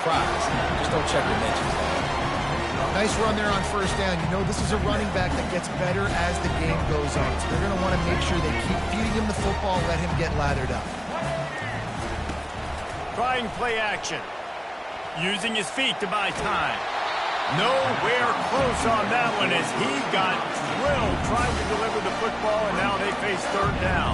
surprised. Just don't check your mentions. Nice run there on first down. You know this is a running back that gets better as the game goes on. So they're going to want to make sure they keep feeding him the football, let him get lathered up. Trying play action. Using his feet to buy time. Nowhere close on that one as he got drilled trying to deliver the football, and now they face third down.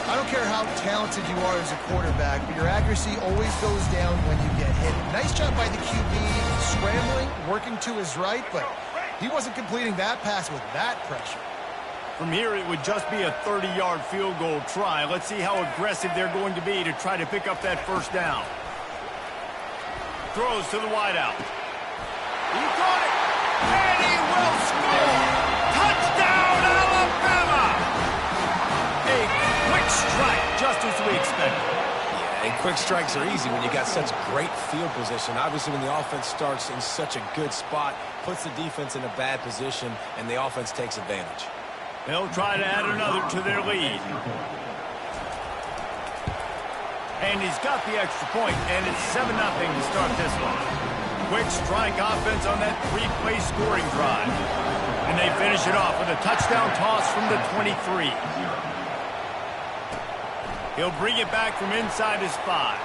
I don't care how talented you are as a quarterback, but your accuracy always goes down when you get hit. Nice job by the QB scrambling, working to his right, but he wasn't completing that pass with that pressure. From here, it would just be a 30-yard field goal try. Let's see how aggressive they're going to be to try to pick up that first down. Throws to the wideout. He got it, and he will score! Touchdown, Alabama! A quick strike, just as we expected. Yeah, and quick strikes are easy when you got such great field position. Obviously, when the offense starts in such a good spot, puts the defense in a bad position, and the offense takes advantage. They'll try to add another to their lead. And he's got the extra point, and it's 7-0 to start this one. Quick strike offense on that three-play scoring drive. And they finish it off with a touchdown toss from the 23. He'll bring it back from inside his 5.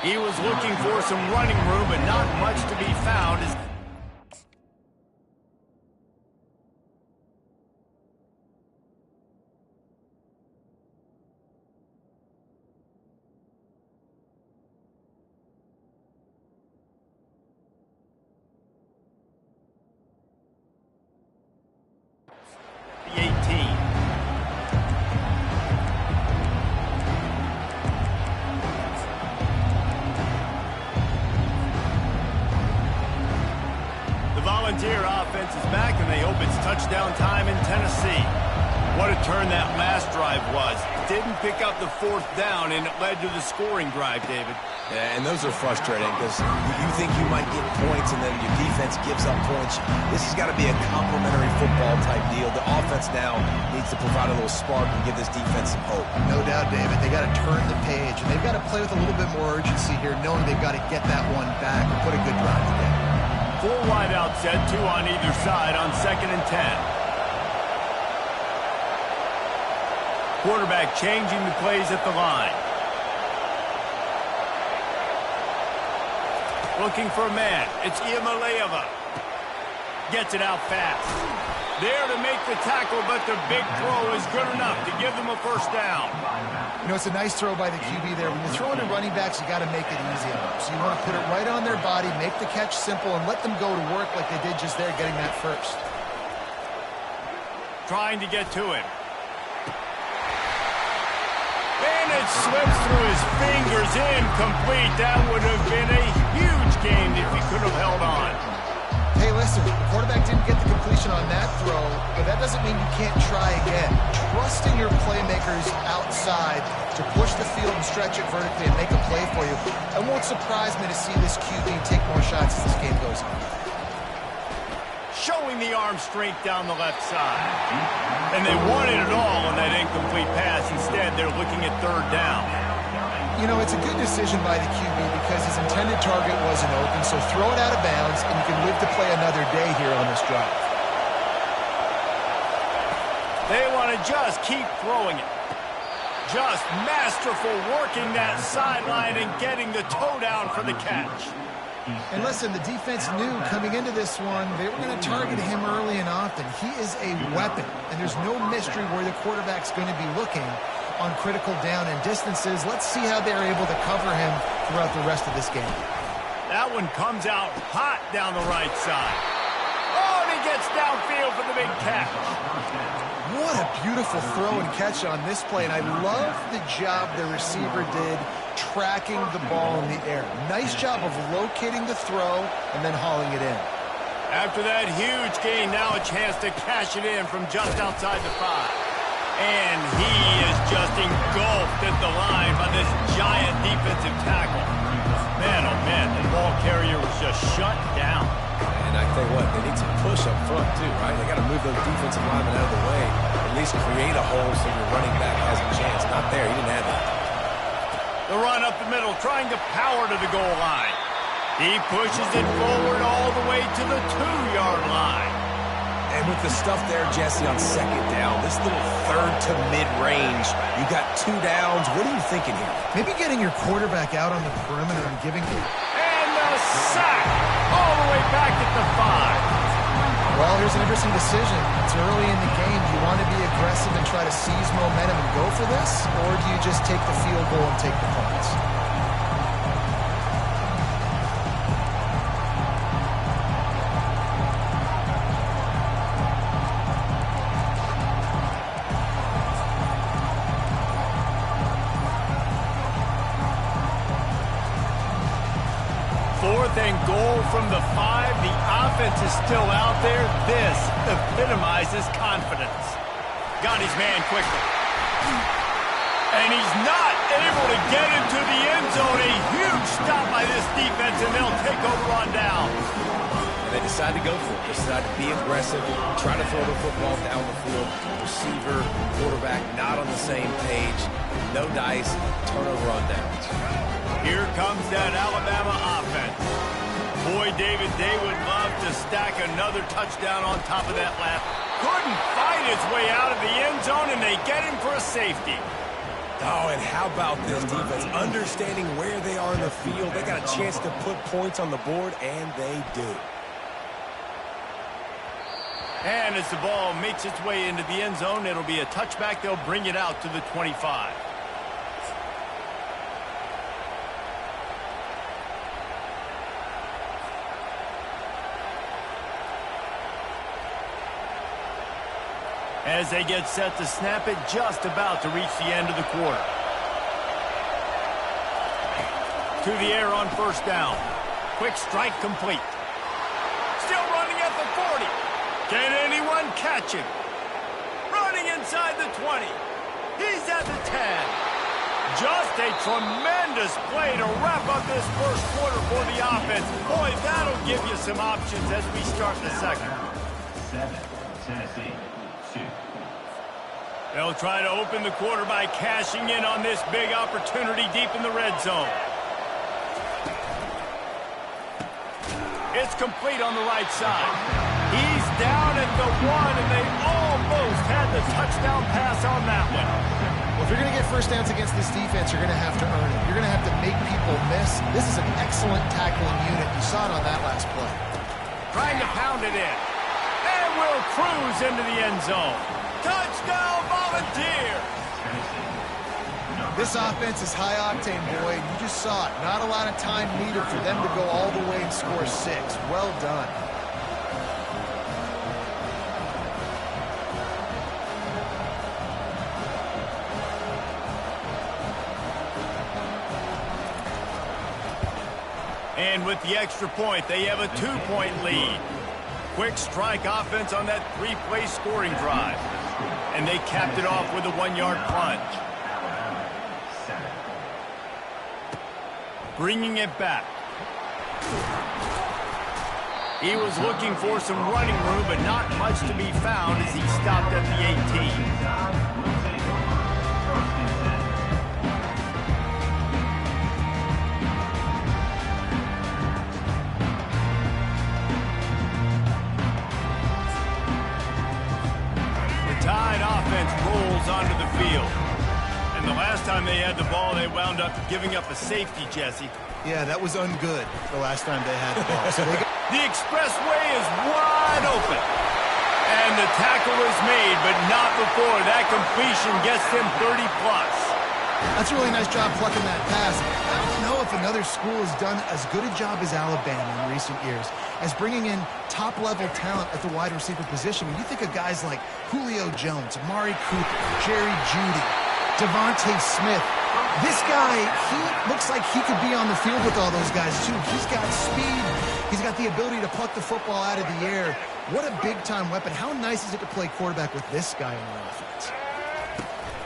He was looking for some running room, but not much to be found. The 18. The Volunteer offense is back, and they hope it's touchdown time in Tennessee. What a turn that last drive was. Didn't pick up the fourth down, and it led to the scoring drive, David. Yeah, and those are frustrating because you think you might get points and then your defense gives up points. This has got to be a complementary football type deal. The offense now needs to provide a little spark and give this defense some hope. No doubt, David. They got to turn the page, and they've got to play with a little bit more urgency here, knowing they've got to get that one back and put a good drive together. 4 wideouts set, 2 on either side on 2nd and 10. Quarterback changing the plays at the line. Looking for a man. It's Iamaleava. Gets it out fast. There to make the tackle, but the big throw is good enough to give them a first down. You know, it's a nice throw by the QB there. When you're throwing to running backs, you got to make it easy on them. So you want to put it right on their body, make the catch simple, and let them go to work like they did just there, getting that first. Trying to get to him. And it slips through his fingers, incomplete. That would have been a huge gain if he could have held on. Hey, listen, the quarterback didn't get the completion on that throw, but that doesn't mean you can't try again. Trusting your playmakers outside to push the field and stretch it vertically and make a play for you. It won't surprise me to see this QB take more shots as this game goes on. Showing the arm strength down the left side. And they wanted it all on that incomplete pass. Instead, they're looking at third down. You know, it's a good decision by the QB because his intended target wasn't open, so throw it out of bounds, and you can live to play another day here on this drive. They want to just keep throwing it. Just masterful working that sideline and getting the toe down for the catch. And listen, the defense knew coming into this one, they were going to target him early and often. He is a weapon, and there's no mystery where the quarterback's going to be looking on critical down and distances. Let's see how they're able to cover him throughout the rest of this game. That one comes out hot down the right side. Oh, and he gets downfield for the big catch. What a beautiful throw and catch on this play, and I love the job the receiver did tracking the ball in the air. Nice job of locating the throw and then hauling it in. After that huge gain, now a chance to cash it in from just outside the 5. And he is just engulfed at the line by this giant defensive tackle. Man, oh man, the ball carrier was just shut down. And I tell you what, they need some push up front too, right? They got to move those defensive linemen out of the way, at least create a hole so your running back has a chance. Not there, he didn't have that. The run up the middle, trying to power to the goal line. He pushes it forward all the way to the 2-yard line. And with the stuff there, Jesse, on second down, this little third to mid-range, you got 2 downs. What are you thinking here? Maybe getting your quarterback out on the perimeter and giving him... And the sack all the way back at the 5. Well, here's an interesting decision. It's early in the game. Do you want to be aggressive and try to seize momentum and go for this? Or do you just take the field goal and take the points? Fourth and goal from the 5. The offense is still out there. This epitomizes confidence. Got his man quickly. And he's not able to get into the end zone. A huge stop by this defense, and they'll take over on down. And they decide to go for it. They decide to be aggressive, try to throw the football down the field. Receiver, quarterback not on the same page. No dice, turnover on downs. Here comes that Alabama offense. Boy, David, they would love to stack another touchdown on top of that last. Couldn't fight his way out of the end zone, and they get him for a safety. Oh, and how about this defense? Understanding where they are in the field. They got a chance to put points on the board, and they do. And as the ball makes its way into the end zone, it'll be a touchback. They'll bring it out to the 25. As they get set to snap it, just about to reach the end of the quarter. To the air on first down. Quick strike complete. Still running at the 40. Can anyone catch him? Running inside the 20. He's at the 10. Just a tremendous play to wrap up this first quarter for the offense. Boy, that'll give you some options as we start the second. 7, Tennessee. They'll try to open the quarter by cashing in on this big opportunity deep in the red zone. It's complete on the right side. He's down at the 1, and they almost had the touchdown pass on that one. Well, if you're going to get first downs against this defense, you're going to have to earn it. You're going to have to make people miss. This is an excellent tackling unit. You saw it on that last play. Trying to pound it in. And will cruise into the end zone. Touchdown, Volunteer! This offense is high octane, boy. You just saw it. Not a lot of time needed for them to go all the way and score 6. Well done. And with the extra point, they have a 2-point lead. Quick strike offense on that 3-play scoring drive. And they capped it off with a 1-yard plunge. Bringing it back. He was looking for some running room, but not much to be found as he stopped at the 18. Rolls onto the field. And the last time they had the ball, they wound up giving up a safety, Jesse. Yeah, that was ungood the last time they had the ball. So the expressway is wide open. And the tackle is made, but not before that completion gets them 30-plus. That's a really nice job plucking that pass. I don't know if another school has done as good a job as Alabama in recent years as bringing in top-level talent at the wide receiver position. When you think of guys like Julio Jones, Amari Cooper, Jerry Jeudy, Devontae Smith, this guy, he looks like he could be on the field with all those guys, too. He's got speed. He's got the ability to pluck the football out of the air. What a big-time weapon. How nice is it to play quarterback with this guy on their offense?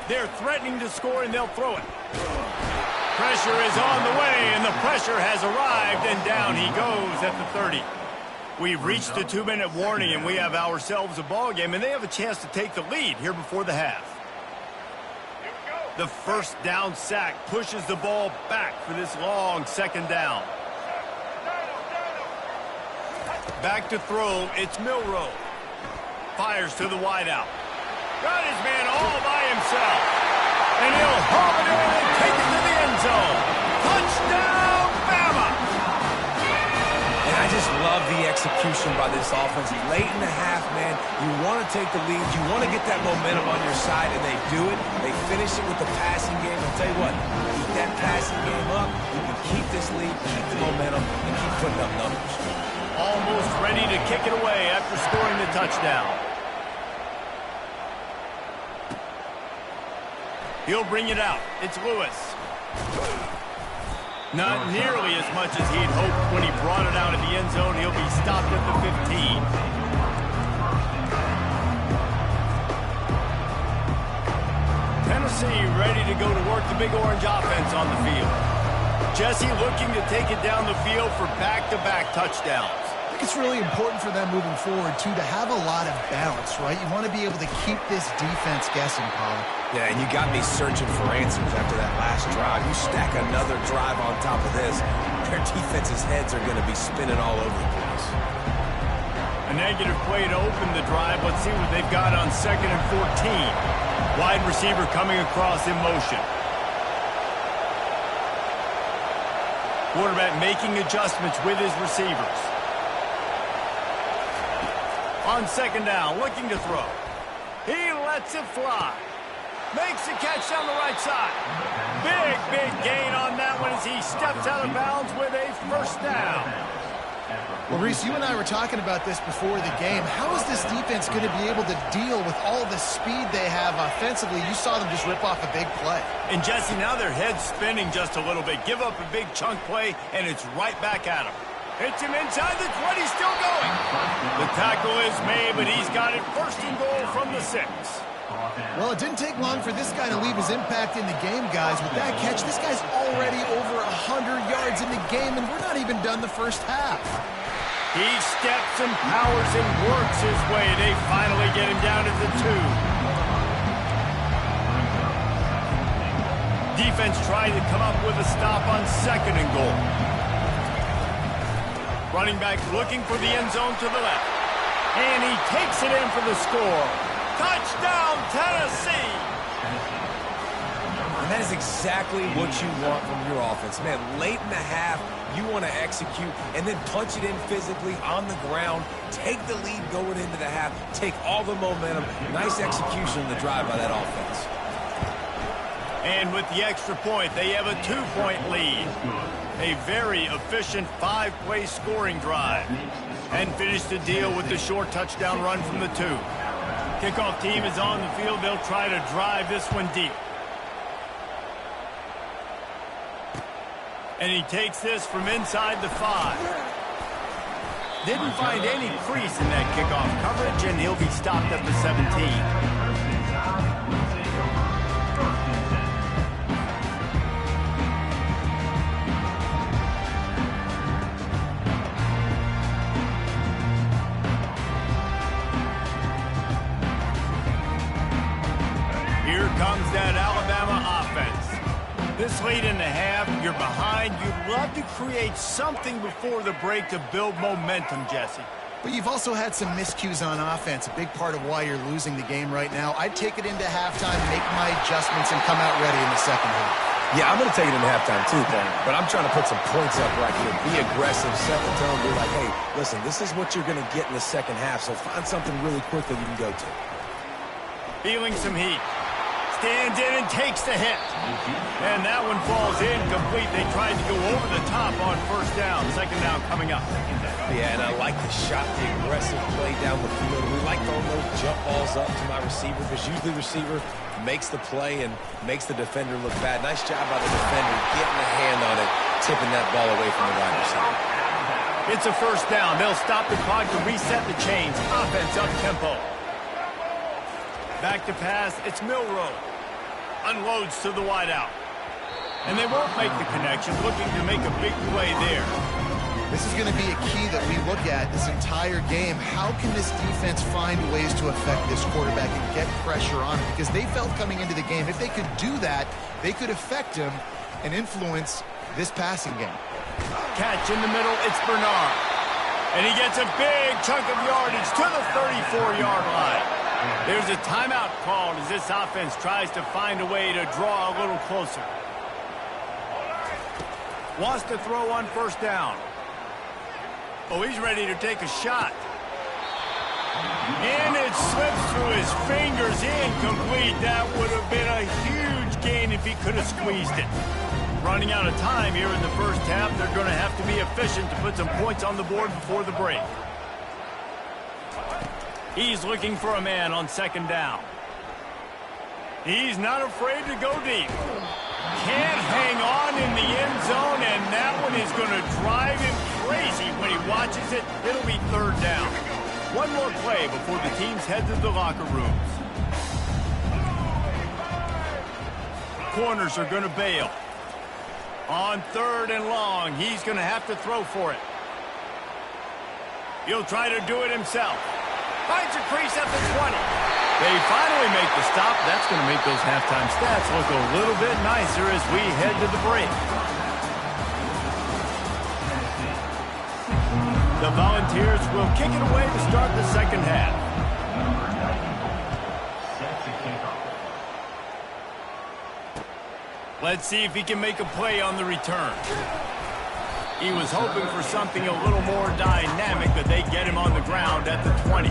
They're threatening to score, and they'll throw it. Pressure is on the way, and the pressure has arrived, and down he goes at the 30. We've reached the 2-minute warning, and we have ourselves a ball game, and they have a chance to take the lead here before the half. The first down sack pushes the ball back for this long second down. Back to throw, it's Milroe. Fires to the wideout. Got his man all by himself. And he'll haul it in and take it to the end zone. Touchdown, Bama! And I just love the execution by this offense. Late in the half, man, you want to take the lead. You want to get that momentum on your side, and they do it. They finish it with the passing game. I'll tell you what, keep that passing game up. You can keep this lead, keep the momentum, and keep putting up numbers. Almost ready to kick it away after scoring the touchdown. He'll bring it out. It's Lewis. Not nearly as much as he'd hoped when he brought it out of the end zone. He'll be stopped at the 15. Tennessee ready to go to work the Big Orange offense on the field. Jesse looking to take it down the field for back-to-back touchdowns. I think it's really important for them moving forward, too, to have a lot of balance, right? You want to be able to keep this defense guessing, Pollard. Yeah, and you got me searching for answers after that last drive. You stack another drive on top of this, their defense's heads are going to be spinning all over the place. A negative play to open the drive. Let's see what they've got on 2nd and 14. Wide receiver coming across in motion. Quarterback making adjustments with his receivers. On 2nd down, looking to throw. He lets it fly. Makes the catch down the right side. Big gain on that one as he steps out of bounds with a first down. Well, Reese, you and I were talking about this before the game. How is this defense going to be able to deal with all the speed they have offensively? You saw them just rip off a big play. And, Jesse, now their head's spinning just a little bit. Give up a big chunk play, and it's right back at him. Hits him inside the 20, still going. The tackle is made, but he's got it 1st and goal from the 6. Well, it didn't take long for this guy to leave his impact in the game, guys. With that catch, this guy's already over 100 yards in the game, and we're not even done the first half. He steps and powers and works his way. They finally get him down to the 2. Defense trying to come up with a stop on 2nd and goal. Running back looking for the end zone to the left. And he takes it in for the score. Touchdown, Tennessee! And that is exactly what you want from your offense. Man, late in the half, you want to execute and then punch it in physically on the ground. Take the lead going into the half. Take all the momentum. Nice execution in the drive by that offense. And with the extra point, they have a 2-point lead. A very efficient 5-play scoring drive. And finish the deal with the short touchdown run from the 2. Kickoff team is on the field. They'll try to drive this one deep. And he takes this from inside the 5. Didn't find any crease in that kickoff coverage, and he'll be stopped at the 17. Comes that Alabama offense. This late in the half, you're behind. You'd love to create something before the break to build momentum, Jesse. But you've also had some miscues on offense, a big part of why you're losing the game right now. I'd take it into halftime, make my adjustments, and come out ready in the second half. Yeah, I'm going to take it into halftime too, but I'm trying to put some points up right here. Be aggressive, set the tone, be like, hey, listen, this is what you're going to get in the second half, so find something really quick that you can go to. Feeling some heat. Stands in and takes the hit. And that one falls incomplete. They tried to go over the top on 1st down. 2nd down coming up. Yeah, and I like the shot, the aggressive play down the field. We like throwing those jump balls up to my receiver because usually the receiver makes the play and makes the defender look bad. Nice job by the defender getting a hand on it, tipping that ball away from the wide receiver. It's a 1st down. They'll stop the clock to reset the chains. Offense up tempo. Back to pass. It's Milroe. Unloads to the wideout. And they won't make the connection, looking to make a big play there. This is going to be a key that we look at this entire game. How can this defense find ways to affect this quarterback and get pressure on him? Because they felt coming into the game, if they could do that, they could affect him and influence this passing game. Catch in the middle, it's Bernard. And he gets a big chunk of yardage to the 34-yard line. There's a timeout called as this offense tries to find a way to draw a little closer. Wants to throw on first down. Oh, he's ready to take a shot. And it slips through his fingers, incomplete. That would have been a huge gain if he could have squeezed it. Running out of time here in the first half, they're going to have to be efficient to put some points on the board before the break. He's looking for a man on second down. He's not afraid to go deep. Can't hang on in the end zone, and that one is going to drive him crazy when he watches it. It'll be third down. One more play before the teams head to the locker rooms. Corners are going to bail. On third and long, he's going to have to throw for it. He'll try to do it himself. Finds a crease at the 20. They finally make the stop. That's going to make those halftime stats look a little bit nicer as we head to the break. The Volunteers will kick it away to start the second half. Let's see if he can make a play on the return. He was hoping for something a little more dynamic, but they get him on the ground at the 20.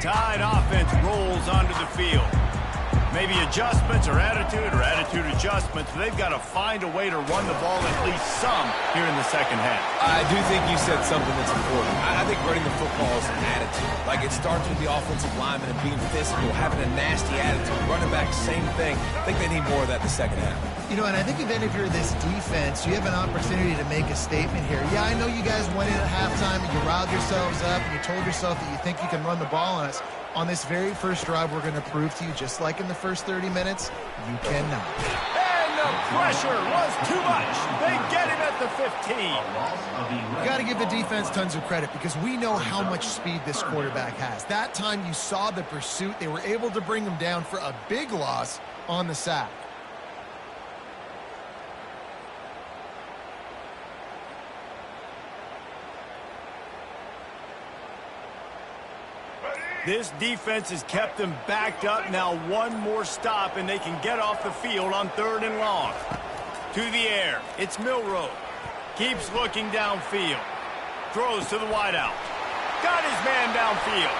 Tide offense rolls onto the field. Maybe adjustments or attitude adjustments, but they've got to find a way to run the ball at least some here in the second half. I do think you said something that's important. I think running the football is an attitude. Like, it starts with the offensive lineman and being physical, having a nasty attitude. Running back, same thing. I think they need more of that in the second half. You know, and I think if any of you are this defense, you have an opportunity to make a statement here. Yeah, I know you guys went in at halftime and you riled yourselves up and you told yourself that you think you can run the ball on us. On this very first drive, we're going to prove to you, just like in the first 30 minutes, you cannot. And the pressure was too much. They get him at the 15. You got to give the defense tons of credit because we know how much speed this quarterback has. That time you saw the pursuit. They were able to bring him down for a big loss on the sack. This defense has kept them backed up. Now one more stop, and they can get off the field on third and long. To the air, it's Milroe. Keeps looking downfield. Throws to the wideout. Got his man downfield.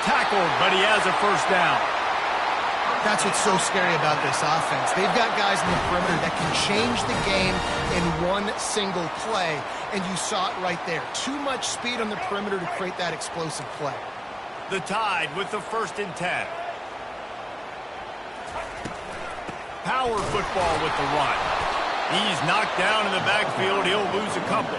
Tackled, but he has a first down. That's what's so scary about this offense. They've got guys in the perimeter that can change the game in one single play, and you saw it right there. Too much speed on the perimeter to create that explosive play. The Tide with the 1st and 10. Power football with the run. He's knocked down in the backfield. He'll lose a couple.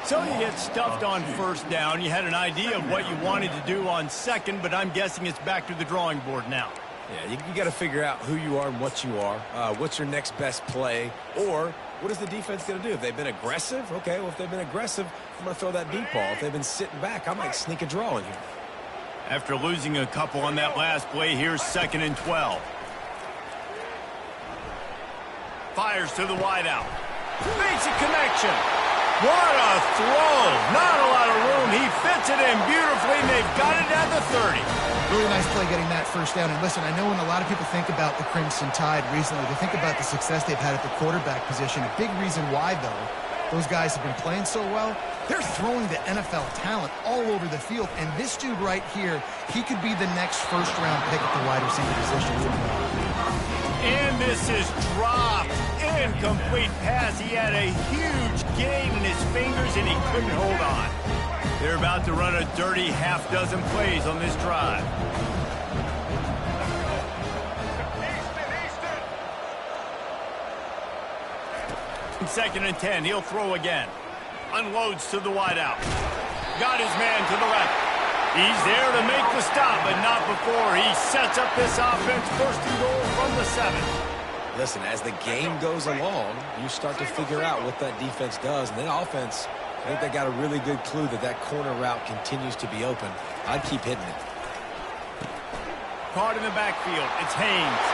So you get stuffed on first down. You had an idea of what you wanted to do on second, but I'm guessing it's back to the drawing board now. Yeah, you got to figure out who you are and what you are. What's your next best play? Or what is the defense going to do? If they've been aggressive, okay, well, if they've been aggressive, I'm going to throw that deep ball. If they've been sitting back, I might sneak a draw in here. After losing a couple on that last play, here's 2nd and 12. Fires to the wideout. Basic connection. What a throw. Not a lot of room. He fits it in beautifully, and they've got it at the 30. Really nice play getting that first down. And listen, I know when a lot of people think about the Crimson Tide recently, they think about the success they've had at the quarterback position. A big reason why, though, those guys have been playing so well, they're throwing the NFL talent all over the field. And this dude right here, he could be the next first-round pick at the wide receiver position. And this is dropped. Incomplete pass. He had a huge gain in his defenders, and he couldn't hold on. They're about to run a dirty half-dozen plays on this drive. Second and 10, he'll throw again. Unloads to the wideout. Got his man to the left. He's there to make the stop, but not before he sets up this offense. First and goal from the 7. Listen, as the game goes along, you start to figure out what that defense does. And then offense, I think they got a really good clue that that corner route continues to be open. I'd keep hitting it. Caught in the backfield. It's Haynes.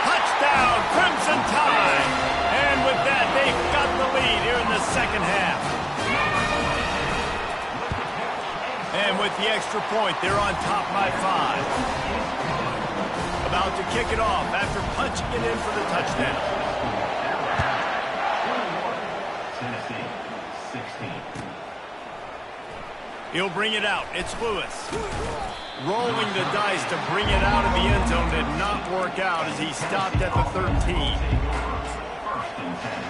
Touchdown, Crimson Tide. And with that, they've got the lead here in the second half. And with the extra point, they're on top by 5. About to kick it off after punching it in for the touchdown. Tennessee, 16. He'll bring it out. It's Lewis. Rolling the dice to bring it out of the end zone did not work out as he stopped at the 13. First and 10.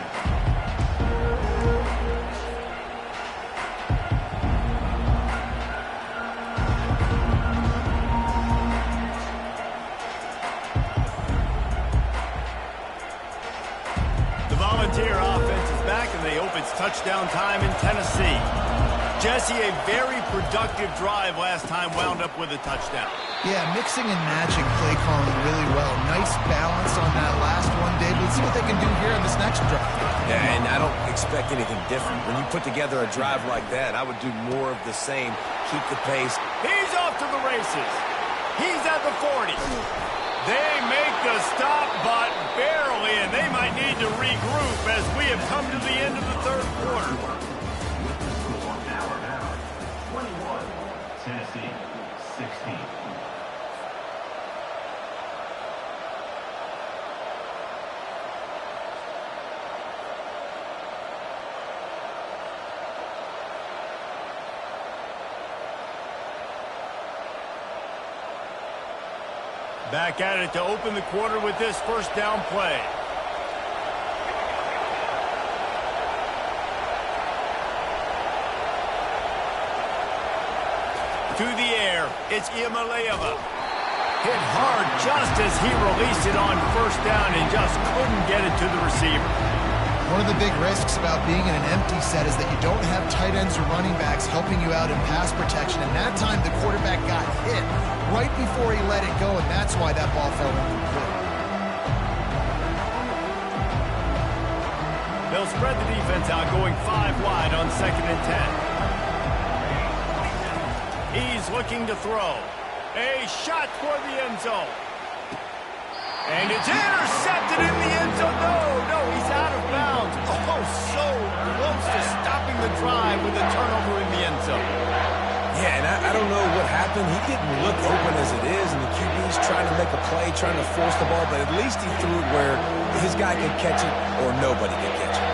The Volunteer offense is back, and they hope it's touchdown time in Tennessee. Jesse, a very productive drive last time wound up with a touchdown. Yeah, mixing and matching play calling really well. Nice balance on that last one, Dave. Let's see what they can do here on this next drive. Yeah, and I don't expect anything different. When you put together a drive like that, I would do more of the same. Keep the pace. He's off to the races. He's at the 40. They make the stop, but barely, and they might need to regroup as we have come to the end of the third quarter. Tennessee, 16. Back at it to open the quarter with this first down play. To the air, it's Iamaleava. Hit hard just as he released it on first down and just couldn't get it to the receiver. One of the big risks about being in an empty set is that you don't have tight ends or running backs helping you out in pass protection. And that time, the quarterback got hit right before he let it go, and that's why that ball fell incomplete. They'll spread the defense out, going 5 wide on second and 10. He's looking to throw. A shot toward the end zone. And it's intercepted in the end zone. No, he's out of bounds. Oh, so close to stopping the drive with a turnover in the end zone. Yeah, and I don't know what happened. He didn't look open as it is, and the QB's trying to make a play, trying to force the ball, but at least he threw it where his guy could catch it or nobody could catch it.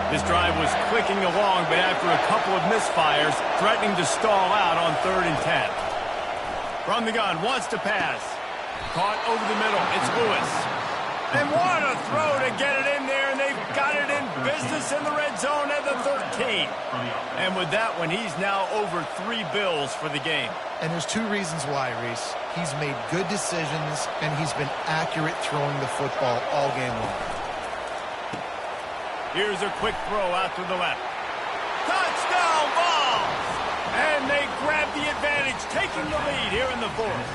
This drive was clicking along, but after a couple of misfires, threatening to stall out on 3rd and 10. From the gun, wants to pass. Caught over the middle. It's Lewis. And what a throw to get it in there, and they've got it in business in the red zone at the 13. And with that one, he's now over 3 bills for the game. And there's 2 reasons why, Reese. He's made good decisions, and he's been accurate throwing the football all game long. Here's a quick throw out to the left. Touchdown ball! And they grab the advantage, taking the lead here in the 4th.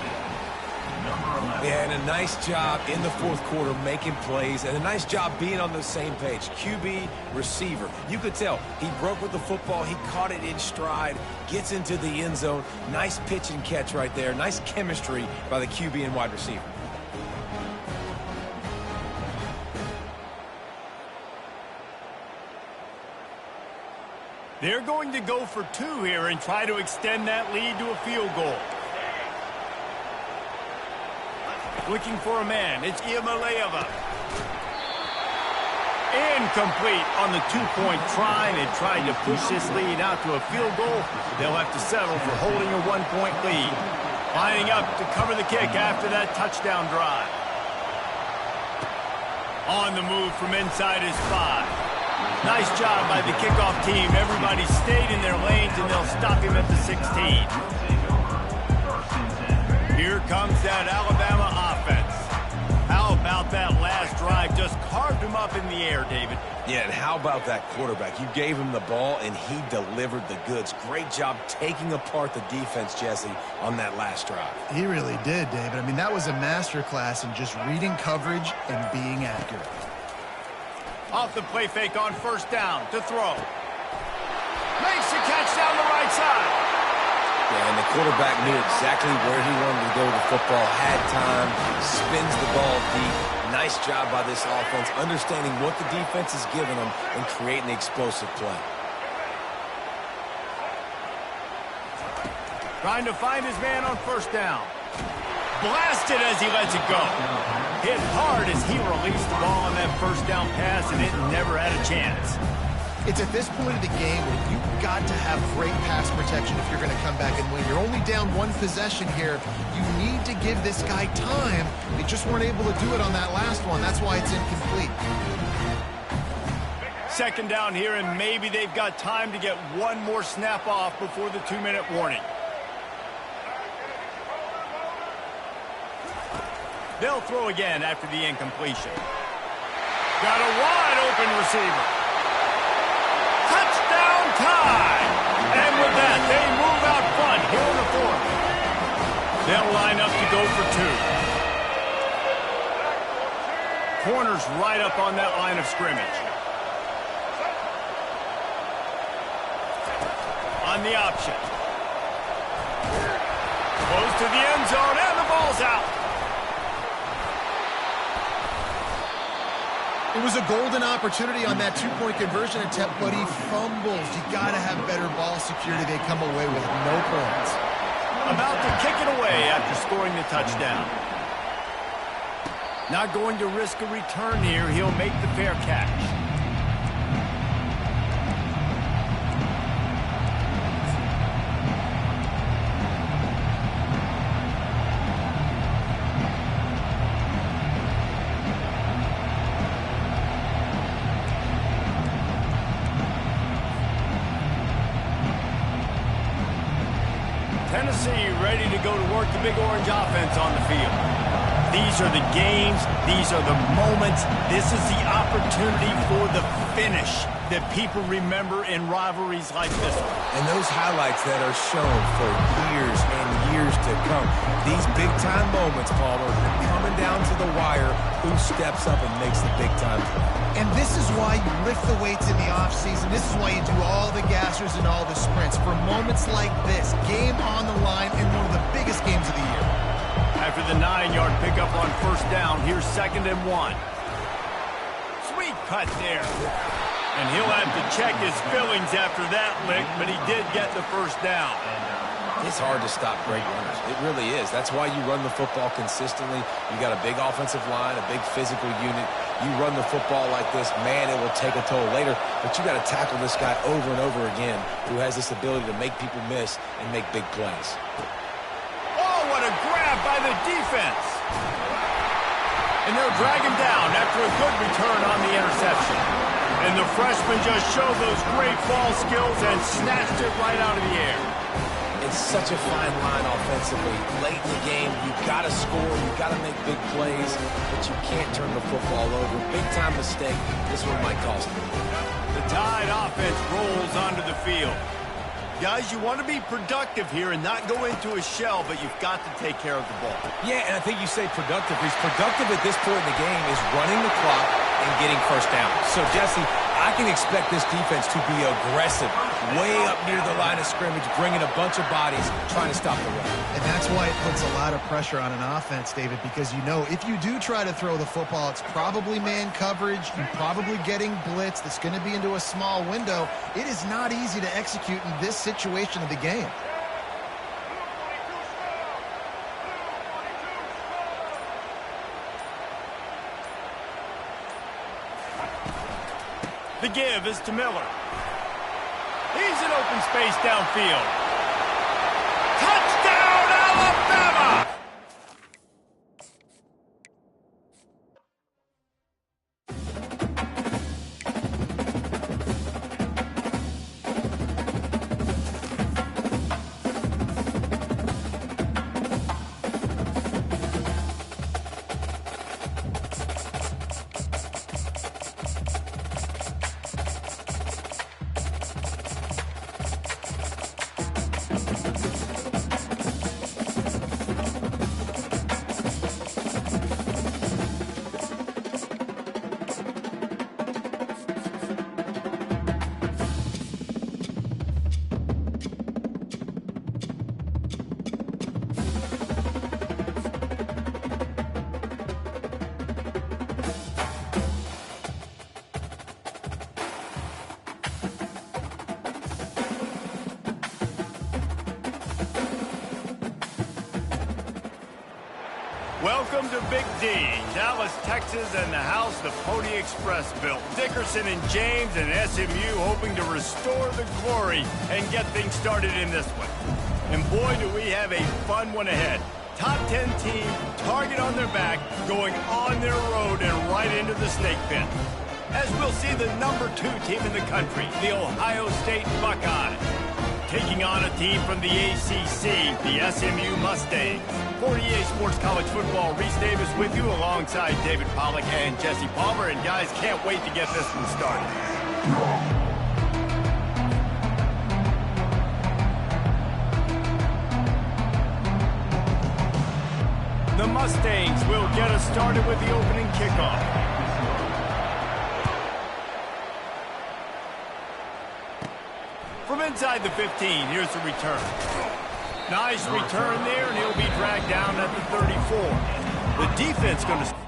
Yeah, and a nice job in the 4th quarter making plays, and a nice job being on the same page. QB, receiver. You could tell he broke with the football. He caught it in stride, gets into the end zone. Nice pitch and catch right there. Nice chemistry by the QB and wide receiver. They're going to go for 2 here and try to extend that lead to a field goal. Looking for a man. It's Iamaleava. Incomplete on the 2-point try, and they tried to push this lead out to a field goal. They'll have to settle for holding a 1-point lead. Lining up to cover the kick after that touchdown drive. On the move from inside his 5. Nice job by the kickoff team. Everybody stayed in their lanes, and they'll stop him at the 16. Here comes that Alabama offense. How about that last drive? Just carved him up in the air, David. Yeah, and how about that quarterback? You gave him the ball, and he delivered the goods. Great job taking apart the defense, Jesse, on that last drive. He really did, David. I mean, that was a masterclass in just reading coverage and being accurate. Off the play fake on first down to throw. Makes the catch down the right side. Yeah, and the quarterback knew exactly where he wanted to go with the football, had time, spins the ball deep. Nice job by this offense, understanding what the defense is giving them and creating the explosive play. Trying to find his man on first down. Blasted as he lets it go. Hit hard as he released the ball on that first down pass, and it never had a chance. It's at this point of the game where you've got to have great pass protection if you're going to come back and win. You're only down one possession here. You need to give this guy time. They just weren't able to do it on that last one. That's why it's incomplete. Second down here, and maybe they've got time to get one more snap off before the 2-minute warning. They'll throw again after the incompletion. Got a wide open receiver. Touchdown time! And with that, they move out front here in the fourth. They'll line up to go for two. Corner's right up on that line of scrimmage. On the option. Close to the end zone, and the ball's out. It was a golden opportunity on that two-point conversion attempt, but he fumbles. You got to have better ball security. They come away with no points. About to kick it away after scoring the touchdown. Not going to risk a return here. He'll make the fair catch. Tennessee ready to go to work the Big Orange offense on the field. These are the games. These are the moments. This is the opportunity for the finish that people remember in rivalries like this one. And those highlights that are shown for years and years to come. These big-time moments, Palmer, coming down to the wire, who steps up and makes the big-time play. And this is why you lift the weights in the offseason. This is why you do all the gassers and all the sprints. For moments like this, game on the line in one of the biggest games of the year. After the 9-yard pickup on first down, here's 2nd and 1. Sweet cut there. And he'll have to check his fillings after that lick, but he did get the first down. It's hard to stop great runners. It really is. That's why you run the football consistently. You got a big offensive line, a big physical unit. You run the football like this, man, it will take a toll later. But you got to tackle this guy over and over again who has this ability to make people miss and make big plays. Oh, what a grab by the defense. And they'll drag him down after a good return on the interception. And the freshman just showed those great ball skills and snatched it right out of the air. It's such a fine line offensively. Late in the game, you've got to score, you've got to make big plays, but you can't turn the football over. Big-time mistake. This one might cost them. The Tide offense rolls onto the field. Guys, you want to be productive here and not go into a shell, but you've got to take care of the ball. Yeah, and I think you say productive. He's productive at this point in the game is running the clock and getting first down. So, Jesse, I can expect this defense to be aggressive, way up near the line of scrimmage, bringing a bunch of bodies, trying to stop the run. And that's why it puts a lot of pressure on an offense, David, because you know if you do try to throw the football, it's probably man coverage, you're probably getting blitz, that's going to be into a small window. It is not easy to execute in this situation of the game. The give is to Miller. He's in open space downfield. Touchdown, Alabama! Welcome to Big D, Dallas, Texas, and the house the Pony Express built. Dickerson and James and SMU hoping to restore the glory and get things started in this one. And boy, do we have a fun one ahead. Top 10 team, target on their back, going on their road and right into the snake pit. As we'll see the number 2 team in the country, the Ohio State Buckeyes, taking on a team from the ACC, the SMU Mustangs. 48 Sports College Football, Reese Davis with you alongside David Pollack and Jesse Palmer. And guys, can't wait to get this one started. The Mustangs will get us started with the opening kickoff. From inside the 15, here's the return. Nice return there, and he'll be dragged down at the 34. The defense going to...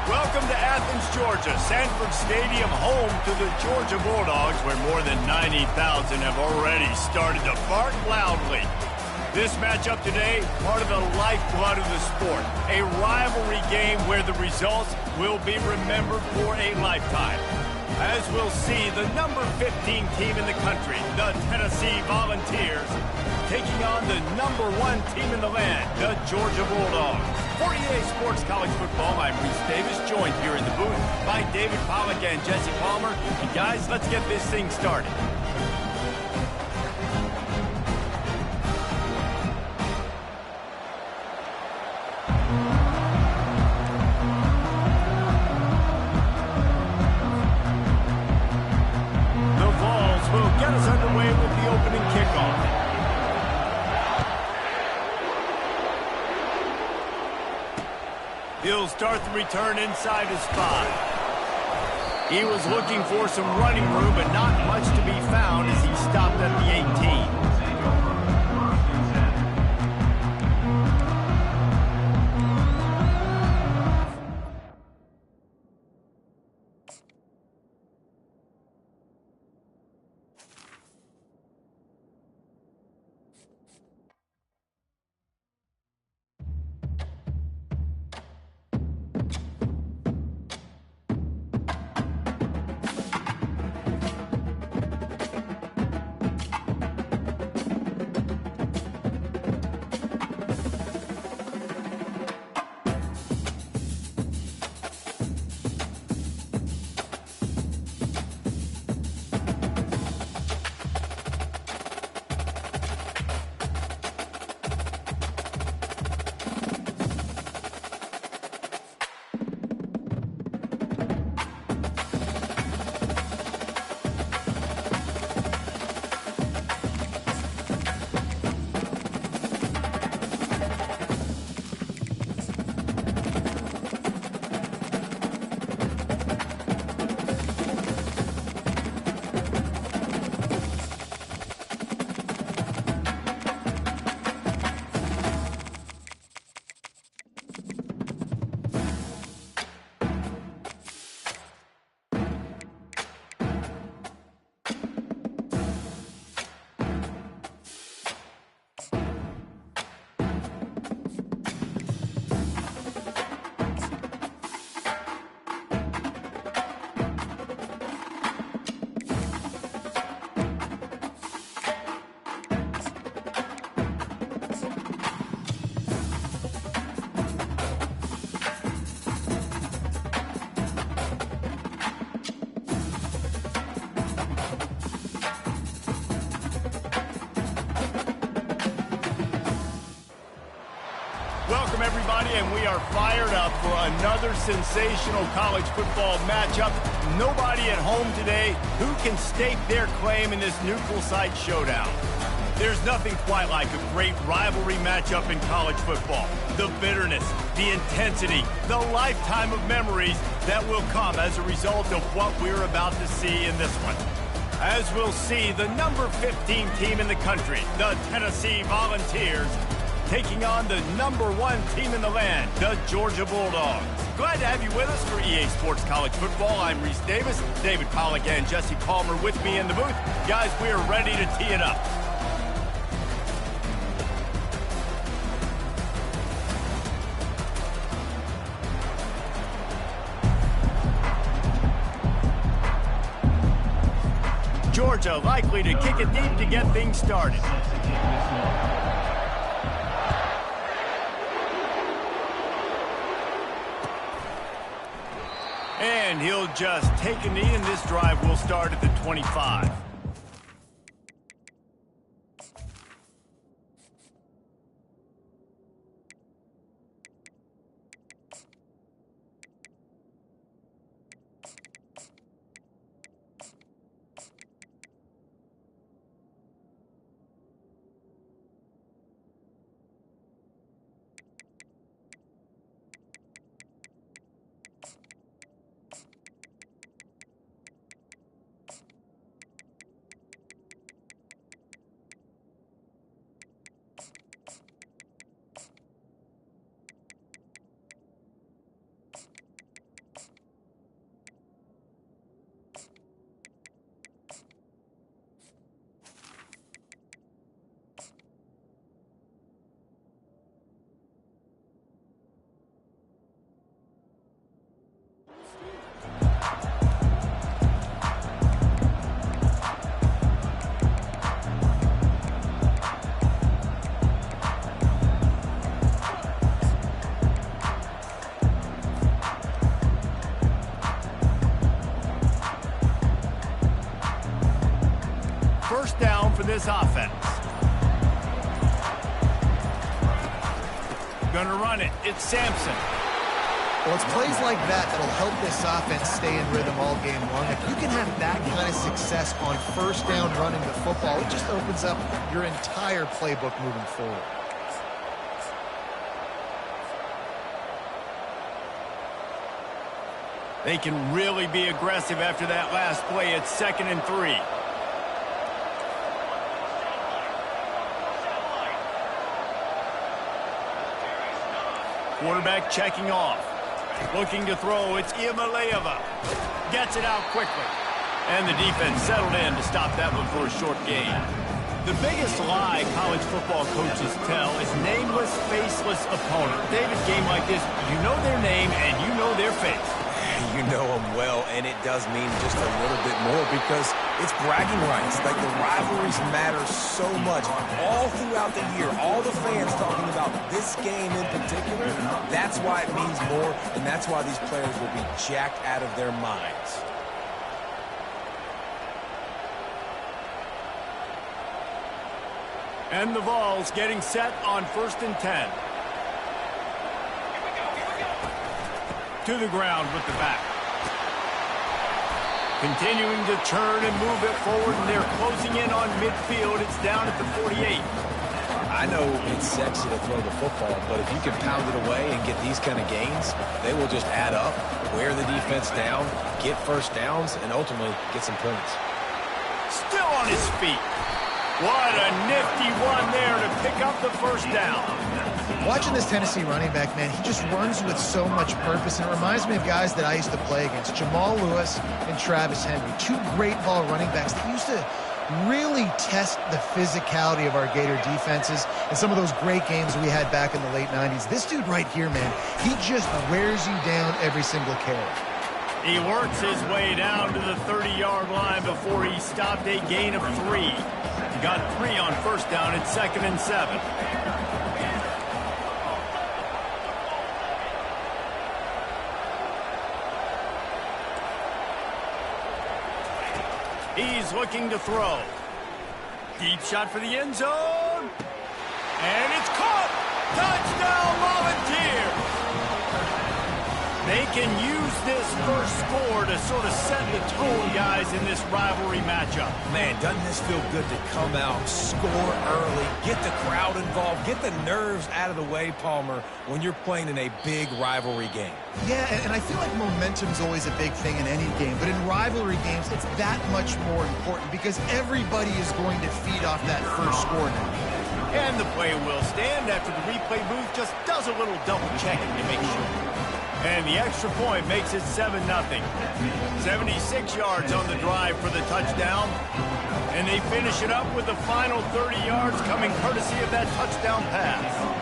Welcome to Athens, Georgia, Sanford Stadium, home to the Georgia Bulldogs, where more than 90,000 have already started to bark loudly. This matchup today, part of the lifeblood of the sport, a rivalry game where the results will be remembered for a lifetime. As we'll see, the number 15 team in the country, the Tennessee Volunteers, taking on the number 1 team in the land, the Georgia Bulldogs. 48 Sports College Football, I'm Reese Davis, joined here in the booth by David Pollack and Jesse Palmer. And guys, let's get this thing started. The Vols will get us underway with the opening kickoff. He'll start the return inside his 5. He was looking for some running room, but not much to be found as he stopped at the 18. Welcome, everybody, and we are fired up for another sensational college football matchup. Nobody at home today who can stake their claim in this neutral site showdown. There's nothing quite like a great rivalry matchup in college football. The bitterness, the intensity, the lifetime of memories that will come as a result of what we're about to see in this one. As we'll see, the number 15 team in the country, the Tennessee Volunteers, taking on the number 1 team in the land, the Georgia Bulldogs. Glad to have you with us for EA Sports College Football. I'm Reese Davis, David Pollack and Jesse Palmer with me in the booth. Guys, we are ready to tee it up. Georgia likely to kick it deep to get things started. And he'll just take a knee, and this drive will start at the 25. First down for this offense. Gonna run it. It's Sampson. Well, it's plays like that that'll help this offense stay in rhythm all game long. If you can have that kind of success on first down running the football, it just opens up your entire playbook moving forward. They can really be aggressive after that last play. It's 2nd and 3. Quarterback checking off. Looking to throw. It's Iamaleava. Gets it out quickly. And the defense settled in to stop that one for a short gain. The biggest lie college football coaches tell is nameless, faceless opponent. David, game like this, you know their name and you know their face. You know them well, and it does mean just a little bit more because it's bragging rights. Like, the rivalries matter so much. All throughout the year, all the fans talking about this game in particular, that's why it means more, and that's why these players will be jacked out of their minds. And the Vols getting set on 1st and 10. To the ground with the back. Continuing to turn and move it forward, and they're closing in on midfield. It's down at the 48. I know it's sexy to throw the football, but if you can pound it away and get these kind of gains, they will just add up, wear the defense down, get first downs, and ultimately get some points. Still on his feet. What a nifty one there to pick up the first down. Watching this Tennessee running back, man, he just runs with so much purpose, and it reminds me of guys that I used to play against, Jamal Lewis and Travis Henry, two great ball running backs that used to really test the physicality of our Gator defenses and some of those great games we had back in the late 90s. This dude right here, man, he just wears you down every single carry. He works his way down to the 30-yard line before he stopped a gain of 3. He got 3 on first down at 2nd and 7. He's looking to throw. Deep shot for the end zone. And it's caught. Touchdown, Volunteers. They can use this first score to sort of set the tone, guys, in this rivalry matchup. Man, doesn't this feel good to come out, score early, get the crowd involved, get the nerves out of the way, Palmer, when you're playing in a big rivalry game? Yeah, and I feel like momentum's always a big thing in any game, but in rivalry games, it's that much more important because everybody is going to feed off that first score now. And the play will stand after the replay booth just does a little double checking to make sure. And the extra point makes it 7-0. 76 yards on the drive for the touchdown. And they finish it up with the final 30 yards coming courtesy of that touchdown pass.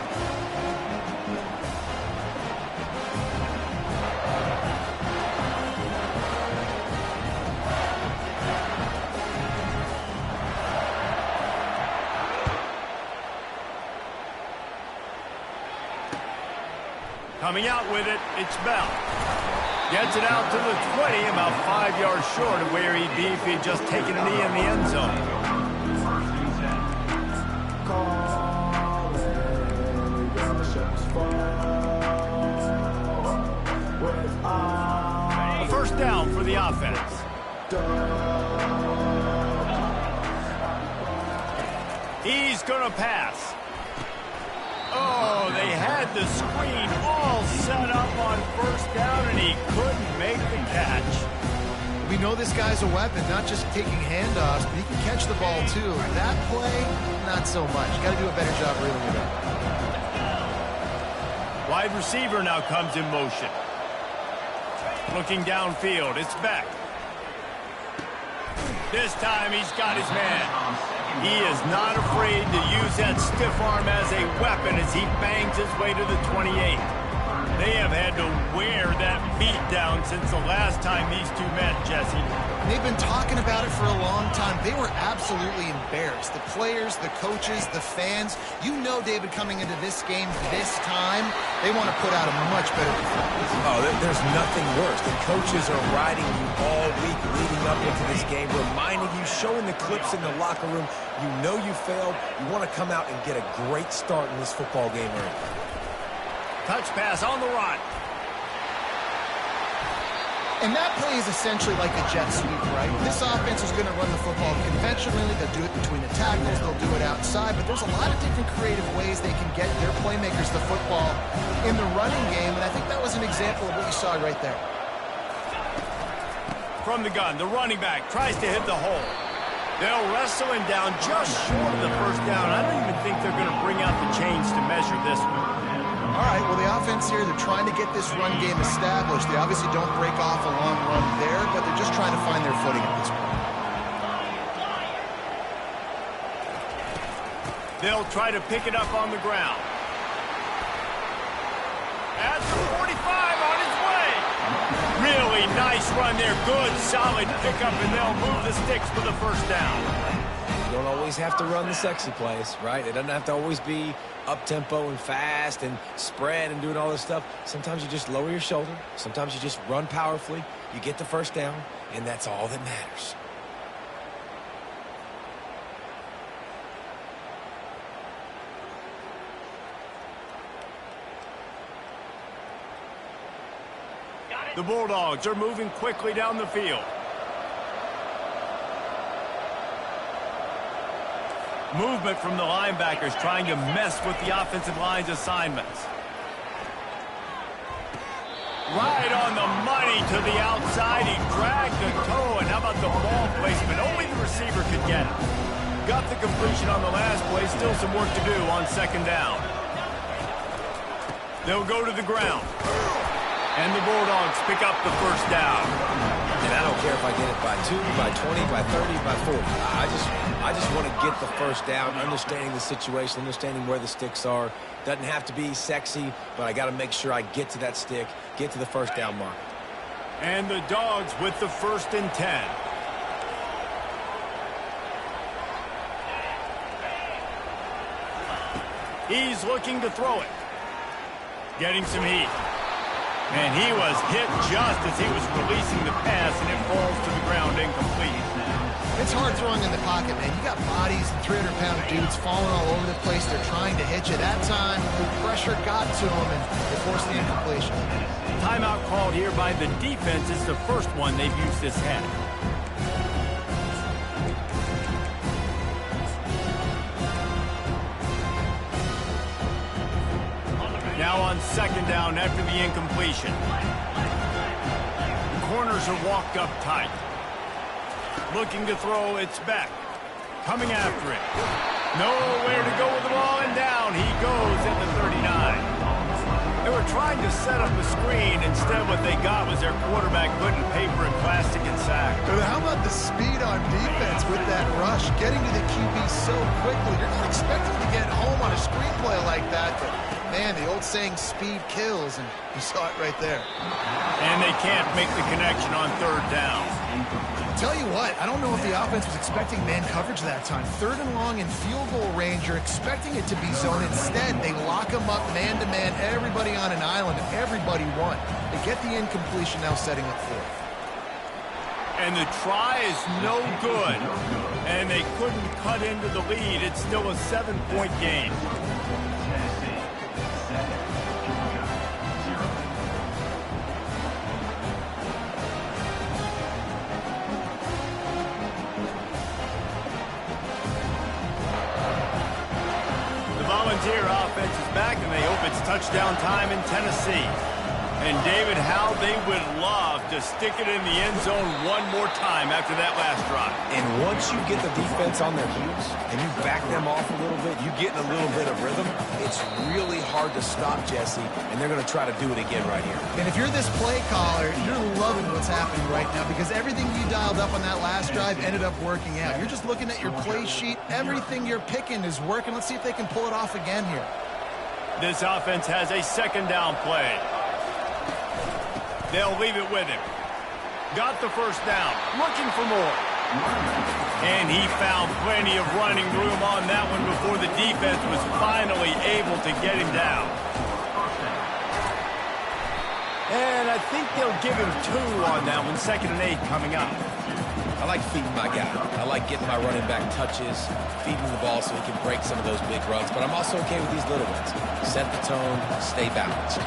Coming out with it, it's Bell. Gets it out to the 20, about 5 yards short of where he'd be if he'd just taken a knee in the end zone. A first down for the offense. He's going to pass. Oh, they had the screen all set up on first down, and he couldn't make the catch. We know this guy's a weapon, not just taking handoffs, but he can catch the ball, too. That play, not so much. Got to do a better job reeling it in. Wide receiver now comes in motion. Looking downfield, it's Beck. This time he's got his man. He is not afraid to use that stiff arm as a weapon as he bangs his way to the 28. They have had to wear that beat down since the last time these two met, Jesse. They've been talking about it for a long time. They were absolutely embarrassed. The players, the coaches, the fans. You know, David, coming into this game this time, they want to put out a much better performance. Oh, there's nothing worse. The coaches are riding you all week leading up into this game, reminding you, showing the clips in the locker room. You know you failed. You want to come out and get a great start in this football game early. Touch pass on the run. And that play is essentially like a jet sweep, right? This offense is going to run the football conventionally. They'll do it between the tackles. They'll do it outside. But there's a lot of different creative ways they can get their playmakers the football in the running game. And I think that was an example of what you saw right there. From the gun, the running back tries to hit the hole. They'll wrestle him down just short of the first down. I don't even think they're going to bring out the chains to measure this one. All right, well, the offense here, they're trying to get this run game established. They obviously don't break off a long run there, but they're just trying to find their footing at this point. They'll try to pick it up on the ground. At the 45, on his way. Really nice run there. Good, solid pickup, and they'll move the sticks for the first down. You don't always have to run the sexy plays, right? It doesn't have to always be up-tempo and fast and spread and doing all this stuff. Sometimes you just lower your shoulder. Sometimes you just run powerfully. You get the first down, and that's all that matters. The Bulldogs are moving quickly down the field. Movement from the linebackers trying to mess with the offensive line's assignments. Right on the money to the outside. He dragged the toe, and how about the ball placement? Only the receiver could get it. Got the completion on the last play. Still some work to do on second down. They'll go to the ground. And the Bulldogs pick up the first down. And I don't care if I get it by 2, by 20, by 30, by 40. I just want to get the first down, understanding the situation, understanding where the sticks are. Doesn't have to be sexy, but I got to make sure I get to that stick, get to the first down mark. And the Dogs with the 1st and 10. He's looking to throw it. Getting some heat. And he was hit just as he was releasing the pass, and it falls to the ground incomplete. It's hard throwing in the pocket, man. You got bodies and 300-pound dudes falling all over the place. They're trying to hit you. That time, the pressure got to them, and they forced the incompletion. Timeout called here by the defense. It's the first one they've used this half. Now on second down after the incompletion. The corners are walked up tight. Looking to throw, it's Beck. Coming after it. Nowhere to go with the ball, and down he goes at the 39. They were trying to set up a screen. Instead, what they got was their quarterback putting paper and plastic in sack. But how about the speed on defense with that rush? Getting to the QB so quickly. You're not expecting to get home on a screenplay like that, but man, the old saying, speed kills, and you saw it right there. And they can't make the connection on third down. Tell you what, I don't know if the offense was expecting man coverage that time. 3rd and long in field goal range, you're expecting it to be zone. Instead, they lock them up man-to-man, everybody on an island, and everybody won. They get the incompletion, now setting up 4th. And the try is no good. And they couldn't cut into the lead. It's still a 7-point game. Volunteer offense is back, and they hope it's touchdown time in Tennessee. And David, how they would love to stick it in the end zone one more time after that last drive. And once you get the defense on their heels and you back them off a little bit, you get in a little bit of rhythm, it's really hard to stop, Jesse, and they're going to try to do it again right here. And if you're this play caller, you're loving what's happening right now because everything you dialed up on that last drive ended up working out. You're just looking at your play sheet. Everything you're picking is working. Let's see if they can pull it off again here. This offense has a second down play. They'll leave it with him. Got the first down. Looking for more. And he found plenty of running room on that one before the defense was finally able to get him down. And I think they'll give him 2 on that one. 2nd and 8 coming up. I like feeding my guy. I like getting my running back touches, feeding the ball so he can break some of those big runs. But I'm also okay with these little ones. Set the tone, stay balanced.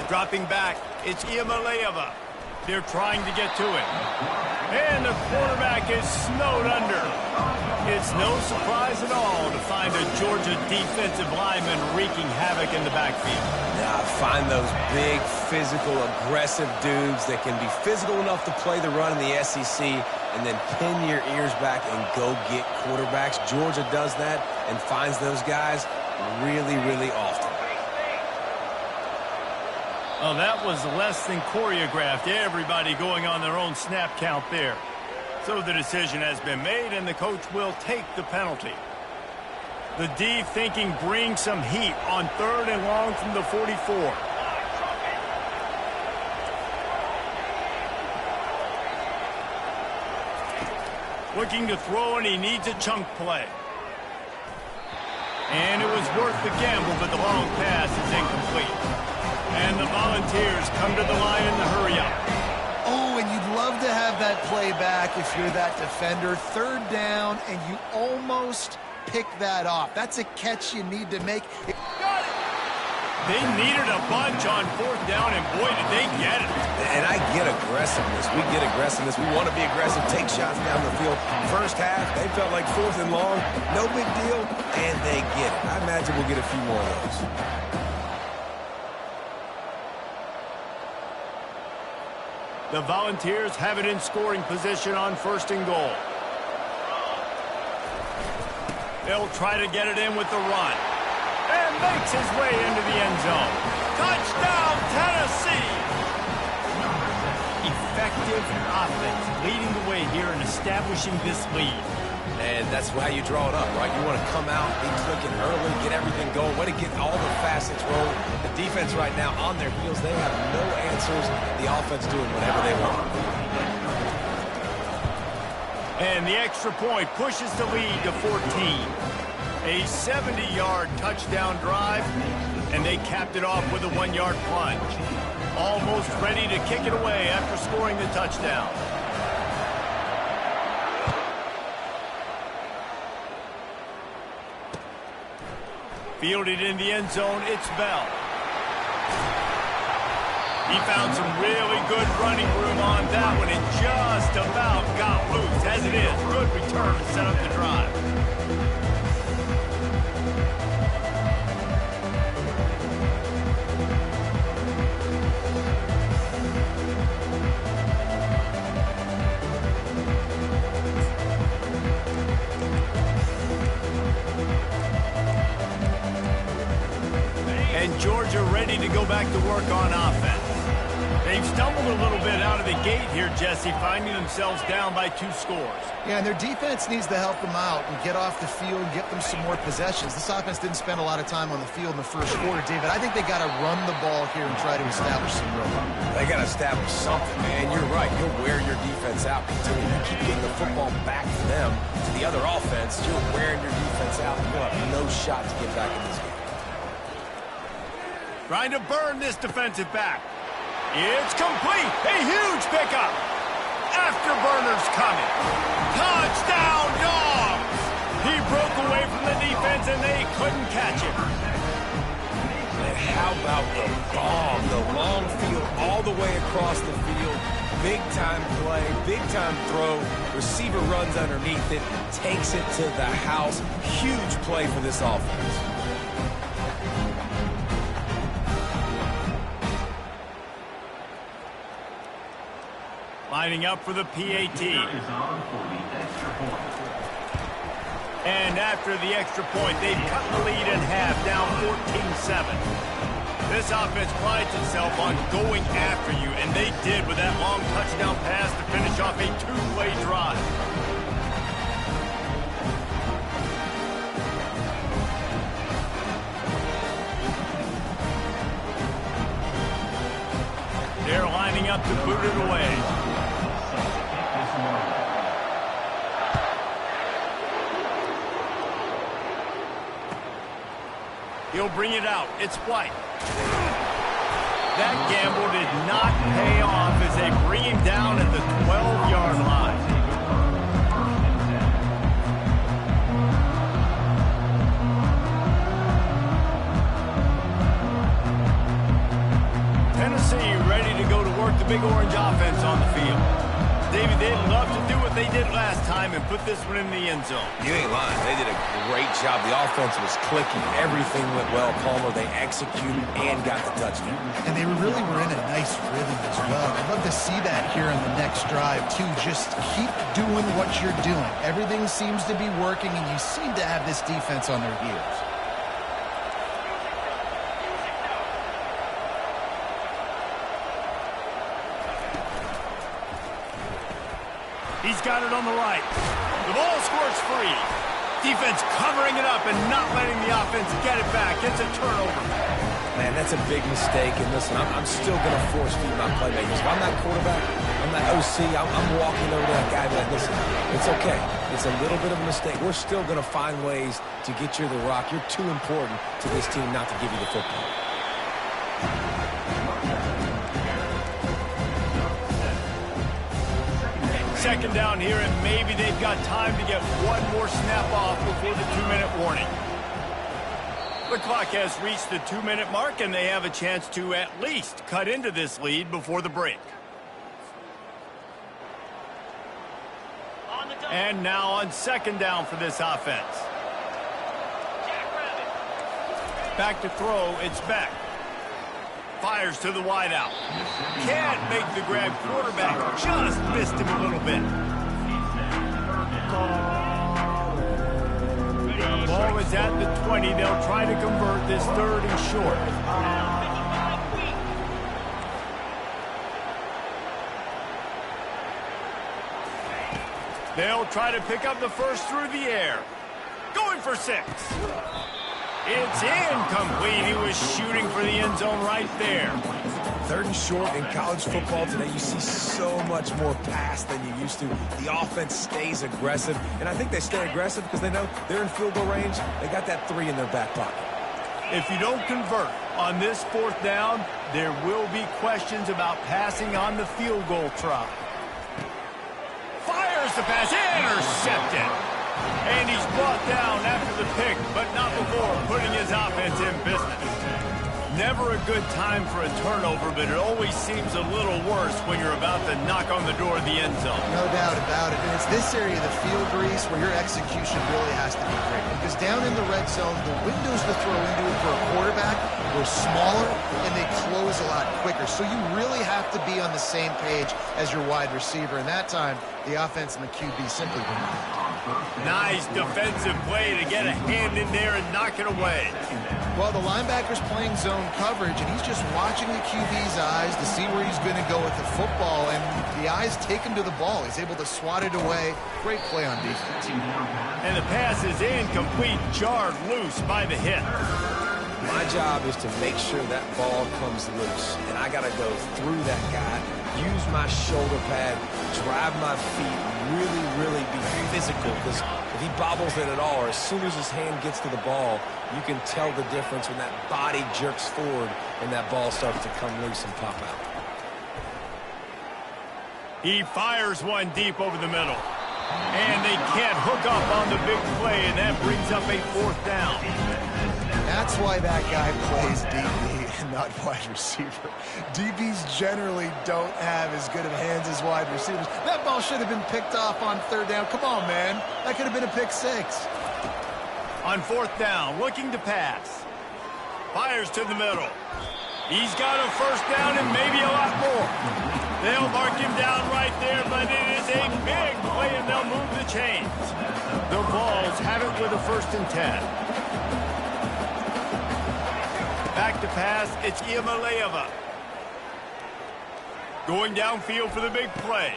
Dropping back, it's Iamaleava. They're trying to get to it. And the quarterback is snowed under. It's no surprise at all to find a Georgia defensive lineman wreaking havoc in the backfield. Now, find those big, physical, aggressive dudes that can be physical enough to play the run in the SEC and then pin your ears back and go get quarterbacks. Georgia does that and finds those guys really, really often. Oh, that was less than choreographed. Everybody going on their own snap count there. So the decision has been made, and the coach will take the penalty. The D thinking bring some heat on 3rd and long from the 44. Looking to throw, and he needs a chunk play. And it was worth the gamble, but the long pass is incomplete. And the Volunteers come to the line in the hurry-up. Oh, and you'd love to have that play back if you're that defender. 3rd down, and you almost pick that off. That's a catch you need to make. Got it! They needed a bunch on 4th down, and boy, did they get it. And I get aggressiveness. We get aggressiveness. We want to be aggressive, take shots down the field. First half, they felt like 4th and long. No big deal, and they get it. I imagine we'll get a few more of those. The Volunteers have it in scoring position on 1st and goal. They'll try to get it in with the run. And makes his way into the end zone. Touchdown, Tennessee! Effective offense leading the way here and establishing this lead. And that's how you draw it up, right? You want to come out, be clicking early, get everything going, way to get all the facets rolling. The defense right now on their heels, they have no answers. The offense doing whatever they want. And the extra point pushes the lead to 14. A 70-yard touchdown drive, and they capped it off with a 1-yard plunge. Almost ready to kick it away after scoring the touchdown. Fielded in the end zone, it's Bell. He found some really good running room on that one and just about got loose. As it is, good return to set up the drive. And Georgia ready to go back to work on offense. They've stumbled a little bit out of the gate here, Jesse, finding themselves down by 2 scores. Yeah, and their defense needs to help them out and get off the field, get them some more possessions. This offense didn't spend a lot of time on the field in the first quarter, David. I think they got to run the ball here and try to establish some rhythm. They got to establish something, man. You're right. You'll wear your defense out. Continue to keep getting the football back to them, to the other offense. You're wearing your defense out. You'll have no shot to get back in this game. Trying to burn this defensive back. It's complete. A huge pickup. Afterburner's coming. Touchdown, Dogs! He broke away from the defense, and they couldn't catch him. And how about the bomb? The long field all the way across the field. Big-time play, big-time throw. Receiver runs underneath it, takes it to the house. Huge play for this offense. Lining up for the PAT. And after the extra point, they've cut the lead in half, down 14-7. This offense prides itself on going after you, and they did with that long touchdown pass to finish off a 2-play drive. They're lining up to boot it away. He'll bring it out. It's White. That gamble did not pay off as they bring him down at the 12-yard line. Big Orange offense on the field. David, they'd love to do what they did last time and put this one in the end zone. You ain't lying. They did a great job. The offense was clicking. Everything went well. Palmer, they executed and got the touchdown. And they really were in a nice rhythm as well. I'd love to see that here on the next drive, too. Just keep doing what you're doing. Everything seems to be working, and you seem to have this defense on their heels. He's got it on the right. The ball squirts free. Defense covering it up and not letting the offense get it back. It's a turnover. Man, that's a big mistake. And listen, I'm still going to force feed my playmakers. If I'm that quarterback, I'm that OC, I'm walking over to that guy and be like, listen, it's okay. It's a little bit of a mistake. We're still going to find ways to get you the rock. You're too important to this team not to give you the football. Second down here, and maybe they've got time to get one more snap off before the 2-minute warning. The clock has reached the 2-minute mark, and they have a chance to at least cut into this lead before the break. And now on second down for this offense. Back to throw, it's Beck. Fires to the wideout. Can't make the grab. Quarterback just missed him a little bit. Ball is at the 20. They'll try to convert this third and short. They'll try to pick up the first through the air. Going for 6. It's incomplete. He was shooting for the end zone right there. Third and short in college football today, you see so much more pass than you used to. The offense stays aggressive, and I think they stay aggressive because they know they're in field goal range. They got that 3 in their back pocket. If you don't convert on this fourth down, there will be questions about passing on the field goal try. Fires the pass, intercepted. And he's brought down after the pick, but not before putting his offense in business. Never a good time for a turnover, but it always seems a little worse when you're about to knock on the door of the end zone. No doubt about it. And it's this area of the field, Reese, where your execution really has to be great. Because down in the red zone, the windows to throw into it for a quarterback were smaller, and they close a lot quicker. So you really have to be on the same page as your wide receiver. And that time, the offense and the QB simply were not. Nice defensive play to get a hand in there and knock it away. Well, the linebacker's playing zone coverage, and he's just watching the QB's eyes to see where he's going to go with the football, and the eyes take him to the ball. He's able to swat it away. Great play on defense. And the pass is incomplete, jarred loose by the hit. My job is to make sure that ball comes loose, and I got to go through that guy, use my shoulder pad, drive my feet, really be physical, because if he bobbles it at all, or as soon as his hand gets to the ball, you can tell the difference when that body jerks forward and that ball starts to come loose and pop out. He fires one deep over the middle. And they can't hook up on the big play, and that brings up a fourth down. That's why that guy plays DB and not wide receiver. DBs generally don't have as good of hands as wide receivers. That ball should have been picked off on third down. Come on, man. That could have been a pick 6. On fourth down, looking to pass. Fires to the middle. He's got a first down and maybe a lot more. They'll mark him down right there, but it is a big play, and they'll move the chains. The Vols have it with a 1st and 10. Back to pass, it's Iamaleava. Going downfield for the big play.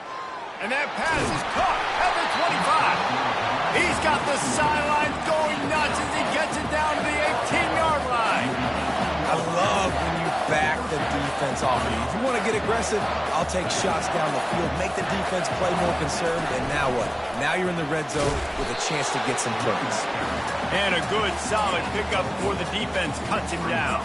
And that pass is caught at the 25. He's got the sidelines going nuts as he gets it down to the 18-yard line. I love when you back the defense off of you. If you want to get aggressive, I'll take shots down the field, make the defense play more conservative, and now what? Now you're in the red zone with a chance to get some points. And a good, solid pickup before the defense cuts him down.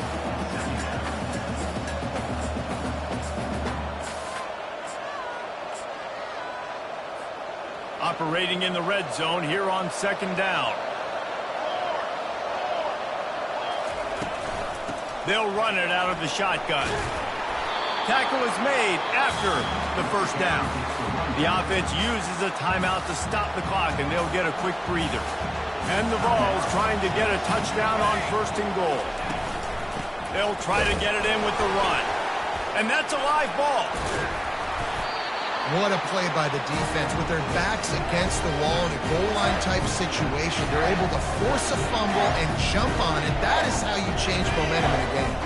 Operating in the red zone here on second down. They'll run it out of the shotgun. Tackle is made after the first down. The offense uses a timeout to stop the clock, and they'll get a quick breather. And the Vols trying to get a touchdown on 1st and goal. They'll try to get it in with the run. And that's a live ball. What a play by the defense. With their backs against the wall in a goal line type situation, they're able to force a fumble and jump on it. That is how you change momentum in a game.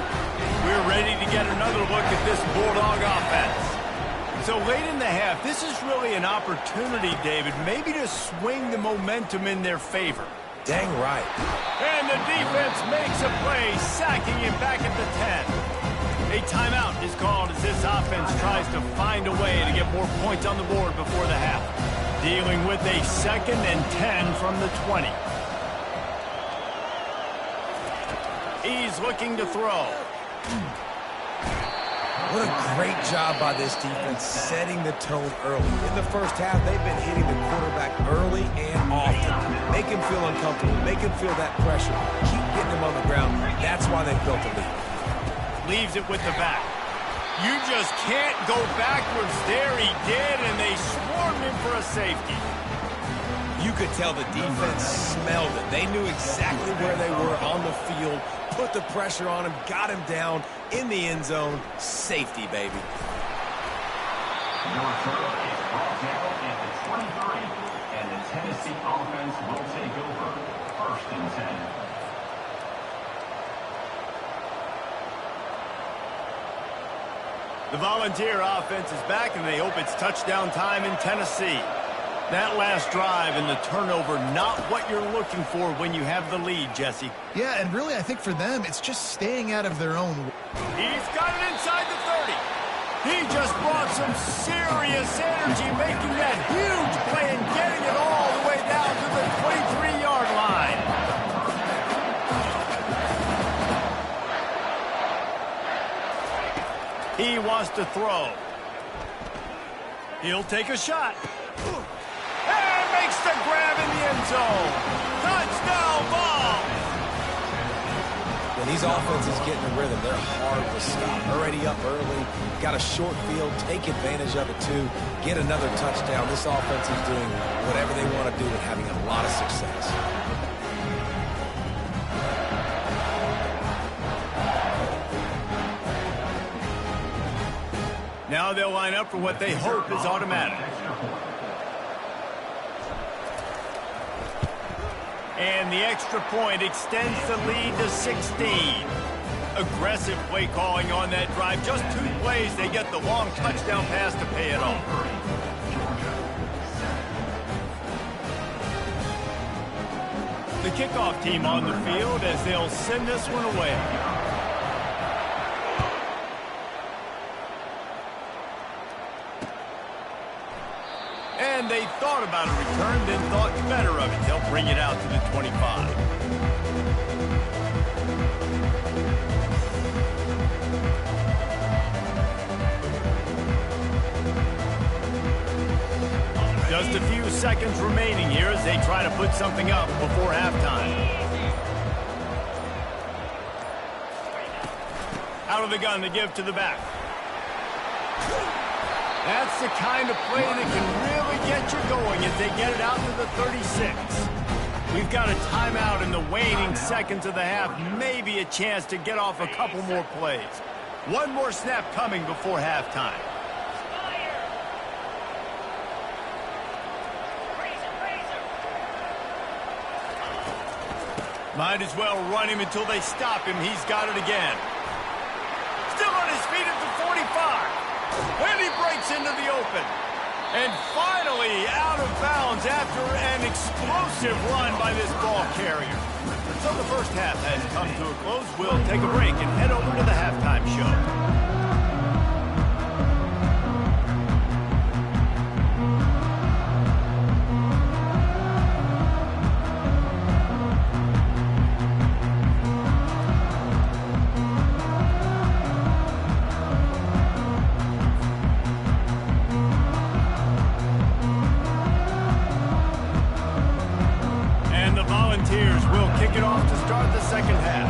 We're ready to get another look at this Bulldog offense. So late in the half, this is really an opportunity, David, maybe to swing the momentum in their favor. Dang right. And the defense makes a play, sacking him back at the 10. A timeout is called as this offense tries to find a way to get more points on the board before the half. Dealing with a 2nd and 10 from the 20. He's looking to throw. What a great job by this defense setting the tone early. In the first half, they've been hitting the quarterback early and often. Make him feel uncomfortable. Make him feel that pressure. Keep getting him on the ground. That's why they've built a lead. Leaves it with the back. You just can't go backwards there. He did, and they swarmed him for a safety. You could tell the defense smelled it. They knew exactly where they were on the field, put the pressure on him, got him down in the end zone. Safety, baby. Your turn is brought down at the 23, and the Tennessee offense will take over 1st and 10. The Volunteer offense is back, and they hope it's touchdown time in Tennessee. That last drive and the turnover, not what you're looking for when you have the lead, Jesse. Yeah, and really, I think for them, it's just staying out of their own. He's got it inside the 30. He just brought some serious energy, making that huge play and getting it all the way down to the 23-yard line. He wants to throw. He'll take a shot. And makes the grab in the end zone. Touchdown ball. When these offenses get in a rhythm, they're hard to stop. Already up early, got a short field, take advantage of it too, get another touchdown. This offense is doing whatever they want to do and having a lot of success. Now they'll line up for what they hope is automatic. And the extra point extends the lead to 16. Aggressive play calling on that drive. Just 2 plays, they get the long touchdown pass to pay it off. The kickoff team on the field as they'll send this one away. And they thought about a return, then thought better of it. They'll bring it out to the 25. Just a few seconds remaining here as they try to put something up before halftime. Out of the gun to give to the back. That's the kind of play that can really get you going as they get it out to the 36. We've got a timeout in the waning seconds of the half. Maybe a chance to get off a couple more plays. One more snap coming before halftime. Might as well run him until they stop him. He's got it again. Still on his feet at the 45. And he breaks into the open. And finally out of bounds after an explosive run by this ball carrier. So the first half has come to a close. We'll take a break and head over to the halftime show. Kick it off to start the second half.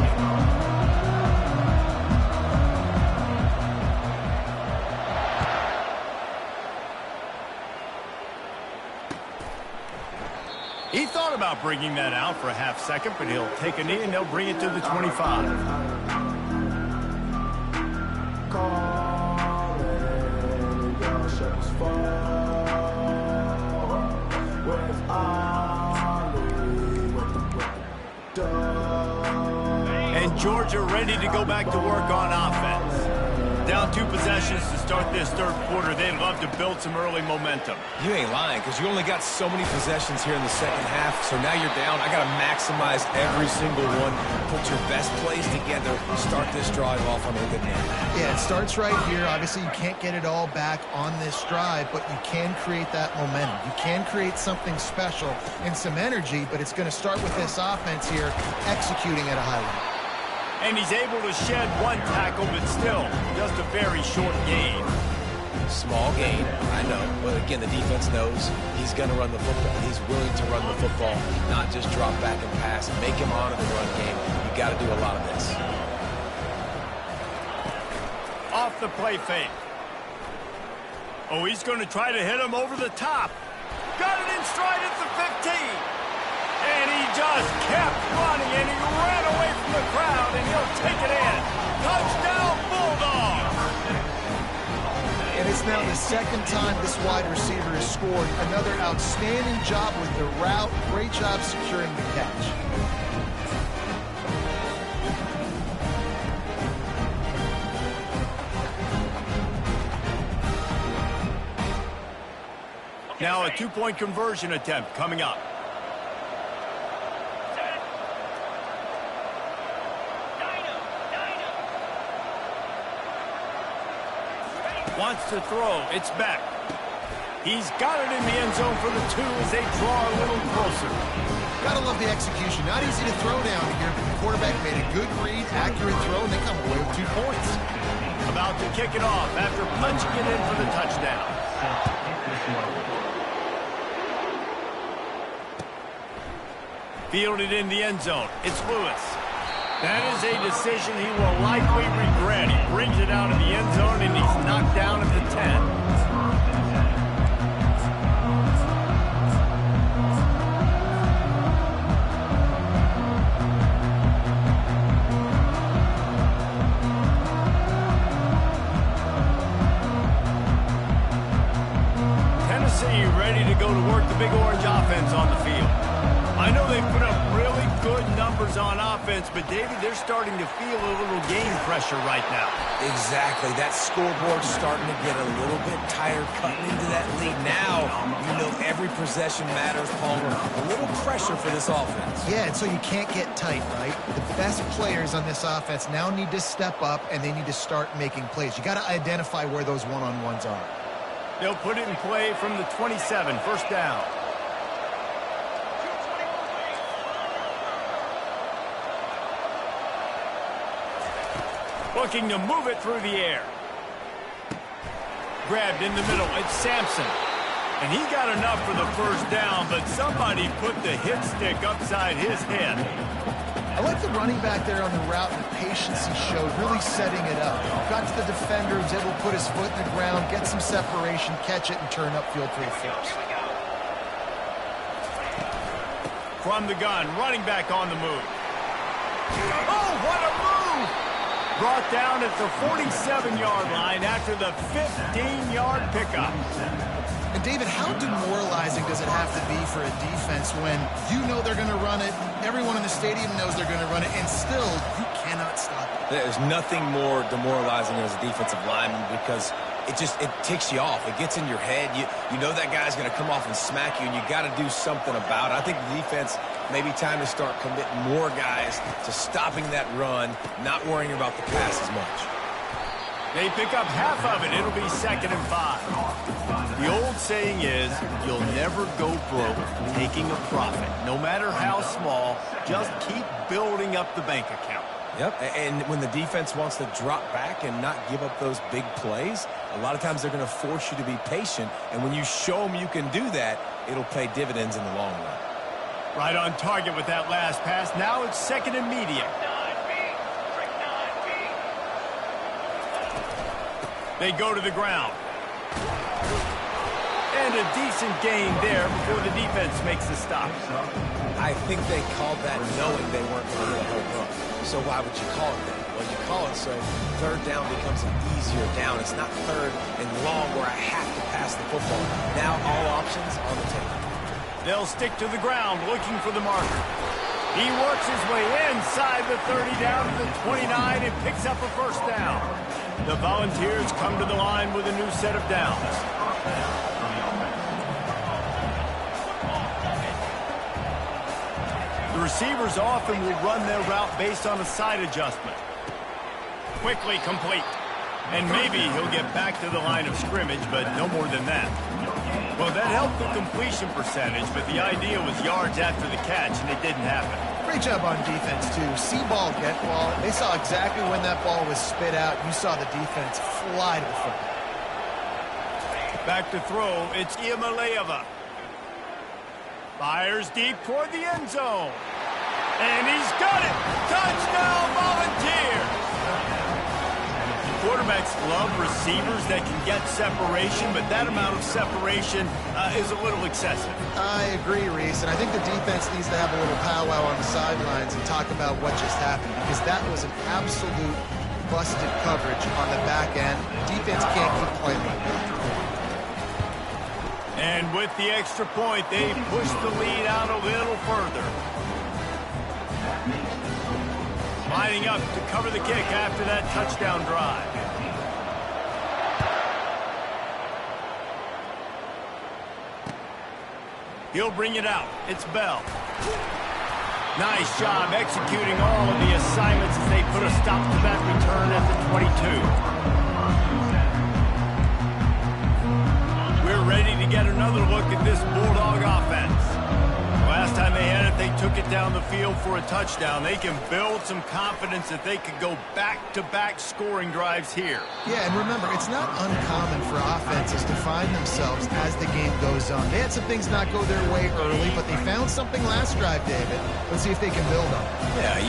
about bringing that out for a half second, but he'll take a knee and they'll bring it to the 25. And Georgia ready to go back to work on offense. Down 2 possessions to start this third quarter. They'd love to build some early momentum. You ain't lying, because you only got so many possessions here in the second half, so now you're down. I got to maximize every single one. Put your best plays together. Start this drive off on a good note. Yeah, it starts right here. Obviously, you can't get it all back on this drive, but you can create that momentum. You can create something special and some energy, but it's going to start with this offense here executing at a high level. And he's able to shed 1 tackle, but still just a very short gain. Small gain, I know. But again, the defense knows he's going to run the football. He's willing to run the football, not just drop back and pass. Make him honor the run game. You got to do a lot of this. Off the play fake. Oh, he's going to try to hit him over the top. Got it in stride at the 15. And he just kept running, and he ran away from the crowd, and he'll take it in. Touchdown, Bulldogs! And it's now the second time this wide receiver has scored. Another outstanding job with the route. Great job securing the catch. Now a 2-point conversion attempt coming up. Wants to throw. It's back. He's got it in the end zone for the 2 as they draw a little closer. Gotta love the execution. Not easy to throw down here, but the quarterback made a good read, accurate throw, and they come away with 2 points. About to kick it off after punching it in for the touchdown. Fielded in the end zone. It's Lewis. That is a decision he will likely regret. He brings it out of the end zone, and he's knocked down at the 10. Tennessee ready to go to work the Big Orange offense on the field. I know they've put up really good numbers on offense, but, David, they're starting to feel a little game pressure right now. Exactly. That scoreboard's starting to get a little bit tired cutting into that lead. Now, you know every possession matters, Palmer. A little pressure for this offense. Yeah, and so you can't get tight, right? The best players on this offense now need to step up, and they need to start making plays. You got to identify where those one-on-ones are. They'll put it in play from the 27, first down. Looking to move it through the air. Grabbed in the middle. It's Sampson. And he got enough for the first down, but somebody put the hit stick upside his head. I like the running back there on the route and the patience he showed, really setting it up. Got to the defender, was able to put his foot in the ground, get some separation, catch it, and turn upfield for the first. From the gun, running back on the move. Oh, what a move! Brought down at the 47-yard line after the 15-yard pickup. And, David, how demoralizing does it have to be for a defense when you know they're going to run it, everyone in the stadium knows they're going to run it, and still you cannot stop it? There's nothing more demoralizing as a defensive lineman because it ticks you off. It gets in your head. You know that guy's going to come off and smack you, and you got to do something about it. I think the defense maybe time to start committing more guys to stopping that run, not worrying about the pass as much. They pick up half of it. It'll be 2nd and 5. The old saying is, you'll never go broke taking a profit. No matter how small, just keep building up the bank account. Yep, and when the defense wants to drop back and not give up those big plays, a lot of times they're going to force you to be patient, and when you show them you can do that, it'll pay dividends in the long run. Right on target with that last pass. Now it's 2nd and medium. They go to the ground. And a decent gain there before the defense makes the stop. I think they called that knowing they weren't going to hit a home run. So why would you call it that? Well, you call it so third down becomes an easier down. It's not third and long where I have to pass the football. Now all options on the table. They'll stick to the ground looking for the marker. He works his way inside the 30 down to the 29 and picks up a first down. The Volunteers come to the line with a new set of downs. The receivers often will run their route based on a side adjustment. Quickly complete. And maybe he'll get back to the line of scrimmage, but no more than that. Well, that helped the completion percentage, but the idea was yards after the catch, and it didn't happen. Great job on defense, too. See ball, get ball. They saw exactly when that ball was spit out. You saw the defense fly to the football. Back to throw, it's Iamaleava. Fires deep toward the end zone. And he's got it! Touchdown, Volunteers! Quarterbacks love receivers that can get separation, but that amount of separation is a little excessive. I agree, Reese, and I think the defense needs to have a little powwow on the sidelines and talk about what just happened, because that was an absolute busted coverage on the back end. Defense can't keep playing like that. And with the extra point, they push the lead out a little further. Lining up to cover the kick after that touchdown drive. He'll bring it out. It's Bell. Nice job executing all of the assignments as they put a stop to that return at the 22. We're ready to get another look at this Bulldog offense. Last time they had it, they took it down the field for a touchdown. They can build some confidence that they could go back-to-back scoring drives here. Yeah, and remember, it's not uncommon for offenses to find themselves as the game goes on. They had some things not go their way early, but they found something last drive, David. Let's see if they can build on it. Yeah,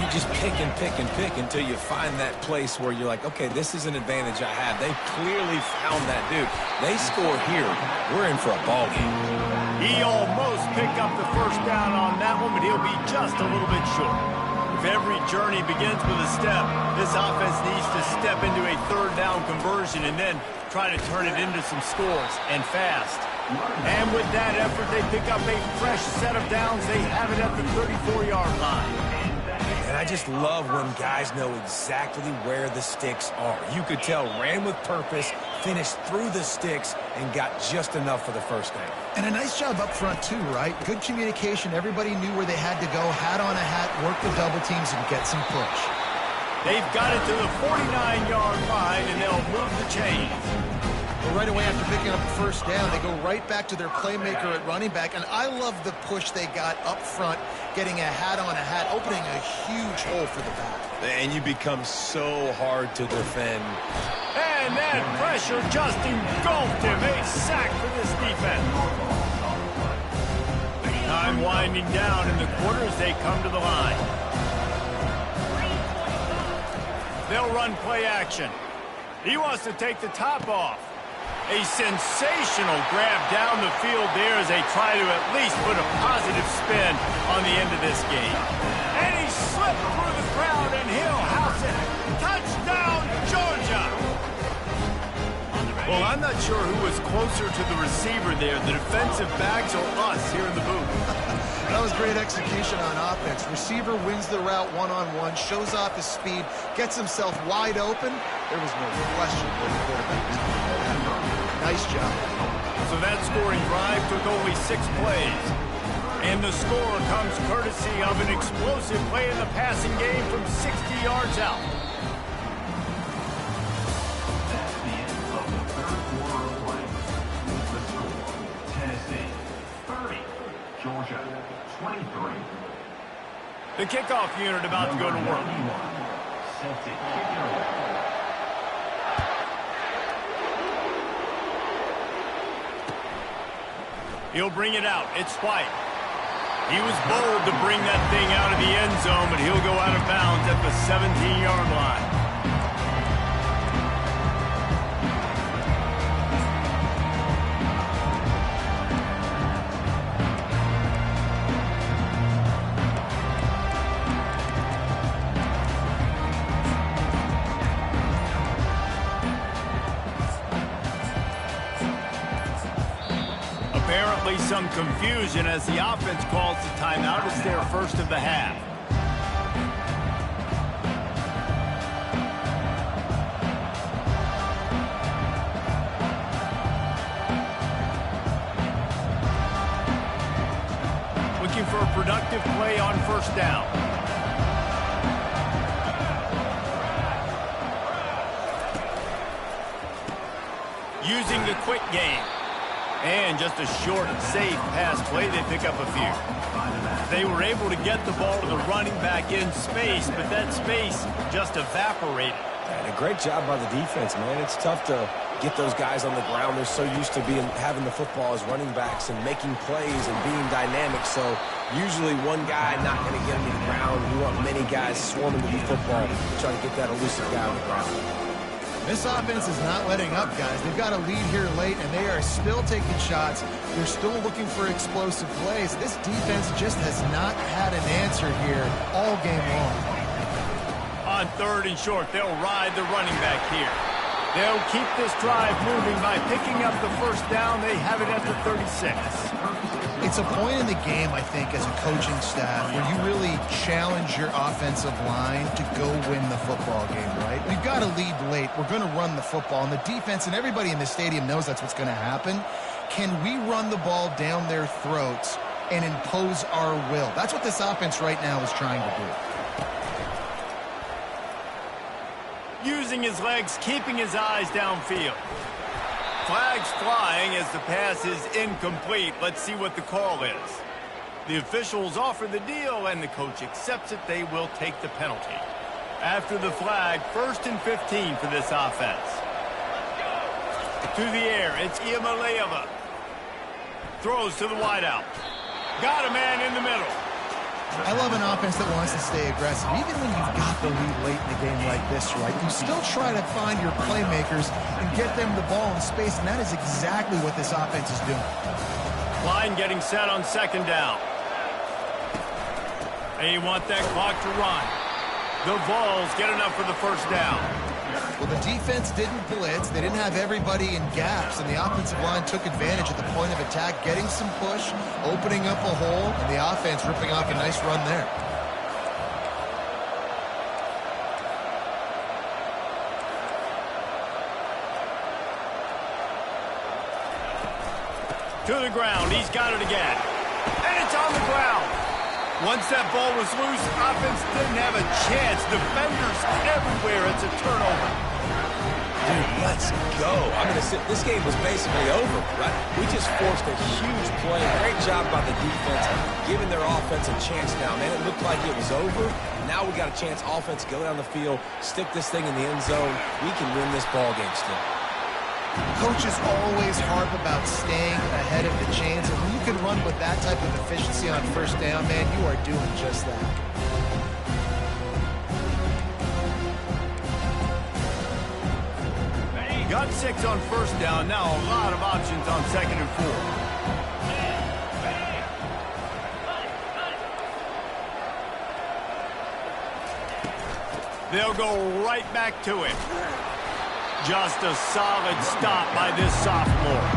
you just pick and pick and pick until you find that place where you're like, okay, this is an advantage I have. They clearly found that dude. They score here, we're in for a ball game. He almost picked up the first down on that one, but he'll be just a little bit short. If every journey begins with a step, this offense needs to step into a third down conversion and then try to turn it into some scores, and fast. And with that effort, they pick up a fresh set of downs. They have it at the 34-yard line. And I just love when guys know exactly where the sticks are. You could tell ran with purpose, finished through the sticks, and got just enough for the first down. And a nice job up front, too, right? Good communication. Everybody knew where they had to go. Hat on a hat, work the double teams, and get some push. They've got it to the 49-yard line, and they'll move the chains. Well, right away after picking up the first down, they go right back to their playmaker at running back. And I love the push they got up front, getting a hat on a hat, opening a huge hole for the back. And you become so hard to defend. And that pressure just engulfed him. A sack for this defense. Time winding down in the quarter as they come to the line. They'll run play action. He wants to take the top off. A sensational grab down the field there as they try to at least put a positive spin on the end of this game. And he slipped through the crowd, and he'll house it. Touchdown, Georgia! Well, I'm not sure who was closer to the receiver there, the defensive backs or us here in the booth. That was great execution on offense. Receiver wins the route one-on-one, shows off his speed, gets himself wide open. There was no question where the quarterback was going. Nice job. So that scoring drive took only 6 plays. And the score comes courtesy of an explosive play in the passing game from 60 yards out. That's the end of the third quarter of play. The score, Tennessee 30, Georgia 23. The kickoff unit about to go to work. Set to kick it away. He'll bring it out. It's White. He was bold to bring that thing out of the end zone, but he'll go out of bounds at the 17-yard line. Certainly some confusion as the offense calls the timeout. It's their first of the half. Looking for a productive play on first down. Using the quick game. And just a short, safe pass play, they pick up a few. They were able to get the ball to the running back in space, but that space just evaporated. And a great job by the defense, man. It's tough to get those guys on the ground. They're so used to having the football as running backs and making plays and being dynamic. So usually one guy not going to get him to the ground. You want many guys swarming to the football, trying to get that elusive guy on the ground. This offense is not letting up, guys. They've got a lead here late, and they are still taking shots. They're still looking for explosive plays. This defense just has not had an answer here all game long. On third and short, they'll ride the running back here. They'll keep this drive moving by picking up the first down. They have it at the 36. It's a point in the game, I think, as a coaching staff, where you really challenge your offensive line to go win the football game, right? We've got to lead late. We're going to run the football. And the defense and everybody in the stadium knows that's what's going to happen. Can we run the ball down their throats and impose our will? That's what this offense right now is trying to do. Using his legs, keeping his eyes downfield. Flags flying as the pass is incomplete. Let's see what the call is. The officials offer the deal, and the coach accepts it. They will take the penalty. After the flag, 1st and 15 for this offense. To the air, it's Iamaleava. Throws to the wideout. Got a man in the middle. I love an offense that wants to stay aggressive. Even when you've got the lead late in the game like this, right, you still try to find your playmakers and get them the ball in space, and that is exactly what this offense is doing. Line getting set on second down. They want that clock to run. The Vols get enough for the first down. Well, the defense didn't blitz. They didn't have everybody in gaps, and the offensive line took advantage at the point of attack, getting some push, opening up a hole, and the offense ripping off a nice run there. To the ground. He's got it again. And it's on the ground. Once that ball was loose, offense didn't have a chance. Defenders everywhere. It's a turnover. Dude, let's go. I'm going to sit. This game was basically over, right? We just forced a huge play. Great job by the defense, giving their offense a chance now, man. It looked like it was over. Now we got a chance. Offense, go down the field, stick this thing in the end zone. We can win this ball game still. Coaches always harp about staying ahead of the chains, and when you can run with that type of efficiency on first down, man, you are doing just that. Got 6 on first down. Now a lot of options on 2nd and 4. They'll go right back to him. Just a solid stop by this sophomore.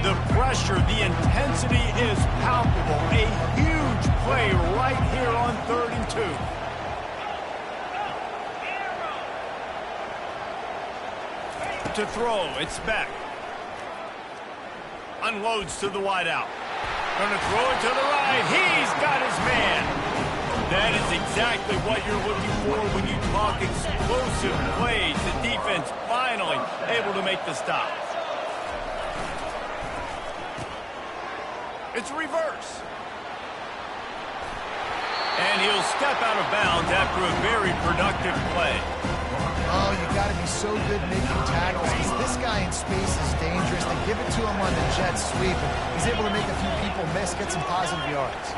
The pressure, the intensity is palpable. A huge play right here on 3rd and 2. To throw, it's Beck. Unloads to the wideout. Going to throw it to the right. He's got his man. That is exactly what you're looking for when you talk explosive plays. The defense finally able to make the stop. It's reverse. And he'll step out of bounds after a very productive play. Oh, you got to be so good making tackles, because this guy in space is dangerous. They give it to him on the jet sweep, and he's able to make a few people miss, get some positive yards.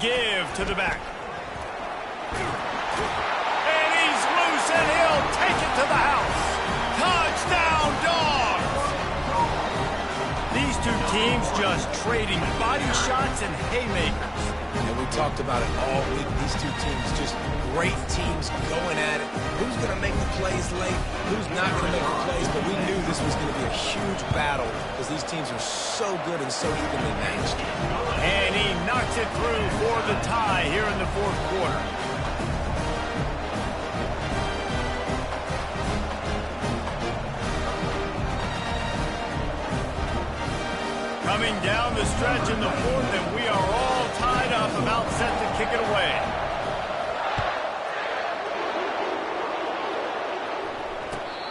Give to the back. And he's loose, and he'll take it to the house. Touchdown, Dogs! These two teams just trading body shots and haymakers. And we talked about it all week. These two teams, just great teams going at it. Who's going to make the plays late? Who's not going to make the plays? But we knew this was going to be a huge battle because these teams are so good and so evenly matched. And he knocks it through for the tie here in the fourth quarter. Coming down the stretch in the fourth, and we are all tied up, about set to kick it away.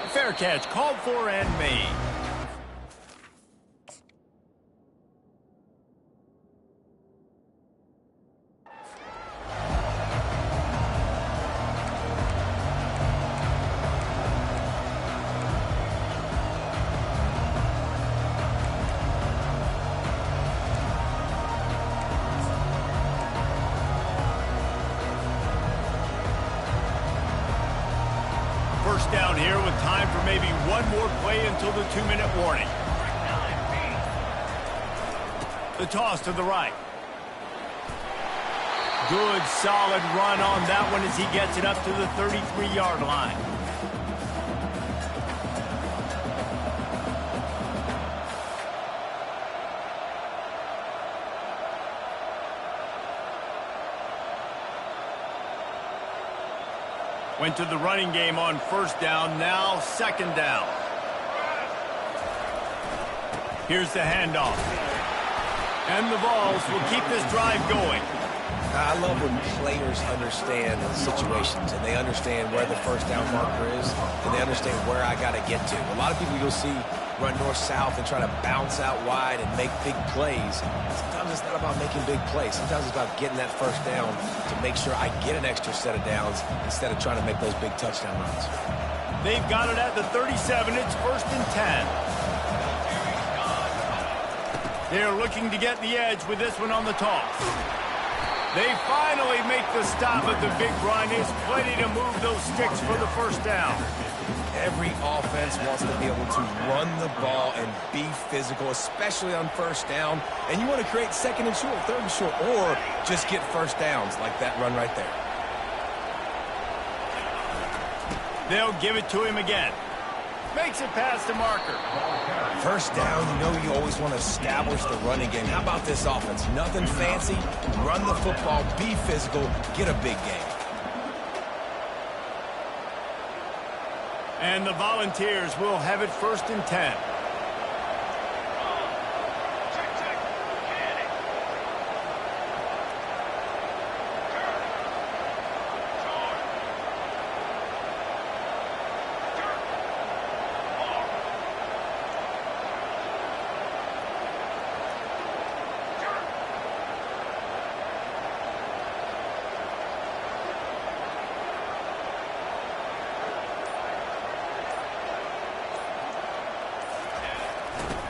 Fair catch, called for and made. First down here with time for maybe one more play until the 2-minute warning. The toss to the right. Good, solid run on that one as he gets it up to the 33-yard line. Went to the running game on first down, now second down. Here's the handoff. And the Vols will keep this drive going. I love when players understand situations and they understand where the first down marker is and they understand where I got to get to. A lot of people you'll see run north-south and try to bounce out wide and make big plays. Sometimes it's not about making big plays. Sometimes it's about getting that first down to make sure I get an extra set of downs instead of trying to make those big touchdown runs. They've got it at the 37. It's 1st and 10. They're looking to get the edge with this one on the toss. They finally make the stop, but the big run is plenty to move those sticks for the first down. Every offense wants to be able to run the ball and be physical, especially on first down. And you want to create second and short, third and short, or just get first downs like that run right there. They'll give it to him again. Makes it past the marker. First down, you know you always want to establish the running game. How about this offense? Nothing fancy. Run the football, be physical, get a big game. And the Volunteers will have it 1st and 10.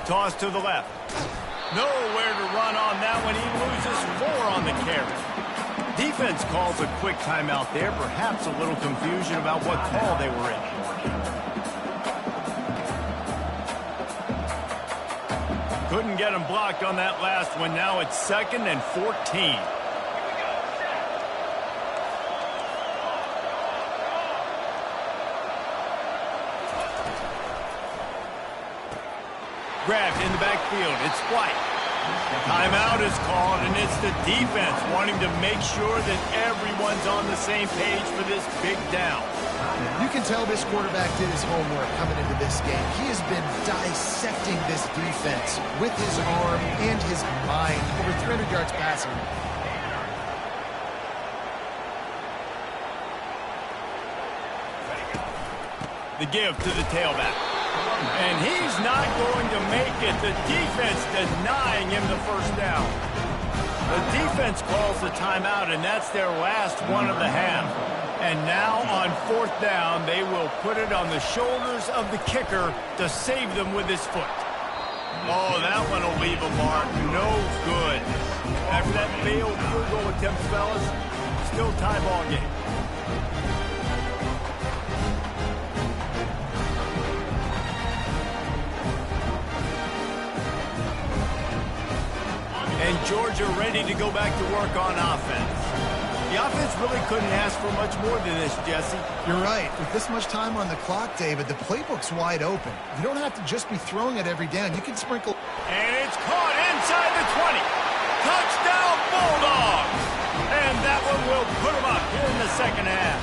Toss to the left. Nowhere to run on that one. He loses 4 on the carry. Defense calls a quick timeout there. Perhaps a little confusion about what call they were in. Couldn't get him blocked on that last one. Now it's 2nd and 14. Grabbed in the backfield. It's White. Timeout is called, and it's the defense wanting to make sure that everyone's on the same page for this big down. You can tell this quarterback did his homework coming into this game. He has been dissecting this defense with his arm and his mind. Over 300 yards passing. The give to the tailback. And he's not going to make it. The defense denying him the first down. The defense calls the timeout, and that's their last one of the half. And now on 4th down, they will put it on the shoulders of the kicker to save them with his foot. Oh, that one will leave a mark. No good. After that failed field goal attempt, fellas, still tie ball game. And Georgia ready to go back to work on offense. The offense really couldn't ask for much more than this, Jesse. You're right. With this much time on the clock, David, the playbook's wide open. You don't have to just be throwing it every down. You can sprinkle. And it's caught inside the 20. Touchdown, Bulldogs! And that one will put them up here in the second half.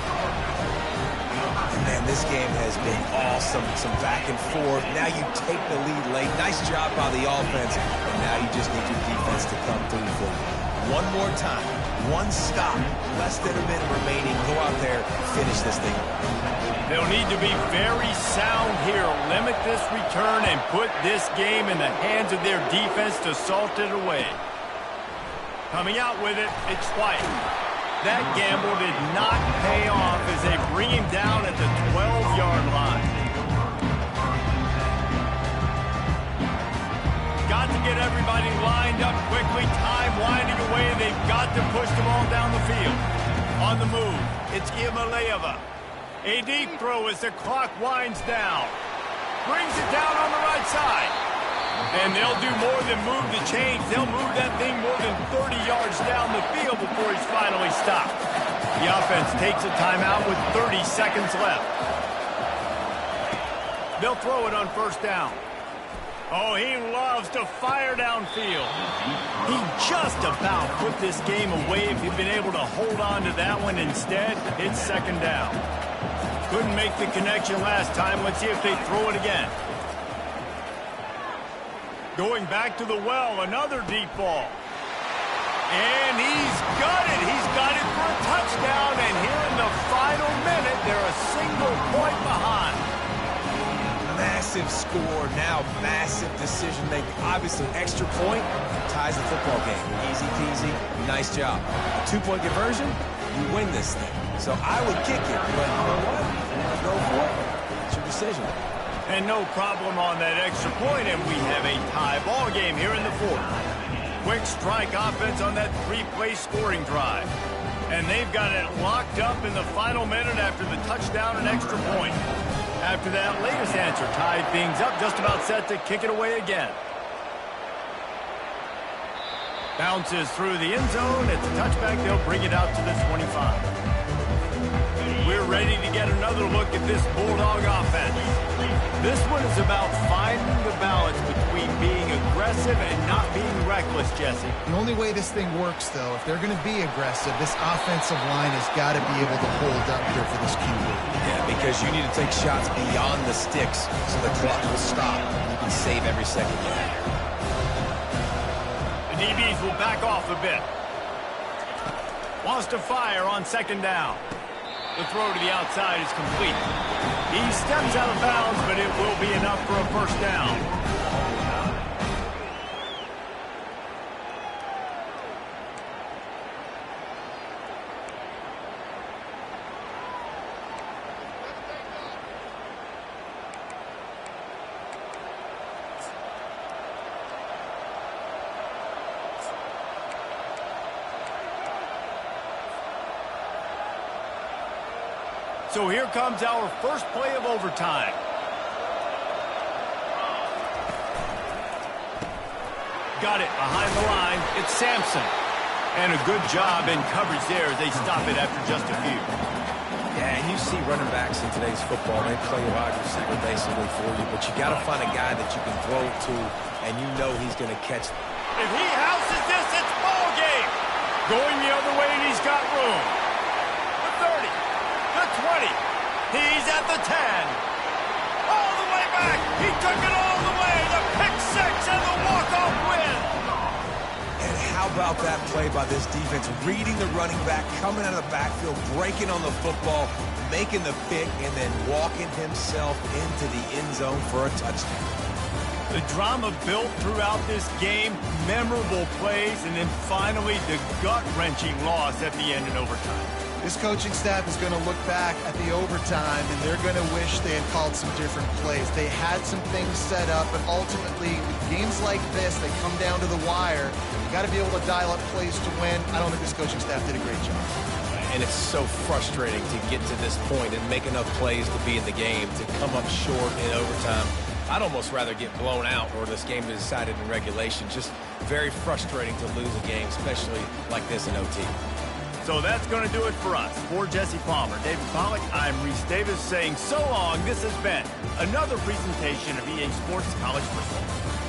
Man, this game has been awesome. Some back and forth. Now you take the lead late. Nice job by the offense. And now you just need your defense to come through for you. One more time. One stop. Less than a minute remaining. Go out there, finish this thing. They'll need to be very sound here. Limit this return and put this game in the hands of their defense to salt it away. Coming out with it, it's White. That gamble did not pay off as they bring him down at the 12-yard line. Got to get everybody lined up quickly. Time winding away. They've got to push the ball down the field. On the move, it's Iamaleava. A deep throw as the clock winds down. Brings it down on the right side. And they'll do more than move the chains. They'll move that thing more than 30 yards down the field before he's finally stopped. The offense takes a timeout with 30 seconds left. They'll throw it on first down. Oh, he loves to fire downfield. He just about put this game away if he'd been able to hold on to that one instead. It's second down. Couldn't make the connection last time. Let's see if they throw it again. Going back to the well, another deep ball. And he's got it. He's got it for a touchdown. And here in the final minute, they're a single point behind. Massive score, now massive decision making. Obviously, extra point ties the football game. Easy peasy, nice job. A 2-point conversion, you win this thing. So I would kick it, but you know what? Go for it. It's your decision. And no problem on that extra point, and we have a tie ball game here in the fourth. Quick strike offense on that 3-play scoring drive. And they've got it locked up in the final minute after the touchdown and extra point. After that latest answer tied things up, just about set to kick it away again. Bounces through the end zone. It's a touchback. They'll bring it out to the 25. We're ready to get another look at this Bulldog offense. This one is about finding the balance between being aggressive and not being reckless, Jesse. The only way this thing works, though, if they're going to be aggressive, this offensive line has got to be able to hold up here for this QB. Yeah, because you need to take shots beyond the sticks so the clock will stop. You can save every second you have. The DBs will back off a bit. Wants to fire on second down. The throw to the outside is complete. He steps out of bounds, but it will be enough for a first down. So here comes our first play of overtime. Got it behind the line. It's Sampson. And a good job in coverage there as they stop it after just a few. Yeah, and you see running backs in today's football, they play a wide receiver basically for you, but you got to find a guy that you can throw it to, and you know he's going to catch. If he houses this, it's ball game. Going the other way, and he's got room. The 30. The 20. He's at the 10. All the way back. He took it all the way. The pick six and the walk-off win. And how about that play by this defense? Reading the running back, coming out of the backfield, breaking on the football, making the pick, and then walking himself into the end zone for a touchdown. The drama built throughout this game, memorable plays, and then finally the gut-wrenching loss at the end in overtime. This coaching staff is going to look back at the overtime, and they're going to wish they had called some different plays. They had some things set up, but ultimately, games like this, they come down to the wire. You got to be able to dial up plays to win. I don't think this coaching staff did a great job. And it's so frustrating to get to this point and make enough plays to be in the game, to come up short in overtime. I'd almost rather get blown out or this game be decided in regulation. Just very frustrating to lose a game, especially like this in OT. So that's going to do it for us. For Jesse Palmer, David Pollack, I'm Reese Davis saying so long. This has been another presentation of EA Sports College Football.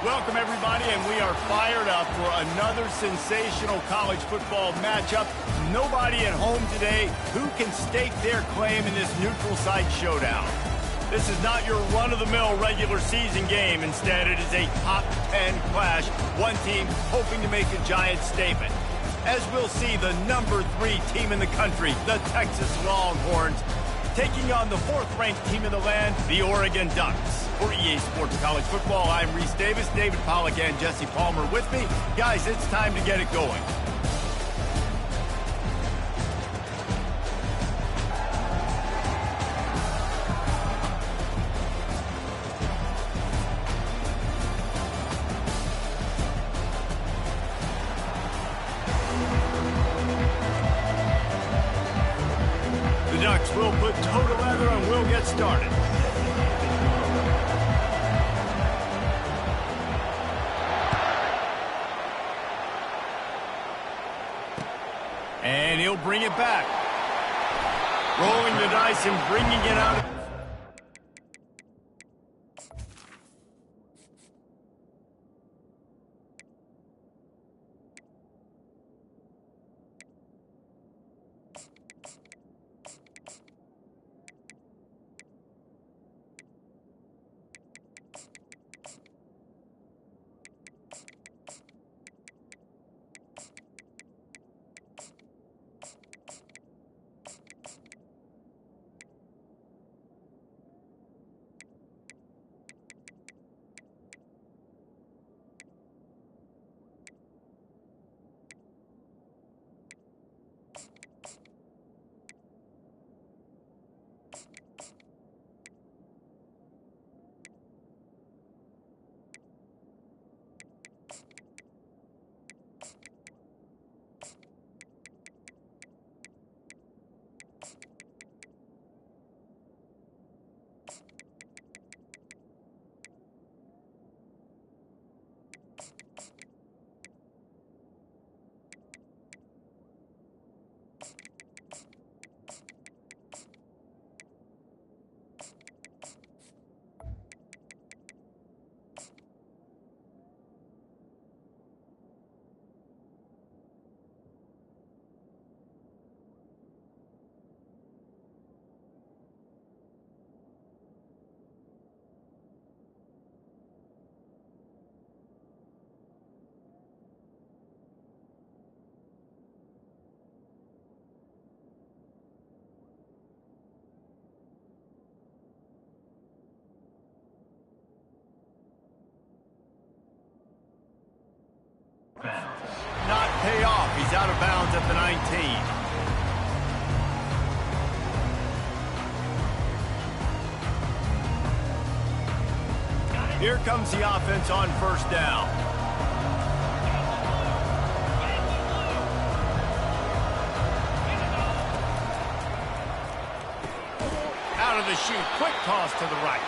Welcome, everybody, and we are fired up for another sensational college football matchup. Nobody at home today who can stake their claim in this neutral site showdown. This is not your run-of-the-mill regular season game. Instead, it is a top 10 clash. One team hoping to make a giant statement. As we'll see, the number 3 team in the country, the Texas Longhorns, taking on the 4th-ranked team in the land, the Oregon Ducks. For EA Sports College Football, I'm Reese Davis, David Pollack, and Jesse Palmer with me. Guys, it's time to get it going. The Ducks will put toe to leather and we'll get started. And he'll bring it back. Rolling the dice and bringing it out. bounds. Not pay off. He's out of bounds at the 19. Here comes the offense on first down. Out of the chute, quick toss to the right.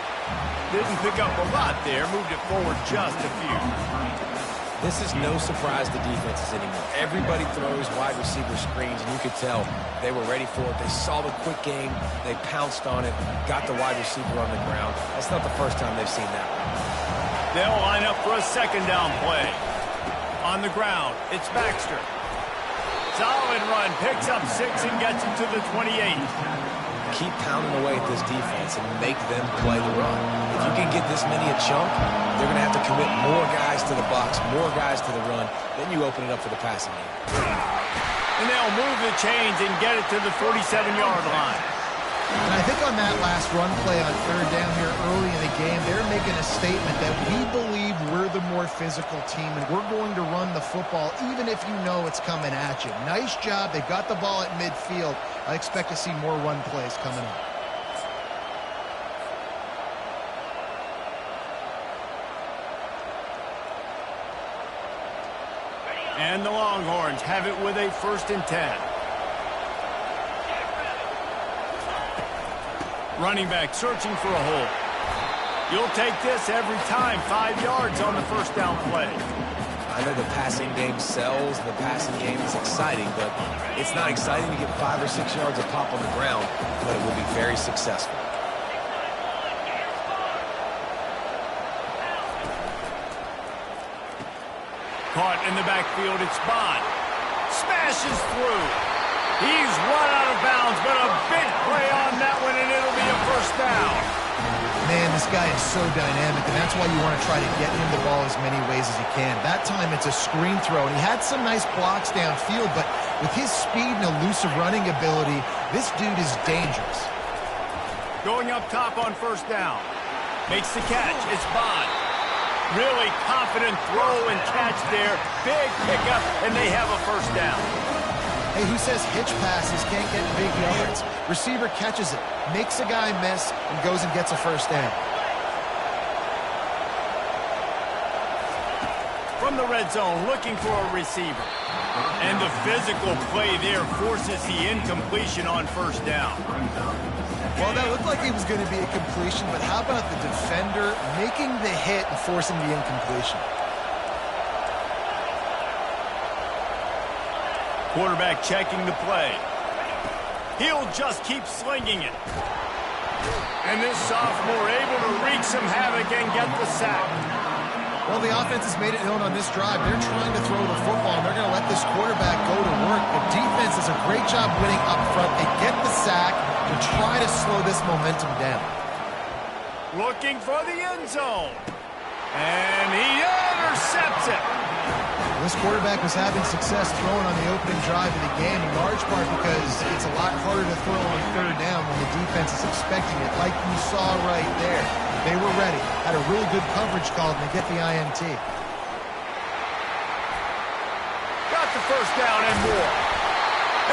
Didn't pick up a lot there, moved it forward just a few. This is no surprise to defenses anymore. Everybody throws wide receiver screens, and you could tell they were ready for it. They saw the quick game, they pounced on it, got the wide receiver on the ground. That's not the first time they've seen that one. They'll line up for a second down play. On the ground, it's Baxter. Solid run, picks up 6 and gets him to the 28. Keep pounding away at this defense and make them play the run. If you can get this many a chunk, they're going to have to commit more guys to the box, more guys to the run. Then you open it up for the passing game. And they'll move the chains and get it to the 47-yard line. And I think on that last run play on third down here early in the game, they're making a statement that we believe we're the more physical team and we're going to run the football even if you know it's coming at you. Nice job. They've got the ball at midfield. I expect to see more run plays coming up. And the Longhorns have it with a 1st and 10. Running back searching for a hole. You'll take this every time. 5 yards on the first down play. I know the passing game sells, the passing game is exciting, but it's not exciting to get 5 or 6 yards of pop on the ground, but it will be very successful. Caught in the backfield, it's Bond. Smashes through. He's run out of bounds, but a big play on that one, and it'll be a 1st down. Man, this guy is so dynamic, and that's why you want to try to get him the ball as many ways as you can. That time, it's a screen throw, and he had some nice blocks downfield, but with his speed and elusive running ability, this dude is dangerous. Going up top on 1st down. Makes the catch. It's Bond. Really confident throw and catch there. Big pickup, and they have a 1st down. Hey, who says hitch passes can't get big yards? Receiver catches it, makes a guy miss, and goes and gets a 1st down. From the red zone, looking for a receiver. And the physical play there forces the incompletion on 1st down. Well, that looked like it was going to be a completion, but how about the defender making the hit and forcing the incompletion? Quarterback checking the play. He'll just keep slinging it. And this sophomore able to wreak some havoc and get the sack. Well, the offense has made it known on this drive. They're trying to throw the football, and they're going to let this quarterback go to work. The defense does a great job winning up front. They get the sack to try to slow this momentum down. Looking for the end zone. And he intercepts it. This quarterback was having success throwing on the opening drive of the game, in large part because it's a lot harder to throw on 3rd down when the defense is expecting it, like you saw right there. They were ready, had a really good coverage call, and they get the INT. Got the 1st down and more.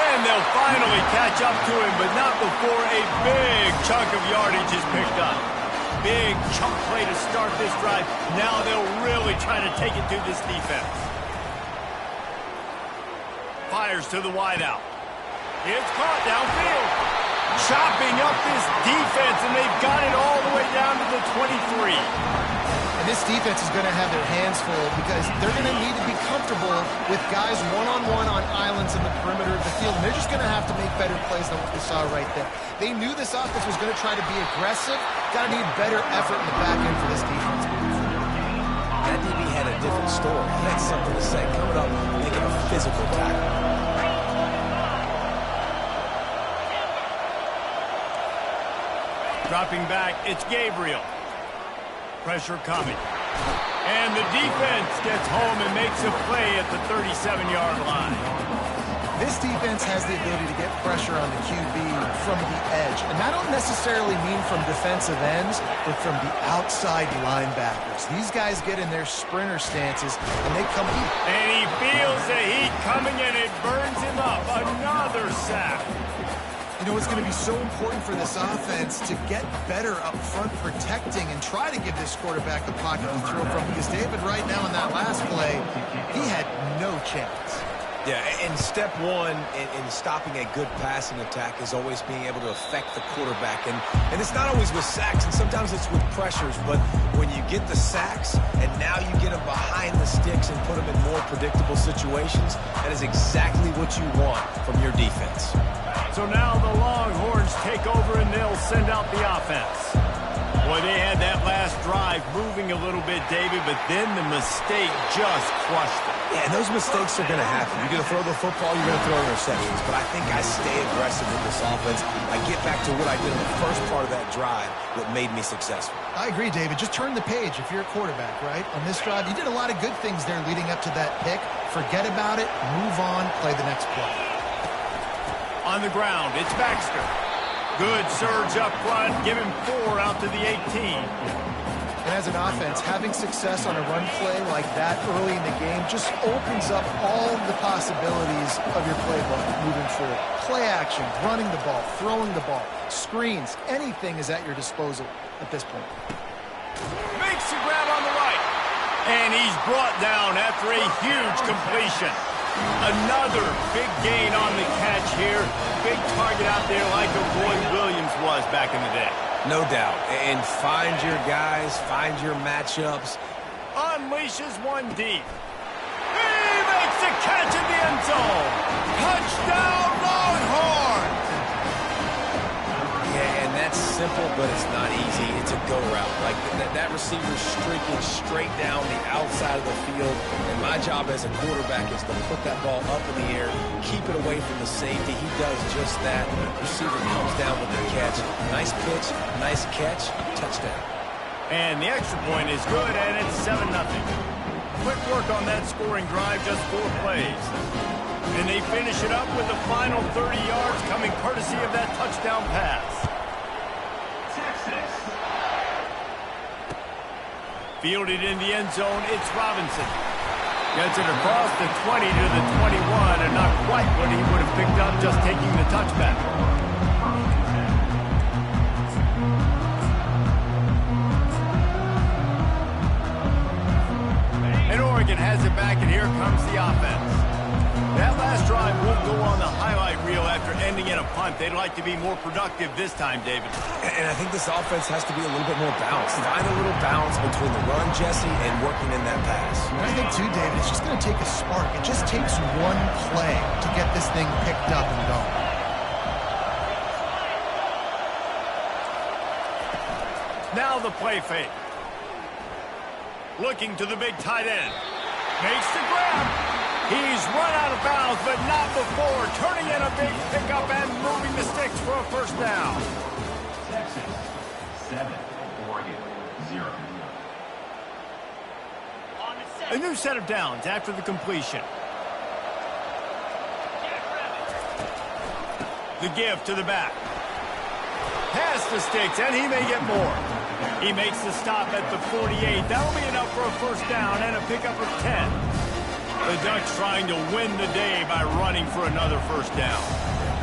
And they'll finally catch up to him, but not before a big chunk of yardage is picked up. Big chunk play to start this drive. Now they'll really try to take it to this defense. Fires to the wideout. It's caught downfield. Chopping up this defense, and they've got it all the way down to the 23. And this defense is going to have their hands full because they're going to need to be comfortable with guys one-on-one on islands in the perimeter of the field. And they're just going to have to make better plays than what we saw right there. They knew this offense was going to try to be aggressive. Got to need better effort in the back end for this defense. That DB had a different story. He had something to say. Coming up, making a physical tackle. Dropping back, it's Gabriel. Pressure coming. And the defense gets home and makes a play at the 37-yard line. This defense has the ability to get pressure on the QB from the edge. And I don't necessarily mean from defensive ends, but from the outside linebackers. These guys get in their sprinter stances, and they come deep. And he feels the heat coming, and it burns him up. Another sack. You know, it's going to be so important for this offense to get better up front protecting and try to give this quarterback a pocket to throw from, because David, right now in that last play, he had no chance. Yeah, and step one in stopping a good passing attack is always being able to affect the quarterback. And it's not always with sacks, and sometimes it's with pressures. But when you get the sacks, and now you get them behind the sticks and put them in more predictable situations, that is exactly what you want from your defense. So now the Longhorns take over, and they'll send out the offense. Boy, they had that last drive moving a little bit, David, but then the mistake just crushed them. Yeah, and those mistakes are going to happen. You're going to throw the football, you're going to throw interceptions. But I think I stay aggressive with this offense. I get back to what I did in the first part of that drive that made me successful. I agree, David. Just turn the page if you're a quarterback, right? On this drive, you did a lot of good things there leading up to that pick. Forget about it, move on, play the next play. On the ground, it's Baxter. Good surge up front, give him 4 out to the 18. And as an offense, having success on a run play like that early in the game just opens up all the possibilities of your playbook moving forward. Play action, running the ball, throwing the ball, screens, anything is at your disposal at this point. Makes the grab on the right. And he's brought down after a huge completion. Another big gain on the catch here. Big target out there like Roy Williams was back in the day. No doubt. And find your guys, find your matchups. Unleashes one deep. He makes the catch in the end zone. Touchdown, Longhorns! Yeah, and that's simple, but it's not easy. It's a go route. Like that receiver's streaking straight down the outside of the field. And my job as a quarterback is to put that ball up in the air, keep it away from the safety. He does just that. Receiver comes down with the catch. Nice pitch, nice catch, touchdown. And the extra point is good, and it's 7-0. Quick work on that scoring drive, just 4 plays. And they finish it up with the final 30 yards coming courtesy of that touchdown pass. Texas. Fielded in the end zone, it's Robinson. Gets it across the 20 to the 21, and not quite what he would have picked up just taking the touchback. And Oregon has it back, and here comes the offense. That last drive won't go on the highlight reel after ending in a punt. They'd like to be more productive this time, David. And I think this offense has to be a little bit more balanced. Find a little balance between the run, Jesse, and working in that pass. And I think, too, David, it's just going to take a spark. It just takes one play to get this thing picked up and going. Now the play fake. Looking to the big tight end. Makes the grab. He's run out of bounds, but not before. Turning in a big pickup and moving the sticks for a first down. Texas 7, Oregon 0. A new set of downs after the completion. The give to the back. Past the sticks, and he may get more. He makes the stop at the 48. That'll be enough for a first down and a pickup of 10. The Ducks trying to win the day by running for another first down.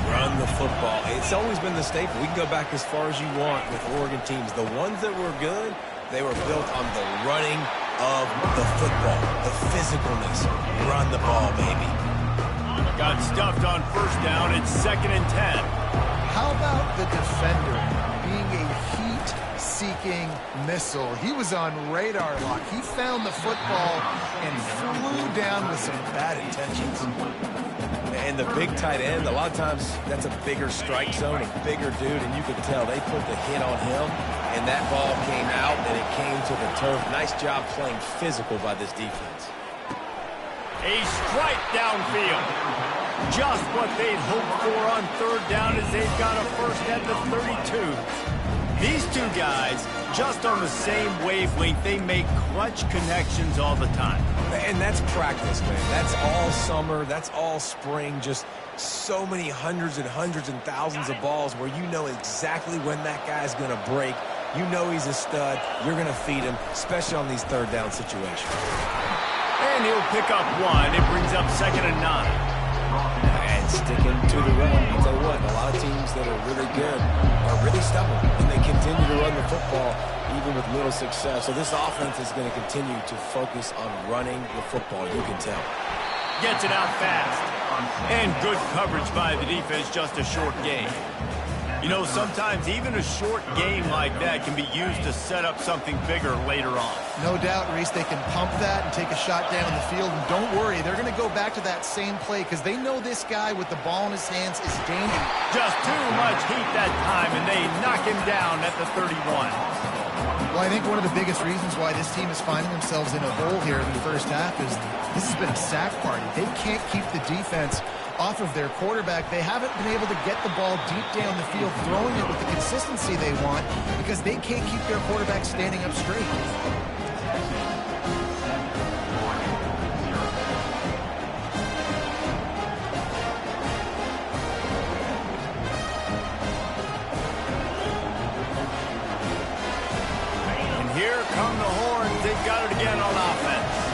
Run the football. It's always been the staple. We can go back as far as you want with Oregon teams. The ones that were good, they were built on the running of the football, the physicalness. Run the ball, baby. Got stuffed on first down. It's 2nd and 10. How about the defender being a heat-seeking missile? He was on radar lock. He found the football and flew down with some bad intentions. And the big tight end, a lot of times that's a bigger strike zone, a bigger dude, and you could tell they put the hit on him, and that ball came out, and it came to the turf. Nice job playing physical by this defense. A strike downfield. Just what they'd hoped for on third down as they've got a first at the 32. These two guys, just on the same wavelength, they make clutch connections all the time. And that's practice, man. That's all summer. That's all spring. Just so many hundreds and thousands of balls where you know exactly when that guy's going to break. You know he's a stud. You're going to feed him, especially on these third down situations. And he'll pick up one. It brings up 2nd and 9. And sticking to the run. I'll tell you what, a lot of teams that are really good are really stubborn, and they continue to run the football even with little success. So this offense is going to continue to focus on running the football. You can tell. Gets it out fast. And good coverage by the defense, just a short gain. You know, sometimes even a short game like that can be used to set up something bigger later on. No doubt, Reese, they can pump that and take a shot down the field. And don't worry, they're going to go back to that same play because they know this guy with the ball in his hands is dangerous. Just too much heat that time, and they knock him down at the 31. Well, I think one of the biggest reasons why this team is finding themselves in a hole here in the first half is this has been a sack party. They can't keep the defense off of their quarterback. They haven't been able to get the ball deep down the field, throwing it with the consistency they want because they can't keep their quarterback standing up straight. And here come the Horns. They've got it again on offense.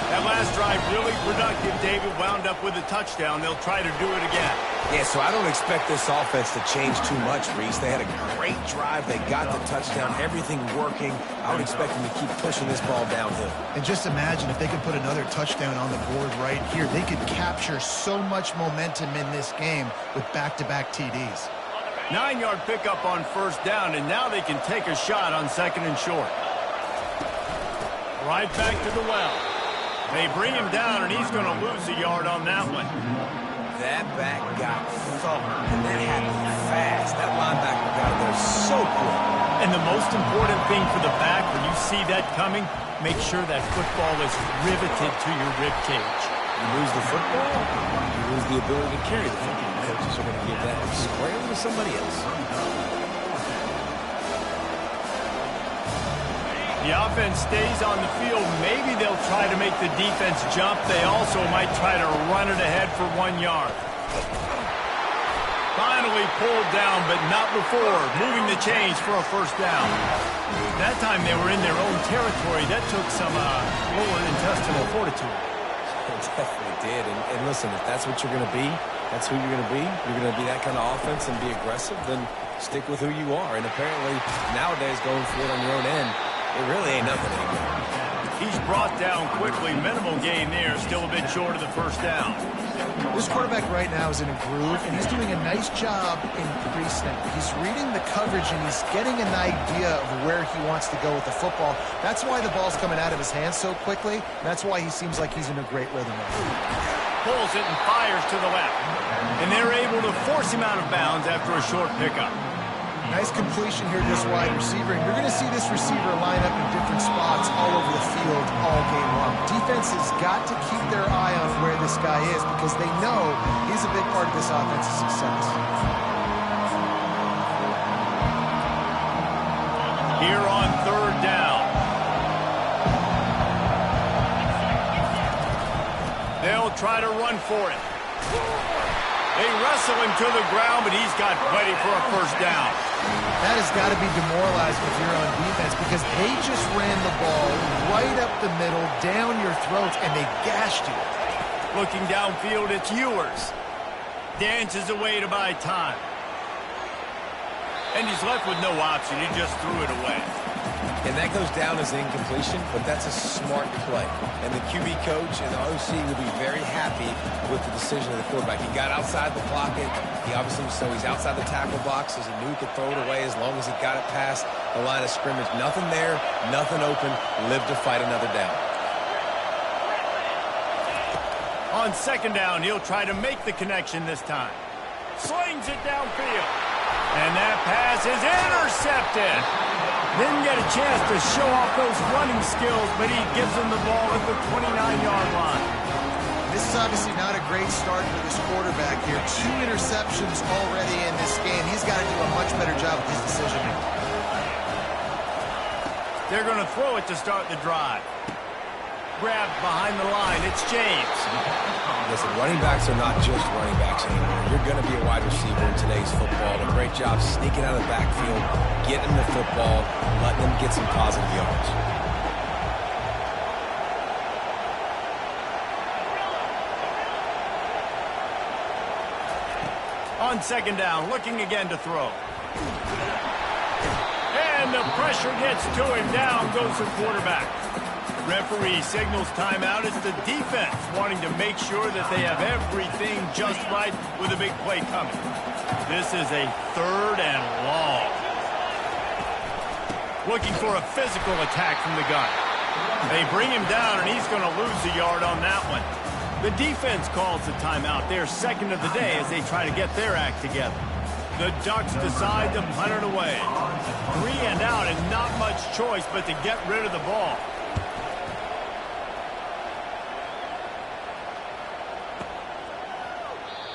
That last drive really productive. David wound up with a touchdown. They'll try to do it again. Yeah, so I don't expect this offense to change too much, Reese. They had a great drive. They got the touchdown. Everything working. I would expect them to keep pushing this ball downhill. And just imagine if they could put another touchdown on the board right here. They could capture so much momentum in this game with back-to-back TDs. 9-yard pickup on 1st down, and now they can take a shot on 2nd and short. Right back to the well. They bring him down, and he's going to lose a yard on that one. That back got thumped, and that happened fast. That linebacker got there so quick. And the most important thing for the back, when you see that coming, make sure that football is riveted to your rib cage. You lose the football, you lose the ability to carry the football. Coaches are going to give that squarely to somebody else. The offense stays on the field. Maybe they'll try to make the defense jump. They also might try to run it ahead for 1 yard. Finally pulled down, but not before. Moving the chains for a 1st down. That time they were in their own territory. That took some lower intestinal fortitude. It definitely did. And listen, if that's what you're going to be, that's who you're going to be. You're going to be that kind of offense and be aggressive, then stick with who you are. And apparently nowadays going for it on your own end, it really ain't nothing anymore. He's brought down quickly. Minimal gain there. Still a bit short of the 1st down. This quarterback right now is in a groove, and he's doing a nice job in pre-snap. He's reading the coverage, and he's getting an idea of where he wants to go with the football. That's why the ball's coming out of his hands so quickly. That's why he seems like he's in a great rhythm right now. Pulls it and fires to the left. And they're able to force him out of bounds after a short pickup. Nice completion here to this wide receiver. And you're going to see this receiver line up in different spots all over the field all game long. Defense has got to keep their eye on where this guy is because they know he's a big part of this offense's success. Here on 3rd down. They'll try to run for it. They wrestle him to the ground, but he's got plenty for a 1st down. That has got to be demoralizing if you're on defense because they just ran the ball right up the middle, down your throats, and they gashed you. Looking downfield, it's Ewers. Dances away to buy time. And he's left with no option. He just threw it away. And that goes down as incompletion, but that's a smart play. And the QB coach and the OC will be very happy with the decision of the quarterback. He got outside the pocket. He obviously, so he's outside the tackle box, as he knew he could throw it away as long as he got it past the line of scrimmage. Nothing there, nothing open, live to fight another down. On 2nd down, he'll try to make the connection this time. Slings it downfield. And that pass is intercepted. Didn't get a chance to show off those running skills, but he gives them the ball at the 29-yard line. This is obviously not a great start for this quarterback here. 2 interceptions already in this game. He's got to do a much better job with his decision making. They're going to throw it to start the drive. Grabbed behind the line. It's James. Listen, running backs are not just running backs anymore. You're going to be a wide receiver in today's football. A great job sneaking out of the backfield, getting the football, letting them get some positive yards. On second down, looking again to throw. And the pressure gets to him. Down goes the quarterback. Referee signals timeout. It's the defense wanting to make sure that they have everything just right with a big play coming. This is a 3rd and long. Looking for a physical attack from the gun. They bring him down, and he's going to lose a yard on that one. The defense calls the timeout. They're second of the day as they try to get their act together. The Ducks decide to punt it away. 3 and out, and not much choice but to get rid of the ball.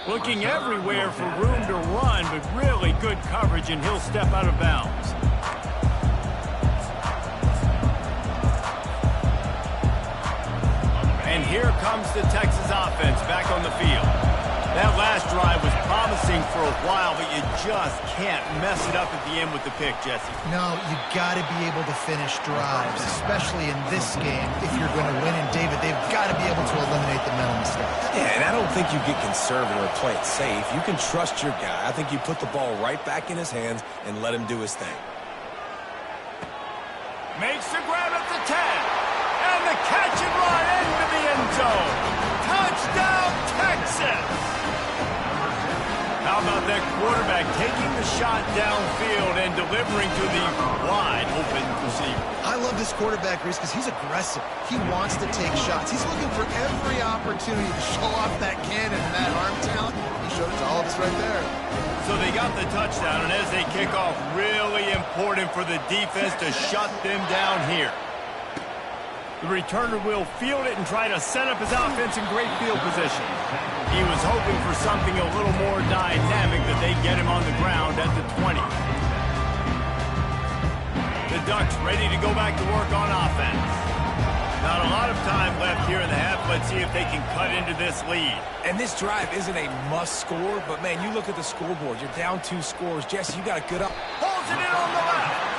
Looking everywhere for room to run, but really good coverage, and he'll step out of bounds. And here comes the Texas offense back on the field. That last drive was promising for a while, but you just can't mess it up at the end with the pick, Jesse. No, you got to be able to finish drives, especially in this game. If you're going to win, and David, they've got to be able to eliminate the mental mistakes. Yeah, and I don't think you get conservative or play it safe. You can trust your guy. I think you put the ball right back in his hands and let him do his thing. Makes the grab at the 10. And the catch and run into the end zone. Touchdown, Texas! How about that quarterback taking the shot downfield and delivering to the wide open receiver? I love this quarterback, Reese, because he's aggressive. He wants to take shots. He's looking for every opportunity to show off that cannon and that arm talent. He showed it to all of us right there. So they got the touchdown, and as they kick off, really important for the defense to shut them down here. The returner will field it and try to set up his offense in great field position. He was hoping for something a little more dynamic, that they get him on the ground at the 20. The Ducks ready to go back to work on offense. Not a lot of time left here in the half. Let's see if they can cut into this lead. And this drive isn't a must score, but man, you look at the scoreboard. You're down 2 scores. Jesse, you got a good up. Pulls it in on the left.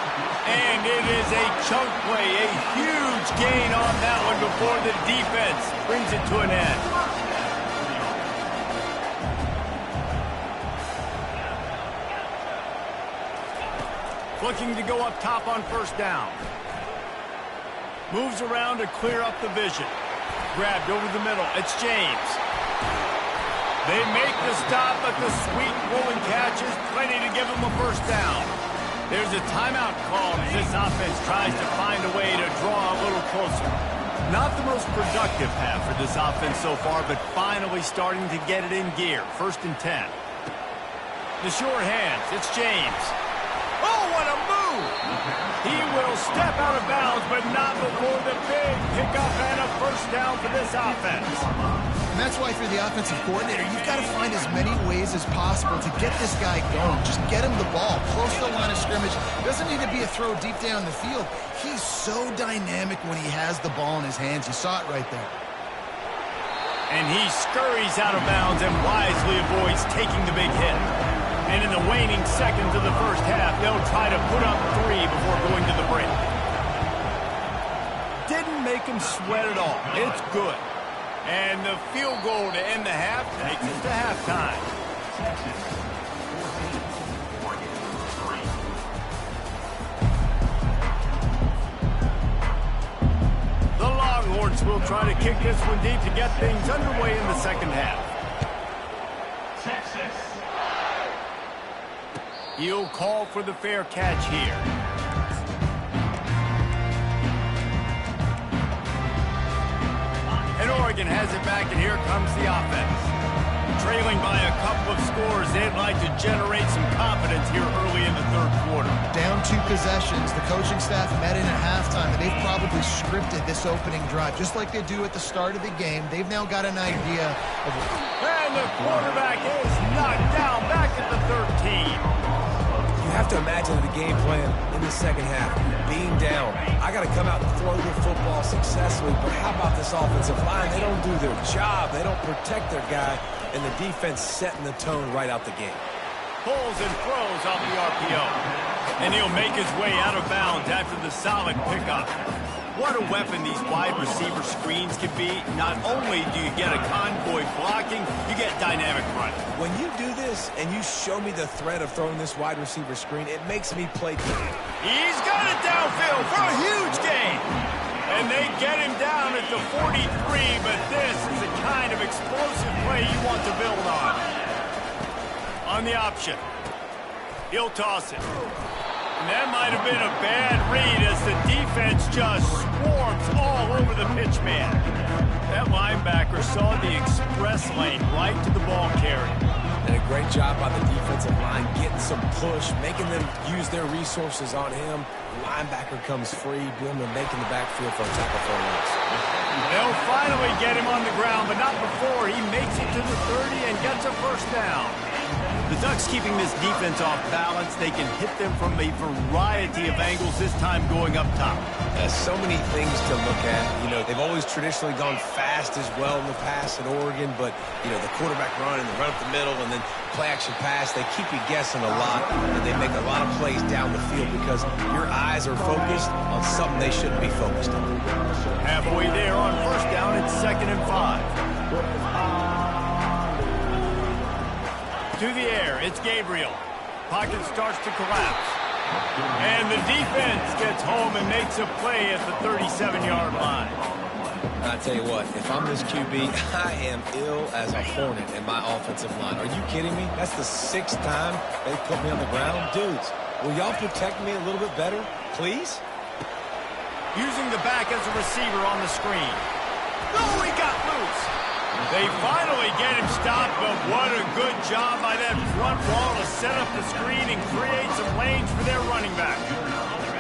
And it is a chunk play, a huge gain on that one before the defense brings it to an end. Looking to go up top on first down. Moves around to clear up the vision. Grabbed over the middle. It's James. They make the stop, but the sweet rolling catch is plenty to give them a first down. There's a timeout call as this offense tries to find a way to draw a little closer. Not the most productive half for this offense so far, but finally starting to get it in gear. 1st and 10. The short hands. It's James. Oh, what a move! He will step out of bounds, but not before the big pickup and a first down for this offense. And that's why, if you're the offensive coordinator, you've got to find as many ways as possible to get this guy going. Just get him the ball, close to the line of scrimmage. Doesn't need to be a throw deep down the field. He's so dynamic when he has the ball in his hands. You saw it right there. And he scurries out of bounds and wisely avoids taking the big hit. And in the waning seconds of the first half, they'll try to put up 3 before going to the break. Didn't make him sweat at all. It's good. And the field goal to end the half takes us to halftime. The Longhorns will try to kick this one deep to get things underway in the second half. Texas. He'll call for the fair catch here. And Oregon has it back, and here comes the offense. Trailing by a couple of scores, they'd like to generate some confidence here early in the 3rd quarter. Down 2 possessions. The coaching staff met in at halftime, and they've probably scripted this opening drive, just like they do at the start of the game. They've now got an idea of... And the quarterback is knocked down back at the 13. You have to imagine the game plan in the second half. being down. I got to come out and throw the football successfully, but how about this offensive line? They don't do their job. They don't protect their guy, and the defense setting the tone right out the gate. Pulls and throws off the RPO. And he'll make his way out of bounds after the solid pickup. What a weapon these wide receiver screens can be. Not only do you get a convoy blocking, you get dynamic running. When you do this and you show me the threat of throwing this wide receiver screen, it makes me play good. He's got it downfield for a huge gain. And they get him down at the 43, but this is the kind of explosive play you want to build on. On the option, he'll toss it. And that might have been a bad read as the defense just swarms all over the pitch man. That linebacker saw the express lane right to the ball carrier. And a great job by the defensive line getting some push, making them use their resources on him. The linebacker comes free, Billman making the backfield for a tackle for a loss. They'll finally get him on the ground, but not before he makes it to the 30 and gets a first down. The Ducks keeping this defense off balance. They can hit them from a variety of angles, this time going up top. So many things to look at. You know, they've always traditionally gone fast as well in the past at Oregon, but, you know, the quarterback run and the run up the middle and then play-action pass, they keep you guessing a lot, and they make a lot of plays down the field because your eyes are focused on something they shouldn't be focused on. Halfway there on first down, it's 2nd and 5. To the air, it's Gabriel. Pocket starts to collapse. And the defense gets home and makes a play at the 37-yard line. I tell you what, if I'm this QB, I am ill as a hornet in my offensive line. Are you kidding me? That's the 6th time they put me on the ground. Dudes, will y'all protect me a little bit better, please? Using the back as a receiver on the screen. Oh, he got loose. They finally get him stopped, but what a good job by that front wall to set up the screen and create some lanes for their running back.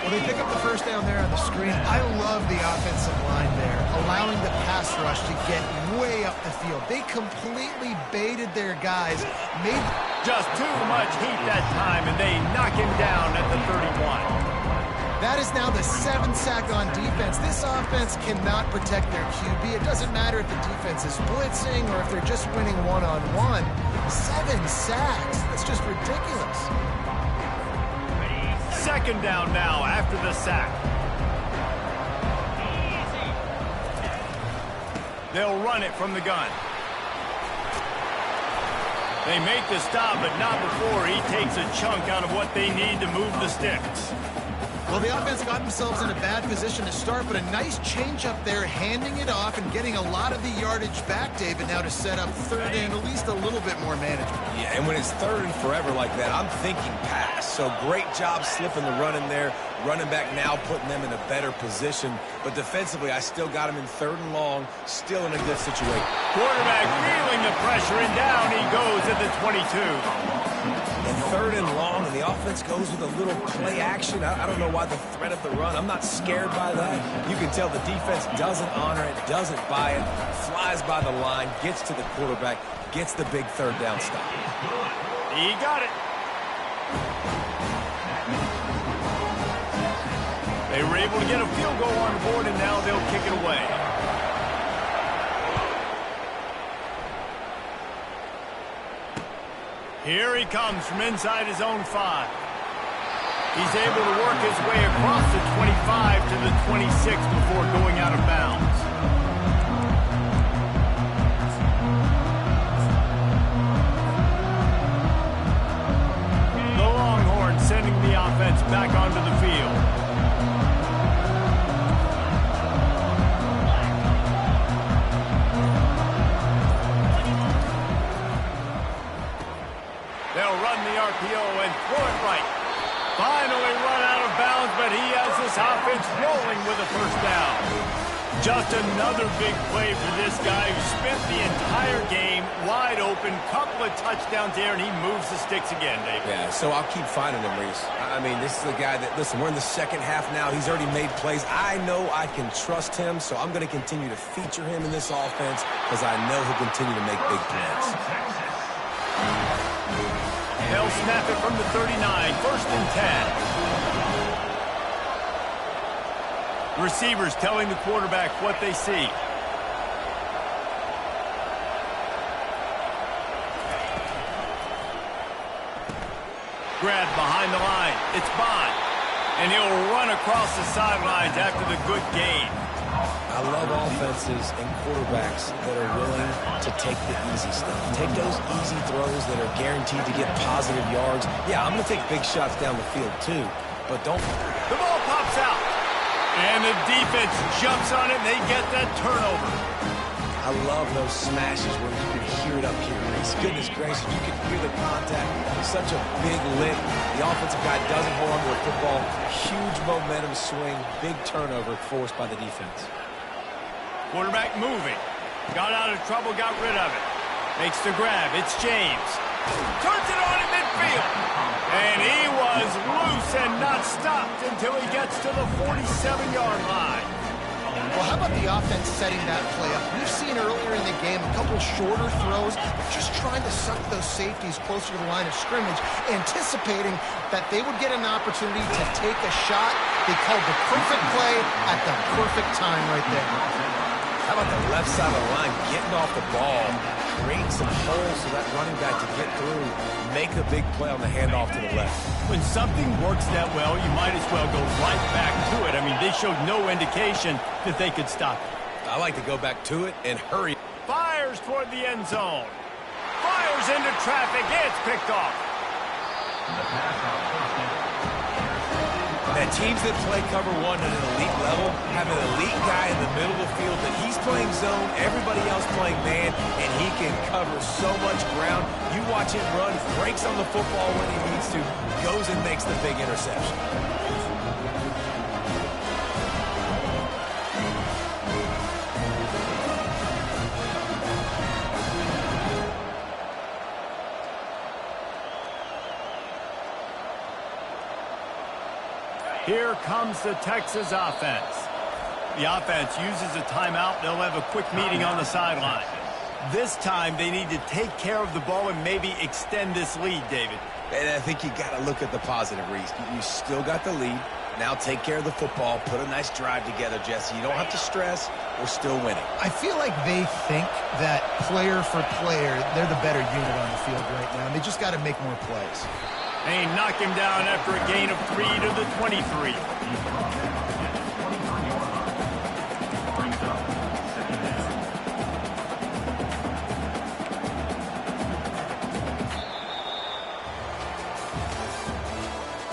Well, they pick up the first down there on the screen. I love the offensive line there, allowing the pass rush to get way up the field. They completely baited their guys, made just too much heat that time, and they knock him down at the 31. That is now the 7th sack on defense. This offense cannot protect their QB. It doesn't matter if the defense is blitzing or if they're just winning one-on-one. 7 sacks. That's just ridiculous. 2nd down now after the sack. They'll run it from the gun. They make the stop, but not before he takes a chunk out of what they need to move the sticks. Well, the offense got themselves in a bad position to start, but a nice change up there, handing it off and getting a lot of the yardage back, David, now to set up 3rd and at least a little bit more manageable. Yeah, and when it's 3rd and forever like that, I'm thinking pass. So great job slipping the run in there. Running back now putting them in a better position. But defensively, I still got him in 3rd and long, still in a good situation. Quarterback feeling the pressure, and down he goes at the 22. And 3rd and long, and the offense goes with a little play action. I don't know why the threat of the run. I'm not scared by that. You can tell the defense doesn't honor it, doesn't buy it, flies by the line, gets to the quarterback, gets the big 3rd down stop. He got it. They were able to get a field goal on board, and now they'll kick it away. Here he comes from inside his own 5. He's able to work his way across the 25 to the 26 before going out of bounds. The Longhorns sending the offense back onto the field. They'll run the RPO and throw it right. Finally run out of bounds, but he has this offense rolling with a first down. Just another big play for this guy who spent the entire game wide open, couple of touchdowns there, and he moves the sticks again, David. Yeah, so I'll keep finding him, Reese. I mean, this is the guy that, listen, we're in the 2nd half now. He's already made plays. I know I can trust him, so I'm going to continue to feature him in this offense because I know he'll continue to make big plays. They'll snap it from the 39, 1st and 10. The receivers telling the quarterback what they see. Grab behind the line. It's Bond. And he'll run across the sidelines after the good gain. I love offenses and quarterbacks that are willing to take the easy stuff. Take those easy throws that are guaranteed to get positive yards. Yeah, I'm going to take big shots down the field too, but don't... The ball pops out. And the defense jumps on it, and they get that turnover. I love those smashes where you can hear it up here. Goodness gracious, you can hear the contact. Such a big lick. The offensive guy doesn't hold on to the football. Huge momentum swing. Big turnover forced by the defense. Quarterback moving. Got out of trouble, got rid of it. Makes the grab. It's James. Turns it on in midfield. And he was loose and not stopped until he gets to the 47-yard line. Well, how about the offense setting that play up? We've seen earlier in the game a couple shorter throws, just trying to suck those safeties closer to the line of scrimmage, anticipating that they would get an opportunity to take a shot. They called the perfect play at the perfect time right there. How about the left side of the line getting off the ball, creating some holes so that running back to get through, make a big play on the handoff to the left. When something works that well, you might as well go right back to it. I mean, they showed no indication that they could stop it. I like to go back to it and hurry. Fires toward the end zone. Fires into traffic. It's picked off. And teams that play cover one at an elite level have an elite guy in the middle of the field that he's playing zone, everybody else playing man, and he can cover so much ground. You watch him run, breaks on the football when he needs to, goes and makes the big interception. Here comes the Texas offense. The offense uses a timeout. They'll have a quick meeting on the sideline. This time, they need to take care of the ball and maybe extend this lead, David. And I think you got to look at the positive, Reese. You still got the lead. Now take care of the football. Put a nice drive together, Jesse. You don't have to stress. We're still winning. I feel like they think that player for player, they're the better unit on the field right now. And they just got to make more plays. They knock him down after a gain of 3 to the 23.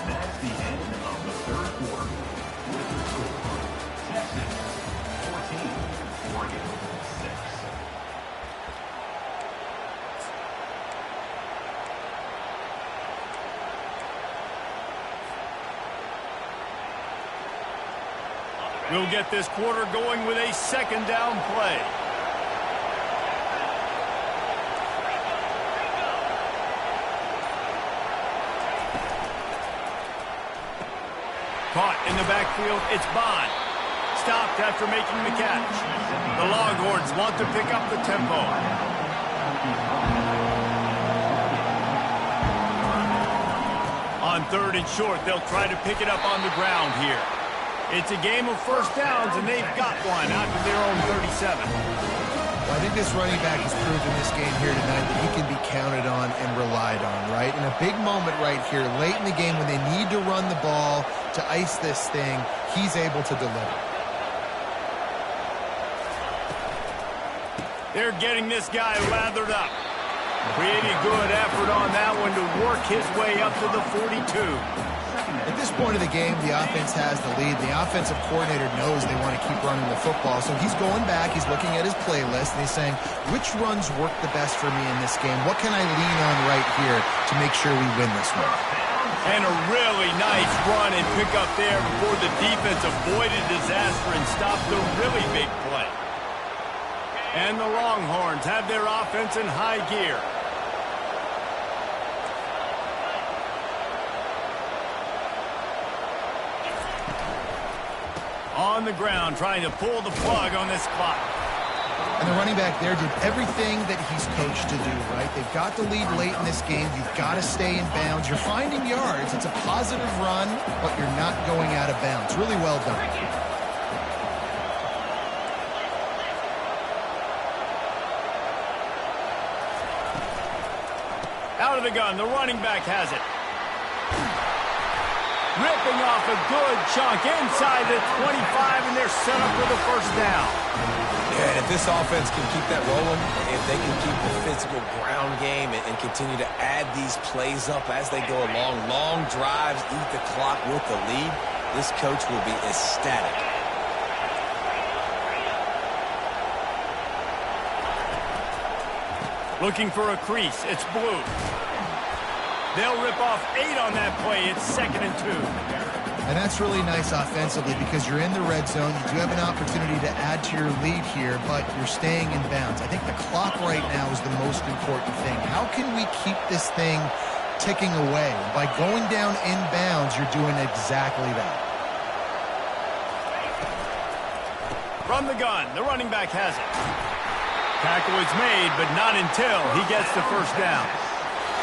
That's the end of the third quarter. With the score, Texas 14, Oregon 6. We'll get this quarter going with a second down play. Caught in the backfield, it's Bond. Stopped after making the catch. The Longhorns want to pick up the tempo. On third and short, they'll try to pick it up on the ground here. It's a game of first downs, and they've got one out to their own 37. Well, I think this running back has proved in this game here tonight that he can be counted on and relied on, right? In a big moment right here, late in the game when they need to run the ball to ice this thing, he's able to deliver. They're getting this guy lathered up. Pretty good effort on that one to work his way up to the 42. At this point of the game, the offense has the lead. The offensive coordinator knows they want to keep running the football, so he's going back, he's looking at his playlist, and he's saying, which runs work the best for me in this game? What can I lean on right here to make sure we win this one? And a really nice run and pick up there before the defense avoided disaster and stopped the really big play. And the Longhorns have their offense in high gear. On the ground, trying to pull the plug on this clock. And the running back there did everything that he's coached to do, right? They've got the lead late in this game. You've got to stay in bounds. You're finding yards. It's a positive run, but you're not going out of bounds. Really well done. Out of the gun, the running back has it. Ripping off a good chunk inside the 25, and they're set up for the first down. Yeah, and if this offense can keep that rolling, if they can keep the physical ground game and continue to add these plays up as they go along, long drives, eat the clock with the lead, this coach will be ecstatic. Looking for a crease. It's blue. They'll rip off 8 on that play. It's 2nd and 2. And that's really nice offensively because you're in the red zone. You do have an opportunity to add to your lead here, but you're staying in bounds. I think the clock right now is the most important thing. How can we keep this thing ticking away? By going down in bounds, you're doing exactly that. From the gun, the running back has it. Tackle is made, but not until he gets the first down.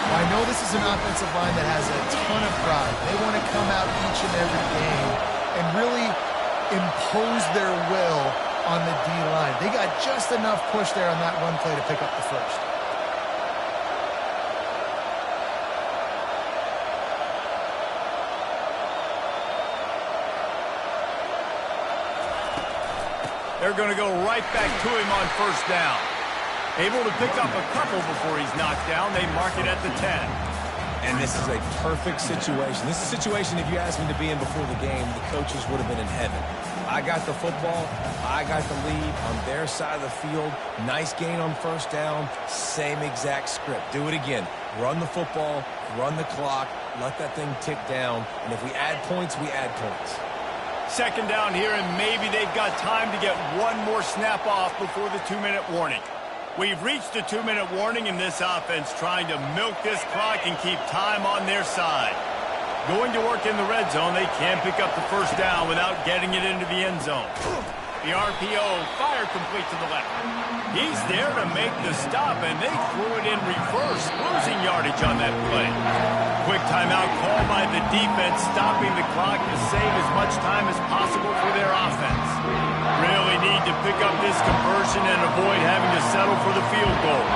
Well, I know this is an offensive line that has a ton of pride. They want to come out each and every game and really impose their will on the D-line. They got just enough push there on that run play to pick up the first. They're going to go right back to him on first down. Able to pick up a couple before he's knocked down. They mark it at the 10. And this is a perfect situation. This is a situation, if you asked me to be in before the game, the coaches would have been in heaven. I got the football. I got the lead on their side of the field. Nice gain on first down. Same exact script. Do it again. Run the football. Run the clock. Let that thing tick down. And if we add points, we add points. 2nd down here, and maybe they've got time to get one more snap off before the 2-minute warning. We've reached the 2-minute warning in this offense, trying to milk this clock and keep time on their side. Going to work in the red zone, they can't pick up the first down without getting it into the end zone. The RPO, fire complete to the left. He's there to make the stop, and they threw it in reverse, losing yardage on that play. Quick timeout called by the defense, stopping the clock to save as much time as possible for their offense. Really need to pick up this conversion and avoid having to settle for the field goal.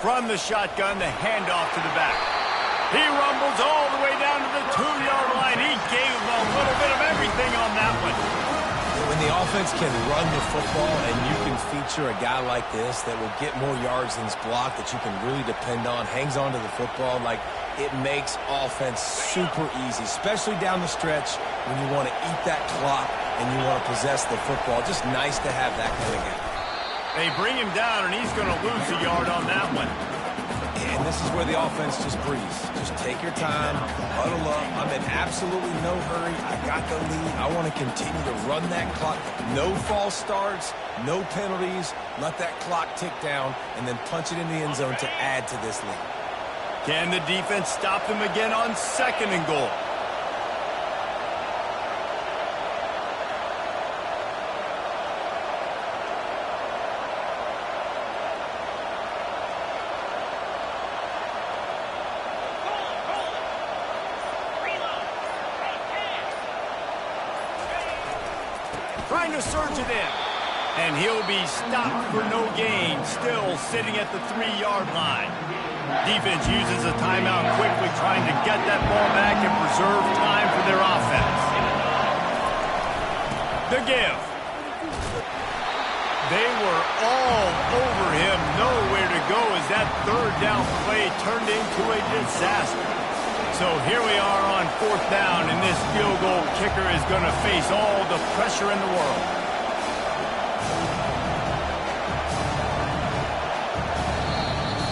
From the shotgun, the handoff to the back. He rumbles all the way down to the 2-yard line. He gave a little bit of everything on that one. When the offense can run the football and you can feature a guy like this that will get more yards than his block, that you can really depend on, hangs on to the football, like it makes offense super easy, especially down the stretch when you want to eat that clock and you want to possess the football. Just nice to have that kind of guy. They bring him down, and he's going to lose a yard on that one. And this is where the offense just breathes. Just take your time, huddle up. I'm in absolutely no hurry. I got the lead. I want to continue to run that clock. No false starts, no penalties. Let that clock tick down, and then punch it in the end zone to add to this lead. Can the defense stop them again on 2nd and goal? Trying to surge it in. And he'll be stopped for no gain, still sitting at the 3-yard line. Defense uses a timeout quickly, trying to get that ball back and preserve time for their offense. The give. They were all over him, nowhere to go as that 3rd down play turned into a disaster. So here we are on 4th down, and this field goal kicker is going to face all the pressure in the world.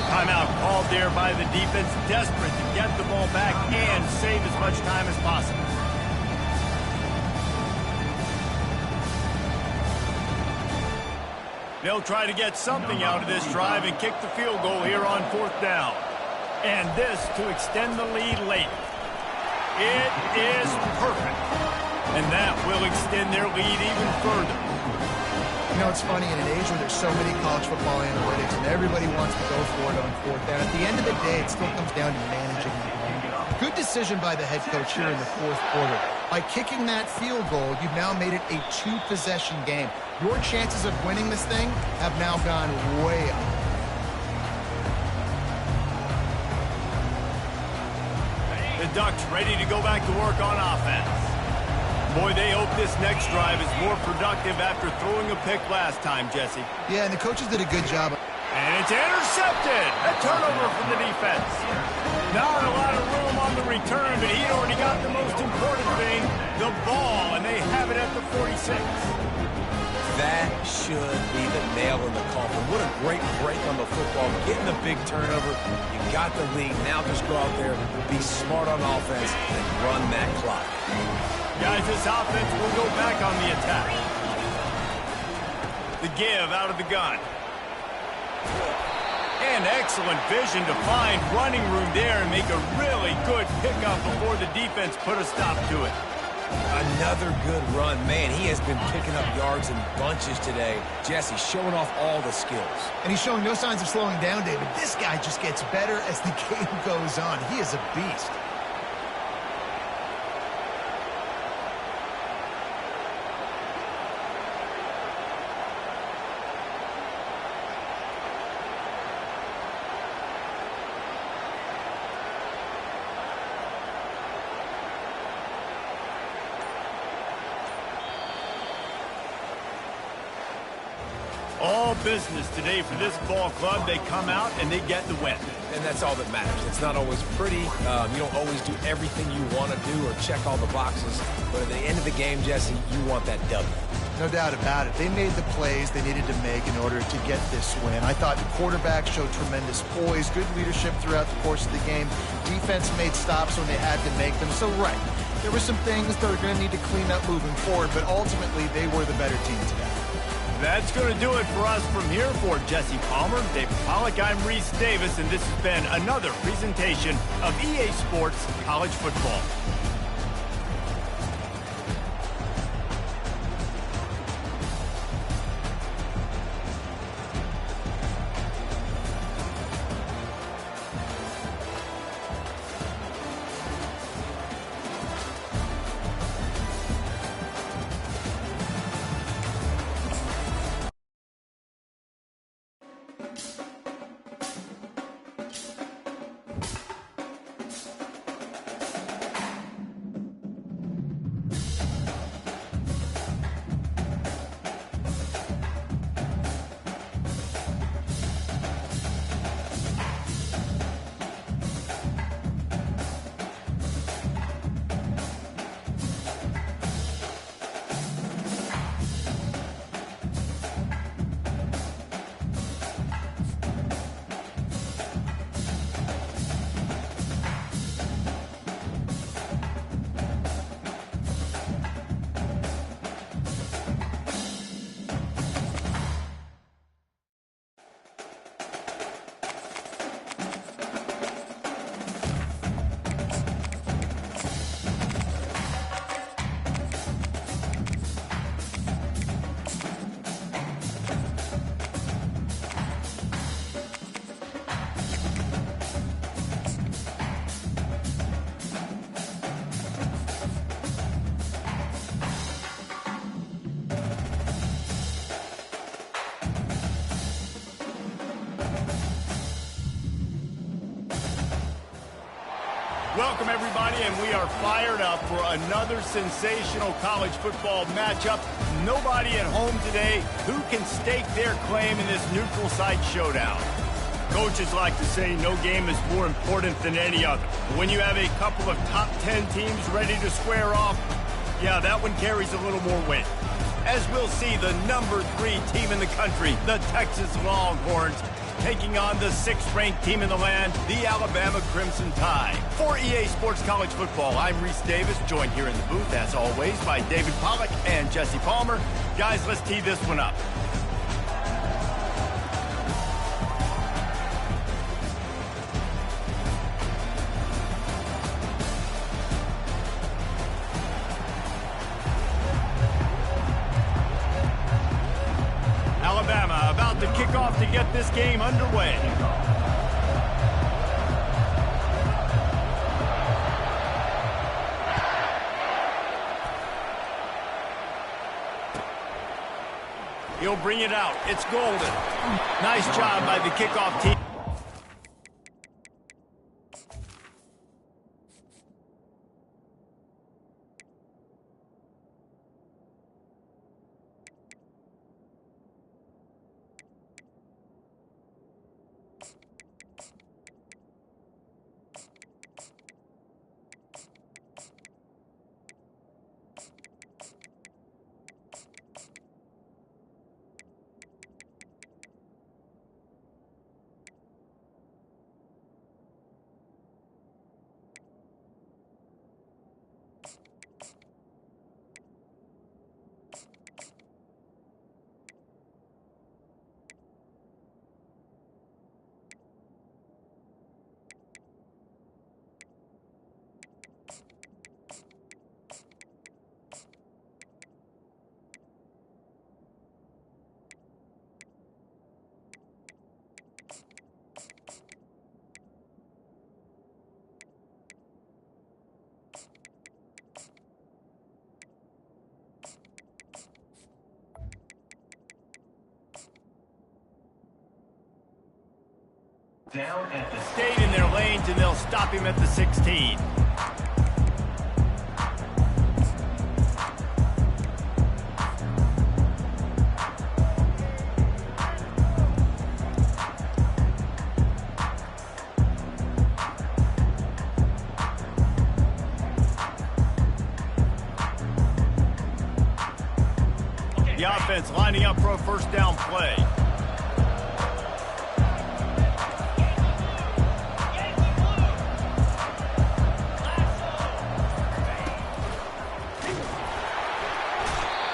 Timeout called there by the defense, desperate to get the ball back and save as much time as possible. They'll try to get something out of this drive and kick the field goal here on 4th down. And this to extend the lead late. It is perfect. And that will extend their lead even further. You know, it's funny, in an age where there's so many college football analytics and everybody wants to go for it on 4th down, at the end of the day, it still comes down to managing the game. Good decision by the head coach here in the fourth quarter. By kicking that field goal, you've now made it a 2-possession game. Your chances of winning this thing have now gone way up. The Ducks ready to go back to work on offense. Boy, they hope this next drive is more productive after throwing a pick last time, Jesse. Yeah, and the coaches did a good job. And it's intercepted. A turnover from the defense. Not a lot of room on the return, but he'd already got the most important thing, the ball, and they have it at the 46. That should be the nail in the coffin. What a great break on the football. Getting the big turnover. You got the lead. Now just go out there, be smart on offense, and run that clock. Guys, this offense will go back on the attack. The give out of the gun. And excellent vision to find running room there and make a really good pickup before the defense put a stop to it. Another good run. Man, he has been picking up yards in bunches today. Jesse showing off all the skills. And he's showing no signs of slowing down, David. This guy just gets better as the game goes on. He is a beast. All business today for this ball club. They come out and they get the win. And that's all that matters. It's not always pretty. You don't always do everything you want to do or check all the boxes. But at the end of the game, Jesse, you want that W. No doubt about it. They made the plays they needed to make in order to get this win. I thought the quarterback showed tremendous poise, good leadership throughout the course of the game. Defense made stops when they had to make them. So, right, there were some things that are going to need to clean up moving forward, but ultimately they were the better team today. That's going to do it for us from here. For Jesse Palmer, David Pollack, I'm Reese Davis, and this has been another presentation of EA Sports College Football. Welcome, everybody, and we are fired up for another sensational college football matchup. Nobody at home today who can stake their claim in this neutral site showdown. Coaches like to say no game is more important than any other. When you have a couple of top 10 teams ready to square off, yeah, that one carries a little more weight. As we'll see, the number 3 team in the country, the Texas Longhorns, taking on the 6th-ranked team in the land, the Alabama Crimson Tide. For EA Sports College Football, I'm Reese Davis, joined here in the booth, as always, by David Pollack and Jesse Palmer. Guys, let's tee this one up. Alabama about to kick off to get this game underway. He'll bring it out. It's golden. Nice job by the kickoff team. Down at the Stayed in their lanes, and they'll stop him at the 16. The offense lining up for a first down play.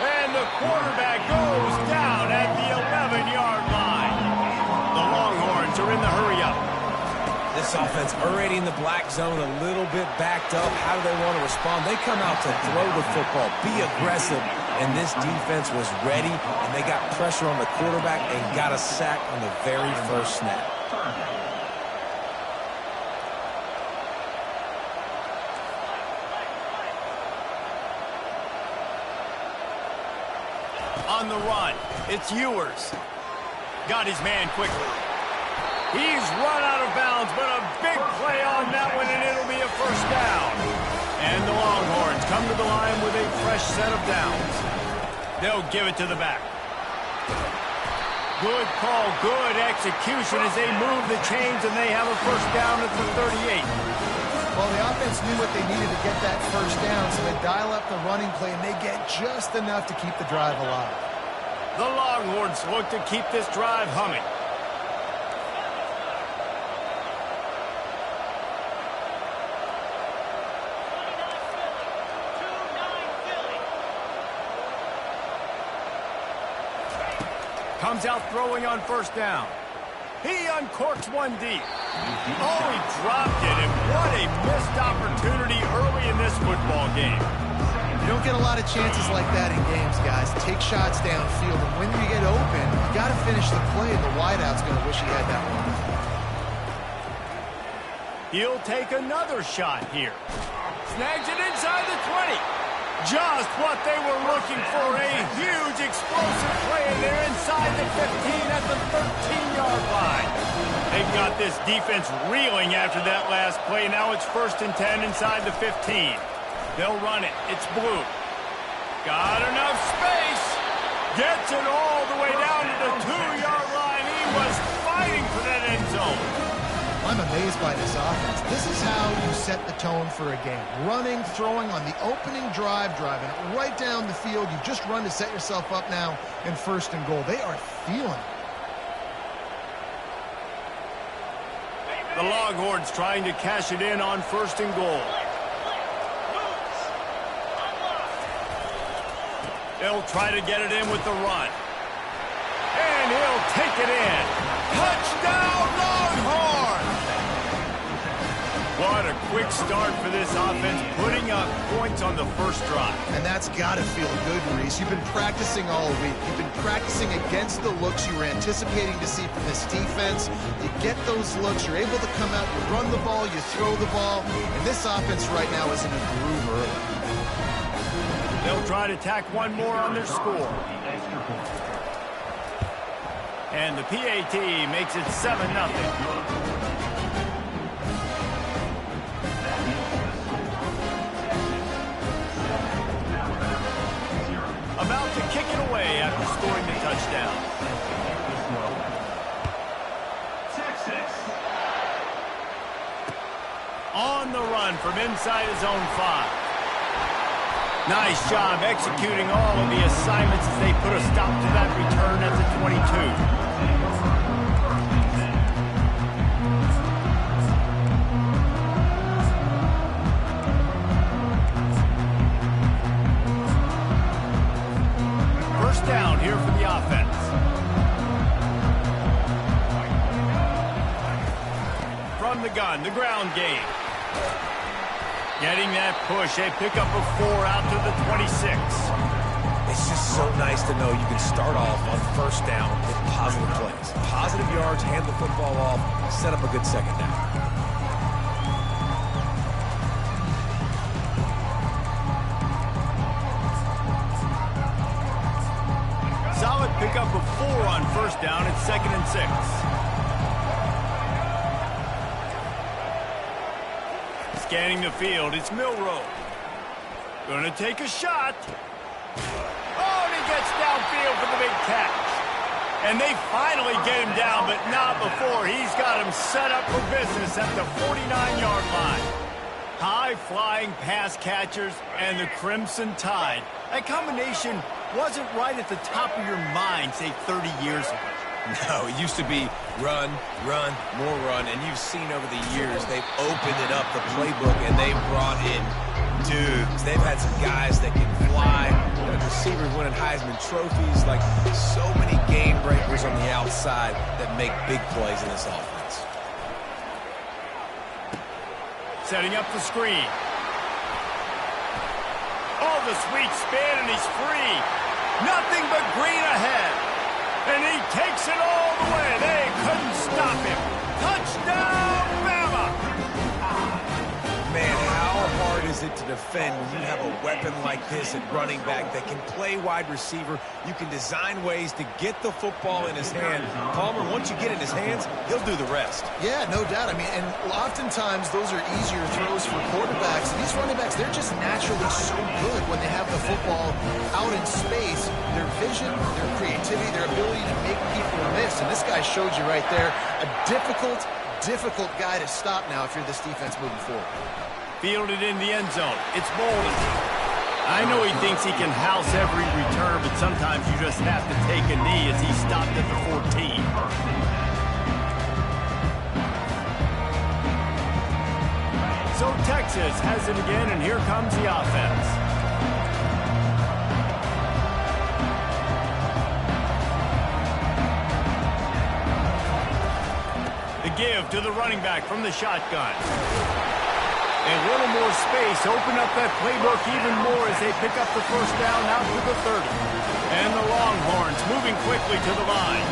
And the quarterback goes down at the 11-yard line. The Longhorns are in the hurry-up. This offense already in the black zone, a little bit backed up. How do they want to respond? They come out to throw the football, be aggressive, and this defense was ready, and they got pressure on the quarterback and got a sack on the very first snap. On the run, it's Ewers. Got his man quickly. He's run out of bounds, but a big play on that one, and it'll be a first down. And the Longhorns come to the line with a fresh set of downs. They'll give it to the back. Good call, good execution as they move the chains, and they have a first down at the 38. Well, the offense knew what they needed to get that first down, so they dial up the running play, and they get just enough to keep the drive alive. The Longhorns look to keep this drive humming. Comes out throwing on first down. He uncorks one deep. Oh, he dropped it, and what a missed opportunity early in this football game. You don't get a lot of chances like that in games, guys. Take shots downfield, and when you get open, you got to finish the play, and the wideout's going to wish he had that one. He'll take another shot here. Snags it inside the 20. Just what they were looking for, a huge explosive play, and they're inside the 15 at the 13-yard line. They've got this defense reeling after that last play. Now it's 1st and 10 inside the 15. They'll run it. It's Blue. Got enough space. Gets it all the way down to the 2-yard line. He was fighting for that end zone. I'm amazed by this offense. This is how you set the tone for a game. Running, throwing on the opening drive, driving it right down the field. You just run to set yourself up now in 1st and goal. They are feeling it. The Longhorns trying to cash it in on 1st and goal. They'll try to get it in with the run. And he'll take it in. Touchdown, Longhorns! What a quick start for this offense, putting up points on the first drive. And that's got to feel good, Reese. You've been practicing all week. You've been practicing against the looks you were anticipating to see from this defense. You get those looks, you're able to come out, you run the ball, you throw the ball, and this offense right now is in a groove early. They'll try to tack one more on their score. And the PAT makes it 7-0. About to kick it away after scoring the touchdown. Texas. On the run from inside his own 5. Nice job executing all of the assignments as they put a stop to that return at the 22. First down here for the offense. From the gun, the ground game. Getting that push, a pickup of 4 out to the 26. It's just so nice to know you can start off on first down with positive plays. Positive yards, hand the football off, set up a good second down. Solid pickup of 4 on first down at 2nd and 6. Scanning the field, it's Milroe. Gonna take a shot. Oh, and he gets downfield for the big catch. And they finally get him down, but not before. He's got him set up for business at the 49-yard line. High-flying pass catchers and the Crimson Tide. That combination wasn't right at the top of your mind, say, 30 years ago. No, it used to be run, run, more run, and you've seen over the years they've opened it up, the playbook, and they've brought in dudes. They've had some guys that can fly, receivers winning Heisman trophies, like so many game breakers on the outside that make big plays in this offense. Setting up the screen. Oh, the sweet spin, and he's free. Nothing but green ahead. And he takes it all the way. They couldn't stop him. Touchdown, Bama! Man, how hard is it to defend when you have a weapon like this at running back that can play wide receiver? You can design ways to get the football in his hand. Palmer, once you get it in his hands, he'll do the rest. Yeah, no doubt. I mean, and oftentimes those are easier throws for quarterbacks. These running backs, they're just naturally so good when they have the football out in space. Their vision, their creativity, their ability to make people miss. And this guy showed you right there, a difficult guy to stop now if you're this defense moving forward. Fielded in the end zone. It's Bolden. I know he thinks he can house every return, but sometimes you just have to take a knee as he stopped at the 14. So Texas has it again, and here comes the offense. The give to the running back from the shotgun. A little more space, open up that playbook even more as they pick up the first down out to the 30. And the Longhorns moving quickly to the line.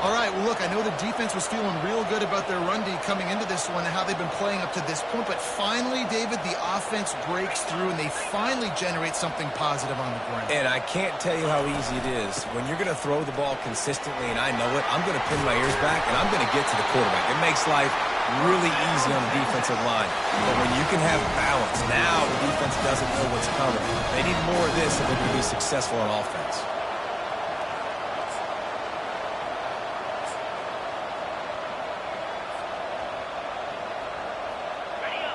All right, well, look, I know the defense was feeling real good about their run D coming into this one and how they've been playing up to this point, but finally, David, the offense breaks through and they finally generate something positive on the ground. And I can't tell you how easy it is. When you're going to throw the ball consistently, and I know it, I'm going to pin my ears back, and I'm going to get to the quarterback. It makes life really easy on the defensive line. But when you can have balance, now the defense doesn't know what's coming. They need more of this if they're going to be successful on offense.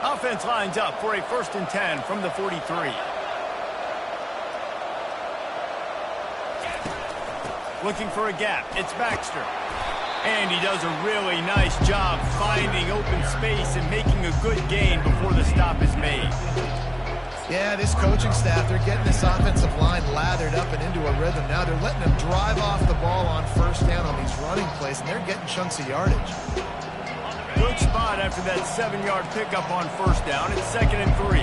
Offense lines up for a 1st and 10 from the 43. Looking for a gap. It's Baxter. And he does a really nice job finding open space and making a good gain before the stop is made. Yeah, this coaching staff, they're getting this offensive line lathered up and into a rhythm. Now they're letting them drive off the ball on first down on these running plays, and they're getting chunks of yardage. Good spot after that 7-yard pickup on first down. It's 2nd and 3.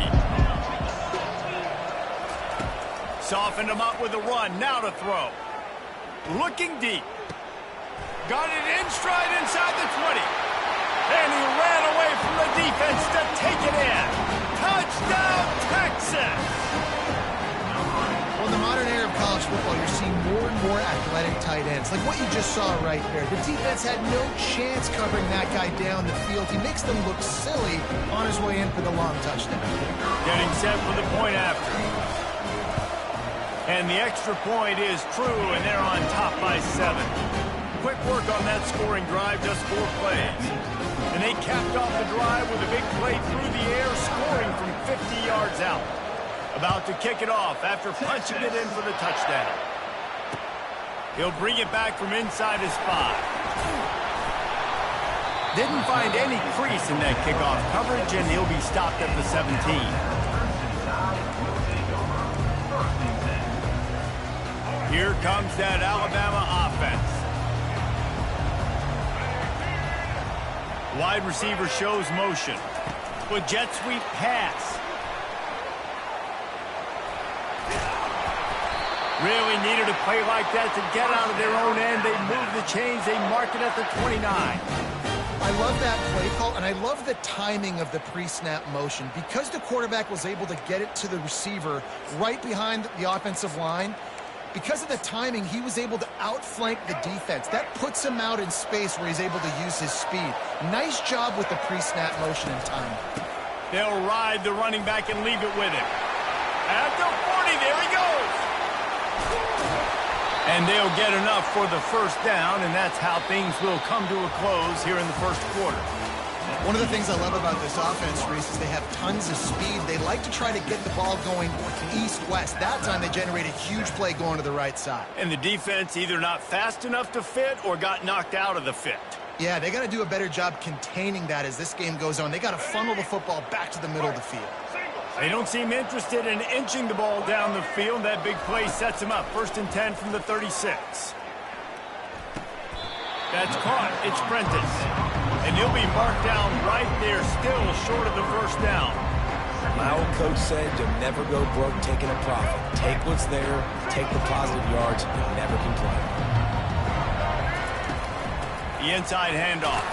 Softened him up with a run. Now to throw. Looking deep. Got it in stride inside the 20. And he ran away from the defense to take it in. Touchdown, Texas! Well, in the modern era of college football, you're seeing more more athletic tight ends, like what you just saw right there. The defense had no chance covering that guy down the field. He makes them look silly on his way in for the long touchdown. Getting set for the point after. And the extra point is true, and they're on top by 7. Quick work on that scoring drive, just 4 plays. And they capped off the drive with a big play through the air, scoring from 50 yards out. About to kick it off after punching it in for the touchdown. He'll bring it back from inside his 5. Didn't find any crease in that kickoff coverage, and he'll be stopped at the 17. Here comes that Alabama offense. Wide receiver shows motion. With jet sweep pass. Really needed a play like that to get out of their own end. They move the chains. They mark it at the 29. I love that play call, and I love the timing of the pre-snap motion. Because the quarterback was able to get it to the receiver right behind the offensive line, because of the timing, he was able to outflank the defense. That puts him out in space where he's able to use his speed. Nice job with the pre-snap motion and timing. They'll ride the running back and leave it with him. At the 40, there he goes. And they'll get enough for the first down, and that's how things will come to a close here in the first quarter. One of the things I love about this offense, Reese, is they have tons of speed. They like to try to get the ball going east-west. That time they generate a huge play going to the right side. And the defense either not fast enough to fit or got knocked out of the fit. Yeah, they got to do a better job containing that as this game goes on. They got to funnel the football back to the middle of the field. They don't seem interested in inching the ball down the field. That big play sets them up. 1st and 10 from the 36. That's caught. It's Prentice. And he'll be marked down right there, still short of the first down. My old coach said you'll never go broke taking a profit. Take what's there, take the positive yards, and never complain. The inside handoff.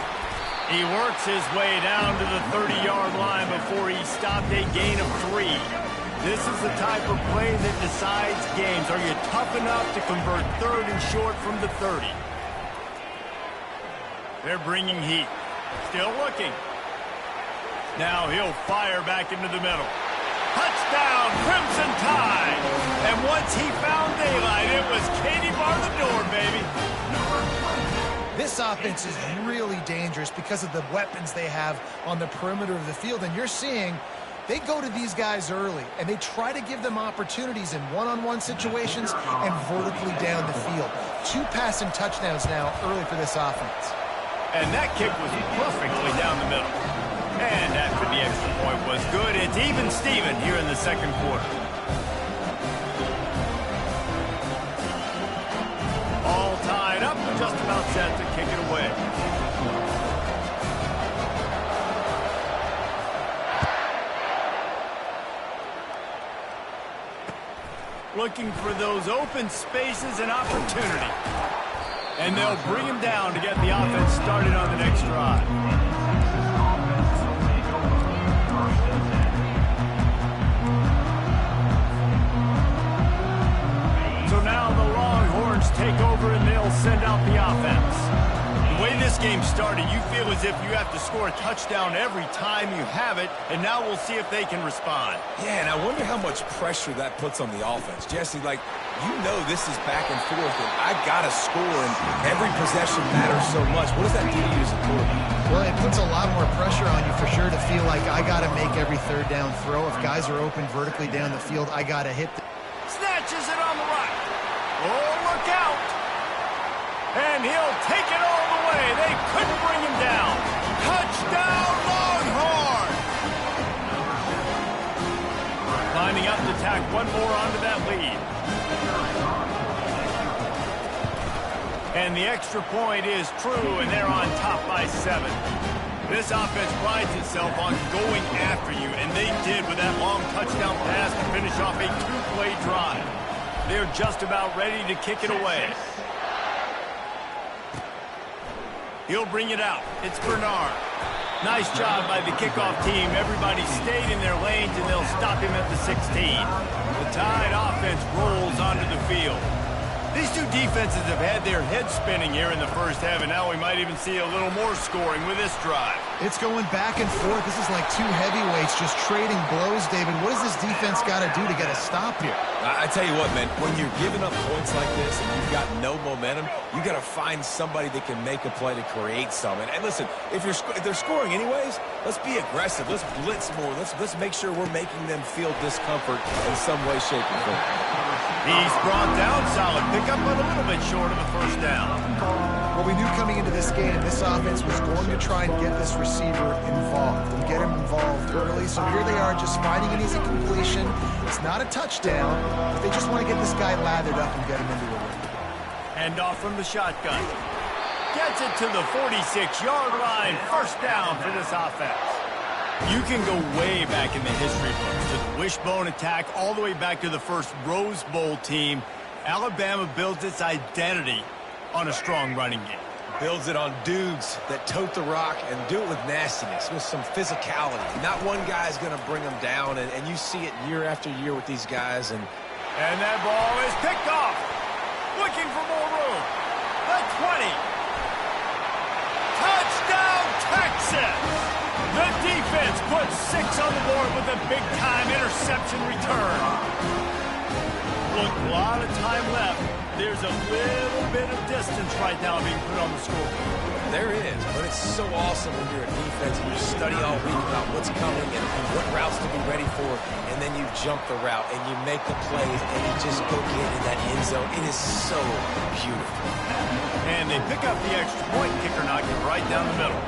He works his way down to the 30-yard line before he stopped a gain of 3. This is the type of play that decides games. Are you tough enough to convert 3rd and short from the 30? They're bringing heat. Still looking. Now he'll fire back into the middle. Touchdown, Crimson Tide! And once he found daylight, it was Katie bar the door, baby. This offense is really dangerous because of the weapons they have on the perimeter of the field. And you're seeing they go to these guys early, and they try to give them opportunities in one-on-one situations and vertically down the field. 2 passing touchdowns now early for this offense. And that kick was perfectly down the middle. And after the extra point was good, it's even Steven here in the second quarter. All tied up, just about set to kick it away. Looking for those open spaces and opportunity. And they'll bring him down to get the offense started on the next drive. So now the Longhorns take over and they'll send out the offense. The way this game started, you feel as if you have to score a touchdown every time you have it, and now we'll see if they can respond. Yeah, and I wonder how much pressure that puts on the offense. Jesse, like, you know this is back and forth, and I got to score, and every possession matters so much. What does that do to you as a quarterback? Well, it puts a lot more pressure on you for sure to feel like I got to make every 3rd down throw. If guys are open vertically down the field, I got to hit them. Snatches it on the right. Oh, look out. And he'll take it all the way. They couldn't bring him down. Touchdown, Longhorn! Lining up to tack one more onto that lead. And the extra point is true, and they're on top by 7. This offense prides itself on going after you, and they did with that long touchdown pass to finish off a 2-play drive. They're just about ready to kick it away. He'll bring it out. It's Bernard. Nice job by the kickoff team. Everybody stayed in their lanes, and they'll stop him at the 16. The Tide offense rolls onto the field. These two defenses have had their heads spinning here in the first half, and now we might even see a little more scoring with this drive. It's going back and forth. This is like two heavyweights just trading blows, David. What does this defense got to do to get a stop here? I tell you what, man, when you're giving up points like this and you've got no momentum, you got to find somebody that can make a play to create some. And listen, if they're scoring anyways, let's be aggressive. Let's blitz more. Let's make sure we're making them feel discomfort in some way, shape, or form. He's brought down solid pickup, but a little bit short of the first down. Well, we knew coming into this game, this offense was going to try and get this receiver involved and get him involved early. So here they are just finding an easy completion. It's not a touchdown, but they just want to get this guy lathered up and get him into a win. Hand off from the shotgun. Gets it to the 46-yard line. First down for this offense. You can go way back in the history books to the wishbone attack all the way back to the first Rose Bowl team. Alabama builds its identity on a strong running game. Builds it on dudes that tote the rock and do it with nastiness, with some physicality. Not one guy's going to bring them down, and you see it year after year with these guys. And that ball is picked off. Looking for more room. The 20. Touchdown, Texas! The defense puts 6 on the board with a big-time interception return. Look, a lot of time left. There's a little bit of distance right now being put on the scoreboard. There is, but it's so awesome when you're a defense and you study all week about what's coming and what routes to be ready for, and then you jump the route and you make the plays and you just go get in that end zone. It is so beautiful. And they pick up the extra point. Kicker knocking it right down the middle.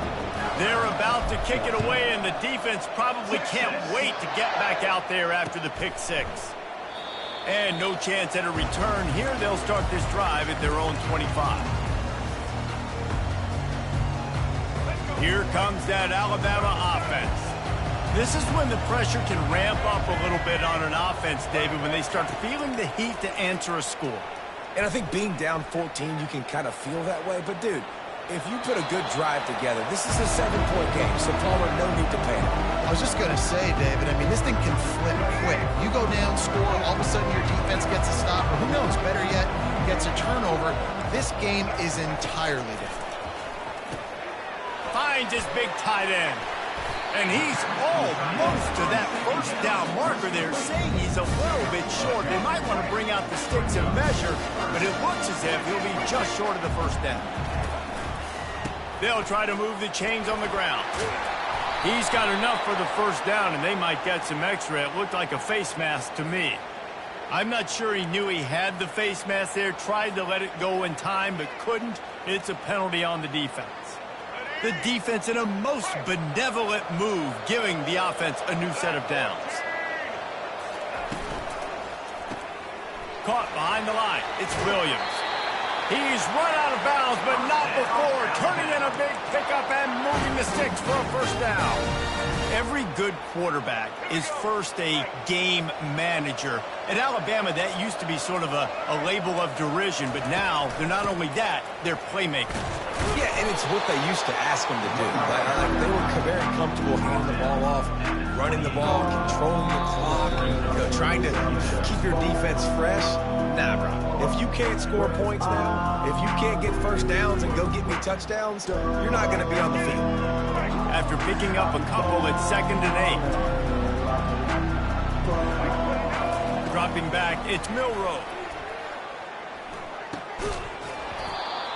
They're about to kick it away, and the defense probably can't wait to get back out there after the pick 6. And no chance at a return here. They'll start this drive at their own 25. Here comes that Alabama offense. This is when the pressure can ramp up a little bit on an offense, David, when they start feeling the heat to answer a score. And I think being down 14, you can kind of feel that way. But, dude, if you put a good drive together, this is a 7-point game, so Palmer, no need to panic. I was just going to say, David, I mean, this thing can flip quick. You go down, score, all of a sudden your defense gets a stop, or who knows, better yet, gets a turnover. This game is entirely different. Finds his big tight end. And he's almost to that first down marker there, saying he's a little bit short. They might want to bring out the sticks and measure, but it looks as if he'll be just short of the first down. They'll try to move the chains on the ground. He's got enough for the first down, and they might get some extra. It looked like a face mask to me. I'm not sure he knew he had the face mask there, tried to let it go in time, but couldn't. It's a penalty on the defense. The defense in a most benevolent move, giving the offense a new set of downs. Caught behind the line. It's Williams. He's run out of bounds, but not before turning in a big pickup and moving the sticks for a first down. Every good quarterback is first a game manager. At Alabama, that used to be sort of a label of derision, but now they're not only that, they're playmakers. Yeah, and it's what they used to ask them to do. Like they were very comfortable handing the ball off, running the ball, controlling the clock, trying to keep your defense fresh. Nah, bro. If you can't score points now, if you can't get first downs and go get me touchdowns, you're not going to be on the field. After picking up a couple at 2nd and 8. Dropping back, it's Milroe.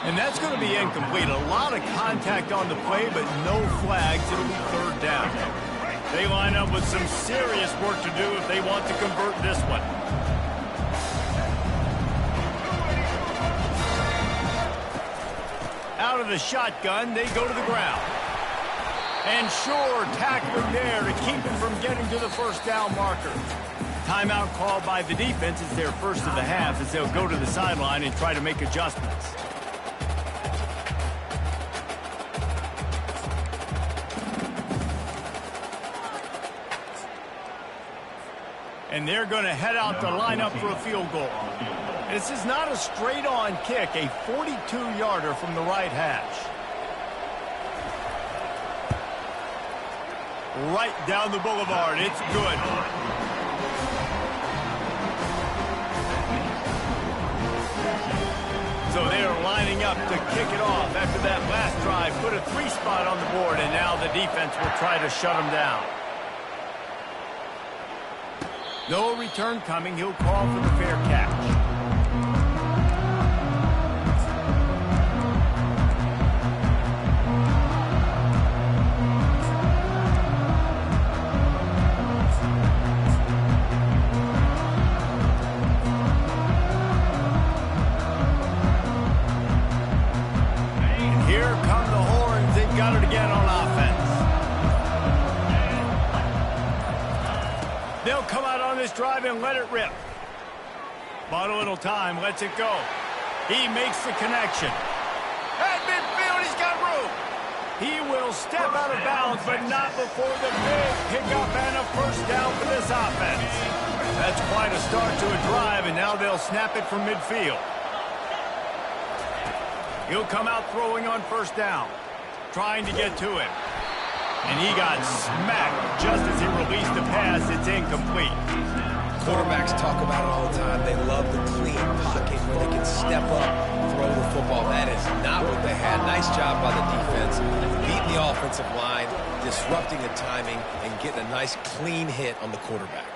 And that's going to be incomplete. A lot of contact on the play, but no flags. It'll be 3rd down. They line up with some serious work to do if they want to convert this one. Out of the shotgun, they go to the ground. And sure, tackling there to keep him from getting to the first down marker. Timeout called by the defense. It's their first of the half as they'll go to the sideline and try to make adjustments. And they're going to head out to line up for a field goal. This is not a straight-on kick, a 42-yarder from the right hash. Right down the boulevard. It's good. So they are lining up to kick it off after that last drive. Put a 3-spot on the board, and now the defense will try to shut them down. No return coming. He'll call for the fair catch. Got it again on offense. They'll come out on this drive and let it rip. Bought a little time, lets it go. He makes the connection. At midfield, he's got room. He will step out of bounds, but not before the big pickup and a first down for this offense. That's quite a start to a drive, and now they'll snap it from midfield. He'll come out throwing on first down. Trying to get to him. And he got smacked just as he released the pass. It's incomplete. Quarterbacks talk about it all the time. They love the clean pocket where they can step up, throw the football. That is not what they had. Nice job by the defense, beating the offensive line, disrupting the timing, and getting a nice clean hit on the quarterback.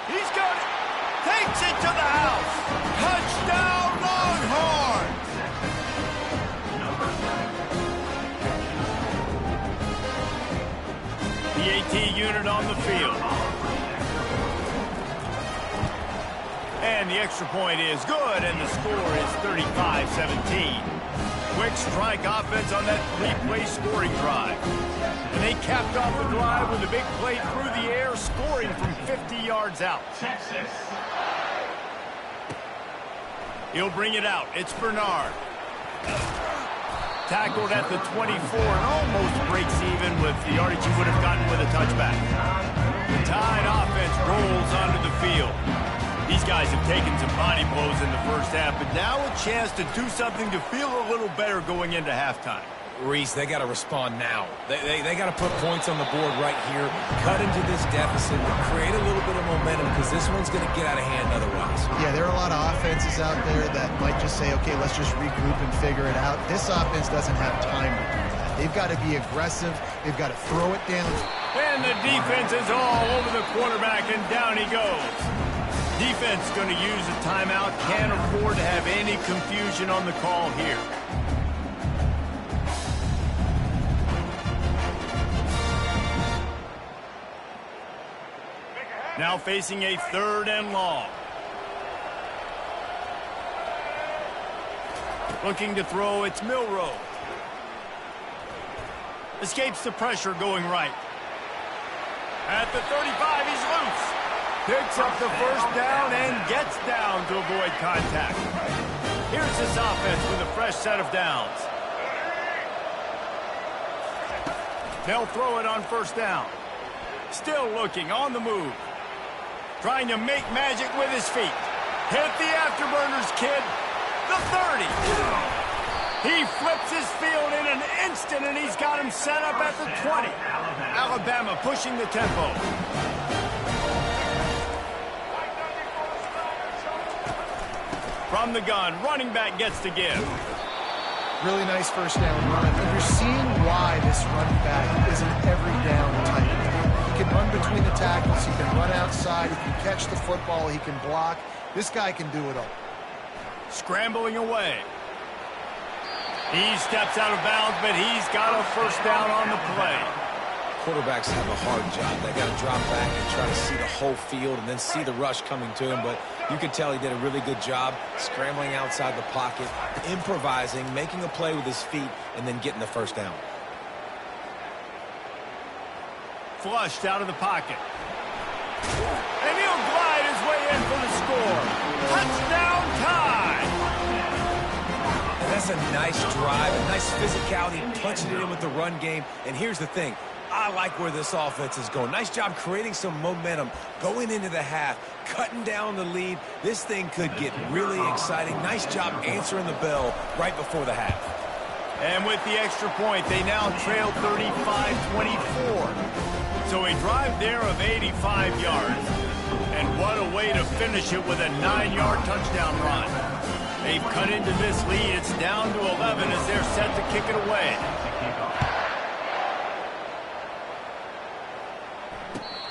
He's got it. Takes it to the house. Touchdown, Longhorns. The AT unit on the field. And the extra point is good, and the score is 35-17. Quick strike offense on that 3-play scoring drive. And they capped off the drive with a big play through the air, scoring from 50 yards out. Texas. He'll bring it out. It's Bernard. Tackled at the 24 and almost breaks even with the yardage he would have gotten with a touchback. The Tide offense rolls onto the field. These guys have taken some body blows in the first half, but now a chance to do something to feel a little better going into halftime. Reese, they got to respond now. They got to put points on the board right here, cut into this deficit, create a little bit of momentum because this one's going to get out of hand otherwise. Yeah, there are a lot of offenses out there that might just say, okay, let's just regroup and figure it out. This offense doesn't have time to do that. They've got to be aggressive. They've got to throw it down. And the defense is all over the quarterback, and down he goes. Defense going to use a timeout. Can't afford to have any confusion on the call here. Now facing a 3rd and long. Looking to throw, it's Milroe. Escapes the pressure going right. At the 35, he's loose. Picks up the first down and gets down to avoid contact. Here's this offense with a fresh set of downs. They'll throw it on first down. Still looking, on the move. Trying to make magic with his feet. Hit the afterburners, kid. The 30. He flips his field in an instant, and he's got him set up at the 20. Alabama pushing the tempo. From the gun, running back gets to give. Really nice first down run. And you're seeing why this running back is an every down type. He can run between the tackles, he can run outside, he can catch the football, he can block. This guy can do it all. Scrambling away. He steps out of bounds, but he's got a first down on the play. Quarterbacks have a hard job. They got to drop back and try to see the whole field and then see the rush coming to him. But you can tell he did a really good job scrambling outside the pocket, improvising, making a play with his feet, and then getting the first down. Flushed out of the pocket. And he'll glide his way in for the score. Touchdown Tide! And that's a nice drive, a nice physicality, punching it in with the run game. And here's the thing. I like where this offense is going. Nice job creating some momentum going into the half, cutting down the lead. This thing could get really exciting. Nice job answering the bell right before the half. And with the extra point, they now trail 35-24. So a drive there of 85 yards. And what a way to finish it with a 9-yard touchdown run. They've cut into this lead. It's down to 11 as they're set to kick it away.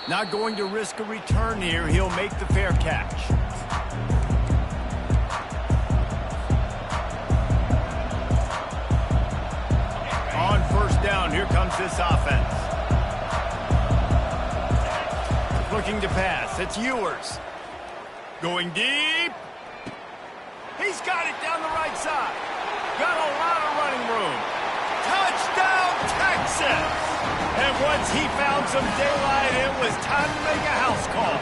Not going to risk a return here. He'll make the fair catch. On first down, here comes this offense. Looking to pass. It's Ewers. Going deep. He's got it down the right side. Got a lot of running room. Touchdown, Texas! And once he found some daylight, it was time to make a house call.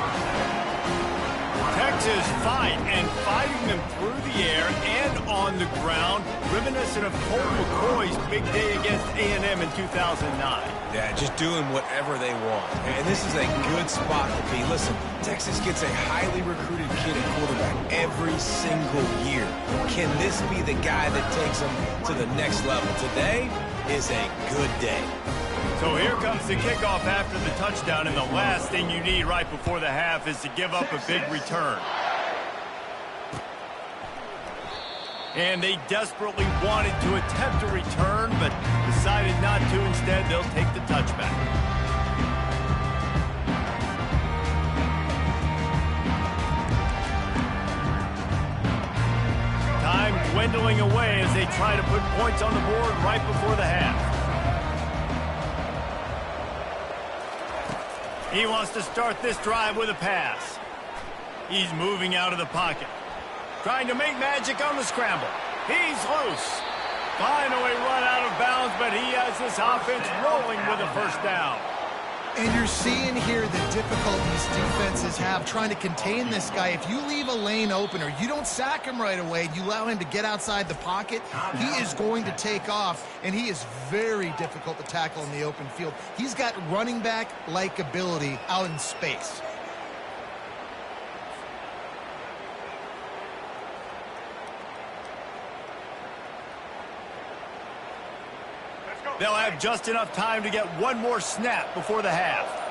Texas fighting them through the air and on the ground, reminiscent of Colt McCoy's big day against A&M in 2009. Yeah, just doing whatever they want. And this is a good spot to be. Listen, Texas gets a highly recruited kid at quarterback every single year. Can this be the guy that takes them to the next level? Today is a good day. So here comes the kickoff after the touchdown, and the last thing you need right before the half is to give up a big return. And they desperately wanted to attempt a return, but decided not to. Instead, they'll take the touchback. Time dwindling away as they try to put points on the board right before the half. He wants to start this drive with a pass. He's moving out of the pocket. Trying to make magic on the scramble. He's loose. Finally run out of bounds, but he has this offense rolling with a first down. And you're seeing here the difficulties defenses have trying to contain this guy. If you leave a lane open or you don't sack him right away, you allow him to get outside the pocket, he is going to take off, and he is very difficult to tackle in the open field. He's got running back-like ability out in space. They'll have just enough time to get one more snap before the half.